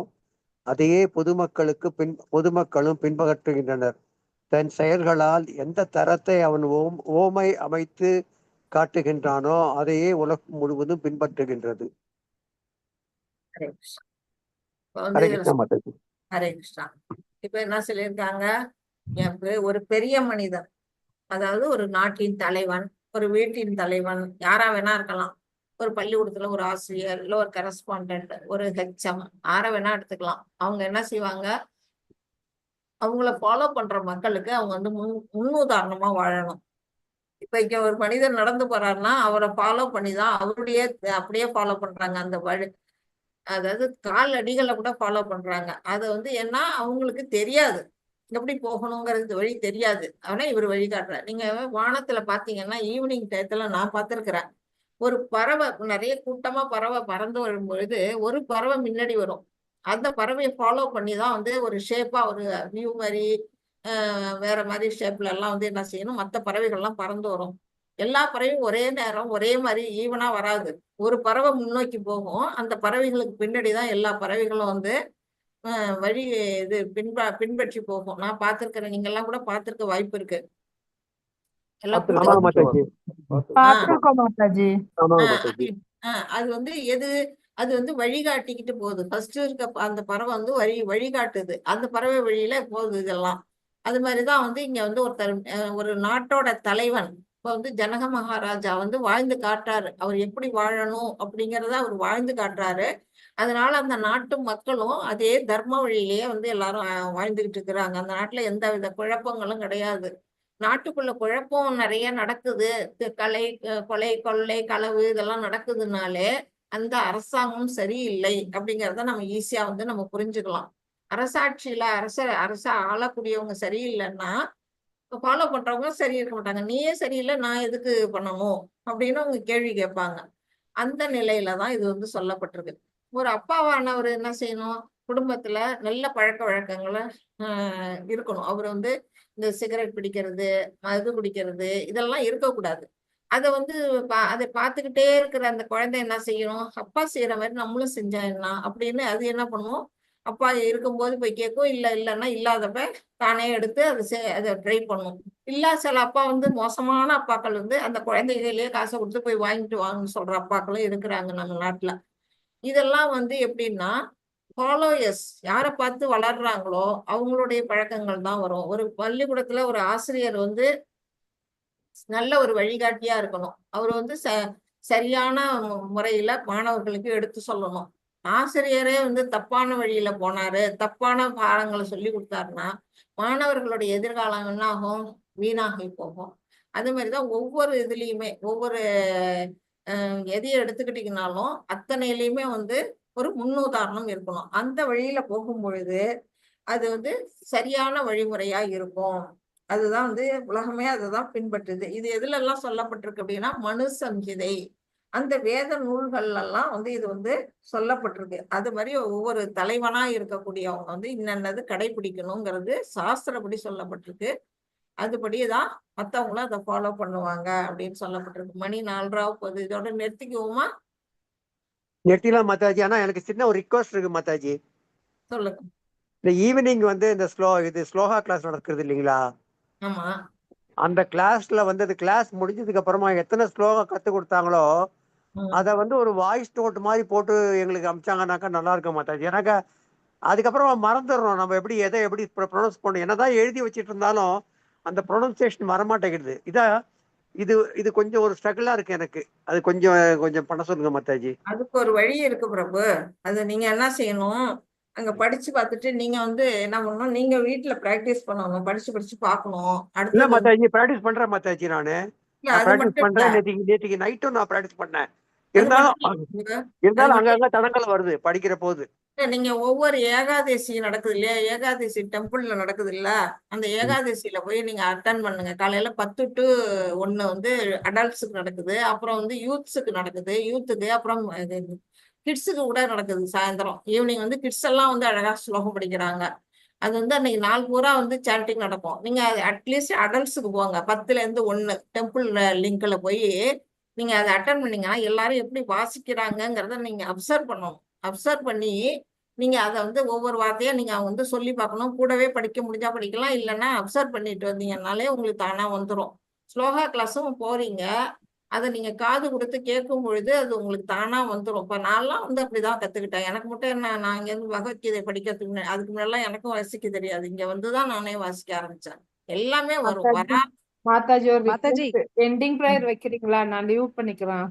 அதையே பொதுமக்களும் பின்பற்றுகின்றனர். தன் செயல்களால் எந்த தரத்தை அவன் ஓமை அமைத்து காட்டுகின்றானோ அதையே உலகம் முழுவதும் பின்பற்றுகின்றது. ஹரே கிருஷ்ணா. இப்ப என்ன சொல்லியிருக்காங்க, ஒரு பெரிய மனிதன், அதாவது ஒரு நாட்டின் தலைவன், ஒரு வீட்டின் தலைவன், யாரா வேணா இருக்கலாம். ஒரு பள்ளிக்கூடத்துல ஒரு ஆசிரியர், இல்ல ஒரு கரஸ்பாண்டன்ட், ஒரு ஹெச்எம், யாரை வேணா எடுத்துக்கலாம். அவங்க என்ன செய்வாங்க, அவங்கள ஃபாலோ பண்ற மக்களுக்கு அவங்க வந்து முன்னுதாரணமா வாழணும். இப்ப இங்க ஒரு மனிதர் நடந்து போறாருன்னா அவரை ஃபாலோ பண்ணிதான் அவருடைய அப்படியே ஃபாலோ பண்றாங்க. அந்த வழி, அதாவது கால் அடிகளை கூட ஃபாலோ பண்றாங்க. அது வந்து ஏன்னா அவங்களுக்கு தெரியாது எப்படி போகணுங்கிறது, வழி தெரியாது. ஆனா இவர் வழிகாட்டுறாரு. நீங்க வானத்துல பாத்தீங்கன்னா ஈவினிங் டயத்துல நான் பார்த்திருக்கிறேன், ஒரு பறவை நிறைய கூட்டமா பறவை பறந்து வரும் பொழுது ஒரு பறவை முன்னாடி வரும். அந்த பறவையை ஃபாலோ பண்ணி தான் வந்து ஒரு ஷேப்பா ஒரு வியூ மாதிரி வேற மாதிரி ஷேப்ல எல்லாம் வந்து என்ன செய்யணும், மற்ற பறவைகள்லாம் பறந்து வரும். எல்லா பறவையும் ஒரே நேரம் ஒரே மாதிரி ஈவனா வராது. ஒரு பறவை முன்னோக்கி போகும், அந்த பறவைகளுக்கு பின்னாடி தான் எல்லா பறவைகளும் வந்து வழி இது பின்பற்றி போகும். நான் பார்த்திருக்கிறேன், நீங்க எல்லாம் கூட பார்த்திருக்க வாய்ப்பு இருக்கு. அது வந்து எது அது வந்து வழிகாட்டிக்கிட்டு போகுது. ஃபர்ஸ்ட் இருக்க அந்த பறவை வந்து வழிகாட்டுது. அந்த பறவை வழியில போகுது இதெல்லாம். அது மாதிரிதான் வந்து இங்க வந்து ஒருத்தர் ஒரு நாட்டோட தலைவன் இப்ப வந்து ஜனக மகாராஜா வந்து வாழ்ந்து காட்டுறாரு. அவர் எப்படி வாழணும் அப்படிங்கறத அவர் வாழ்ந்து காட்டுறாரு. அதனால அந்த நாட்டு மக்களும் அதே தர்ம வழியிலேயே வந்து எல்லாரும் வாழ்ந்துகிட்டு இருக்கிறாங்க. அந்த நாட்டுல எந்த வித குழப்பங்களும் கிடையாது. நாட்டுக்குள்ள குழப்பம் நிறைய நடக்குது. கொலை, கொள்ளை, களவு இதெல்லாம் நடக்குதுனாலே அந்த அரசாங்கம் சரியில்லை அப்படிங்கிறத நம்ம ஈஸியா வந்து நம்ம புரிஞ்சுக்கலாம். அரசாட்சியில அரச ஆளக்கூடியவங்க சரியில்லைன்னா ஃபாலோ பண்றவங்க சரி இருக்க மாட்டாங்க. நீயே சரியில்லை, நான் எதுக்கு பண்ணணும் அப்படின்னு அவங்க கேள்வி கேட்பாங்க. அந்த நிலையில தான் இது வந்து சொல்லப்பட்டிருக்கு. ஒரு அப்பாவானவர் என்ன செய்யணும்? குடும்பத்துல நல்ல பழக்க வழக்கங்களை இருக்கணும். அவர் வந்து இந்த சிகரெட் பிடிக்கிறது, மது குடிக்கிறது இதெல்லாம் இருக்கக்கூடாது. அதை வந்து அதை பார்த்துக்கிட்டே இருக்கிற அந்த குழந்தை என்ன செய்யணும்? அப்பா செய்யற மாதிரி நம்மளும் செஞ்சா என்ன அப்படின்னு அது என்ன பண்ணுவோம்? அப்பா இருக்கும்போது போய் கேட்கும், இல்லைன்னா இல்லாதப்ப தானே எடுத்து அதை ட்ரை பண்ணும். சில அப்பா வந்து மோசமான அப்பாக்கள் வந்து அந்த குழந்தைகளே காசை கொடுத்து போய் வாங்கிட்டு வாங்கன்னு சொல்ற அப்பாக்களும் இருக்கிறாங்க நம்ம நாட்டுல. இதெல்லாம் வந்து எப்படின்னா ஃபாலோயர்ஸ் யாரை பார்த்து வளர்றாங்களோ அவங்களுடைய பழக்கங்கள் தான் வரும். ஒரு பள்ளிக்கூடத்துல ஒரு ஆசிரியர் வந்து நல்ல ஒரு வழிகாட்டியா இருக்கணும். அவர் வந்து சரியான முறையில மாணவர்களுக்கு எடுத்து சொல்லணும். ஆசிரியரே வந்து தப்பான வழியில போனாரு, தப்பான பாடங்களை சொல்லி கொடுத்தாருன்னா மாணவர்களுடைய எதிர்காலம் என்ன ஆகும்? வீணாகி போகும். அது மாதிரிதான் ஒவ்வொரு இதுலயுமே ஒவ்வொரு எதையை எடுத்துக்கிட்டீங்கன்னாலும் அத்தனையிலையுமே வந்து ஒரு முன்னுதாரணம் இருக்கணும். அந்த வழியில போகும் பொழுது அது வந்து சரியான வழிமுறையா இருக்கும். அதுதான் வந்து உலகமே அதுதான் பின்பற்றுது. இது எதுல எல்லாம் சொல்லப்பட்டிருக்கு அப்படின்னா மனு சம்ஹிதை அந்த வேத நூல்கள் எல்லாம் வந்து இது வந்து சொல்லப்பட்டிருக்கு. அது மாதிரி ஒவ்வொரு தலைவனா இருக்கக்கூடியவங்க வந்து இன்னது கடைபிடிக்கணுங்கிறது சாஸ்திரப்படி சொல்லப்பட்டிருக்கு. அதுபடிதான் மத்தவங்களும் அதை ஃபாலோ பண்ணுவாங்க அப்படின்னு சொல்லப்பட்டிருக்கு. மணி 4:00 போகுது. இதோட நிறுத்திக்குவோமா? நெட்டிலாம் மாதாஜி. ஆனா எனக்கு சின்ன ஒரு ரிக்வஸ்ட் இருக்கு மாதாஜி. சொல்லுங்க. இந்த ஈவினிங் வந்து இந்த ஸ்லோகா கிளாஸ் நடக்குது இல்லைங்களா? ஆமா. அந்த கிளாஸ்ல வந்து அது கிளாஸ் முடிஞ்சதுக்கு அப்புறமா எத்தனை ஸ்லோகா கத்து கொடுத்தாங்களோ அத வந்து ஒரு வாய்ஸ் நோட் மாதிரி போட்டு எங்களுக்கு அமிச்சாங்கன்னாக்கா நல்லா இருக்கும் மாதாஜி. எனக்கு அதுக்கப்புறம் மறந்துடுறோம் நம்ம எதை எப்படி ப்ரொனவுன்ஸ் பண்ணணும். என்னதான் எழுதி வச்சிட்டு இருந்தாலும் அந்த ப்ரொனவுன்சியேஷன் வரமாட்டேங்குது. இது கொஞ்சம் ஒரு ஸ்ட்ரகிளா இருக்கு எனக்கு. அது கொஞ்சம் பண்ண சொல்லுங்க மாதாஜி. அதுக்கு ஒரு வழி இருக்கு பிரபு. அது நீங்க என்ன செய்யணும்? அங்க படிச்சு பார்த்துட்டு நீங்க வந்து என்ன பண்ணணும்? நீங்க வீட்டுல பிராக்டிஸ் பண்ணணும். படிச்சு பார்க்கணும். இல்ல அடுத்தது மாதாஜி, பிராக்டிஸ் பண்றேன் மாதாஜி. நான் அது பிராக்டிஸ் மட்டும் இல்ல. பண்றேன். நேற்றுக்கு நைட்டும் நான் பிராக்டிஸ் பண்ணேன். அது மட்டும் இருந்தாலும் அங்கங்க தடங்கள் வருது படிக்கிற போது. நீங்க ஒவ்வொரு ஏகாதசி நடக்குது இல்லையா? ஏகாதசி டெம்பிள்ல நடக்குது இல்ல? அந்த ஏகாதசியில போய் நீங்க அட்டன் பண்ணுங்க. காலையில 10 to 1 வந்து அடல்ட்ஸுக்கு நடக்குது. அப்புறம் வந்து யூத்ஸுக்கு நடக்குது. யூத்துக்கு அப்புறம் கிட்ஸுக்கு கூட நடக்குது. சாயந்தரம் ஈவினிங் வந்து கிட்ஸ் எல்லாம் வந்து அழகா ஸ்லோகம் படிக்கிறாங்க. அது வந்து அன்னைக்கு நாள் பூரா வந்து சாண்டிங் நடக்கும். நீங்க அட்லீஸ்ட் அடல்ட்ஸுக்கு போங்க. 10ல இருந்து 1 டெம்பிள் லிங்க்ல போய் நீங்க அதை அட்டன் பண்ணீங்கன்னா எல்லாரும் எப்படி வாசிக்கிறாங்கிறத நீங்க அப்சர்வ் பண்ணணும். அப்சர்வ் பண்ணி நீங்க அதை வந்து ஒவ்வொரு வார்த்தையா நீங்க வந்து சொல்லி பார்க்கணும். கூடவே படிக்க முடிஞ்சா படிக்கலாம், இல்லைன்னா அப்சர்வ் பண்ணிட்டு வந்தீங்கன்னாலே உங்களுக்கு தானா வந்துடும். ஸ்லோகா கிளாஸும் போறீங்க, அதை நீங்க காது கொடுத்து கேட்கும் பொழுது அது உங்களுக்கு தானா வந்துடும். இப்ப நான்லாம் வந்து அப்படிதான் கத்துக்கிட்டேன். எனக்கு மட்டும் என்ன, நான் இங்க இருந்து பகவத்கீதை படிக்கிறதுக்கு அதுக்கு முன்னாடி எனக்கும் வாசிக்க தெரியாது. இங்க வந்துதான் நானே வாசிக்க ஆரம்பிச்சேன். எல்லாமே வரும். வரா மாதாஜி ஒரு மாதாஜி. எண்டிங் ப்ரேயர் வைக்கிறீங்களா? நான் லீவ் பண்ணிக்கிறேன்.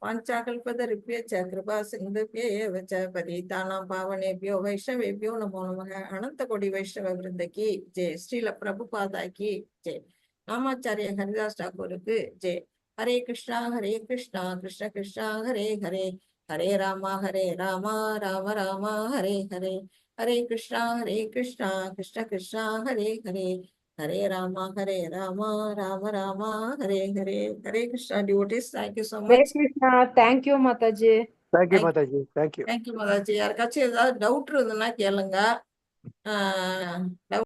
வாஞ்சாகல்பதரிப்யச்ச கிருபா சிந்துப்யேவ ச பதீதானாம் பாவனேப்யோ வைஷ்ணவேப்யோ நமோ நமக. அனந்த கோடி வைஷ்ணவ விருந்தகி ஜெய். ஸ்ரீல பிரபுபாதா கி ஜெய். ராமாச்சாரிய ஹரிதாஸ் டாகூருக்கு ஜெய். Hare Krishna Krishna Krishna Hare Hare, Hare Rama Rama Rama Hare Hare, Hare Krishna Krishna Krishna Hare Hare, Hare Rama Rama Rama Hare Hare. Hare Krishna devotees. Thank you so Hare much. Krishna. Thank you Mataji. Thank you Mataji. Thank you thank you Mataji. யாருக்காச்சும் ஏதாவது டவுட் இருந்ததுன்னா கேளுங்க.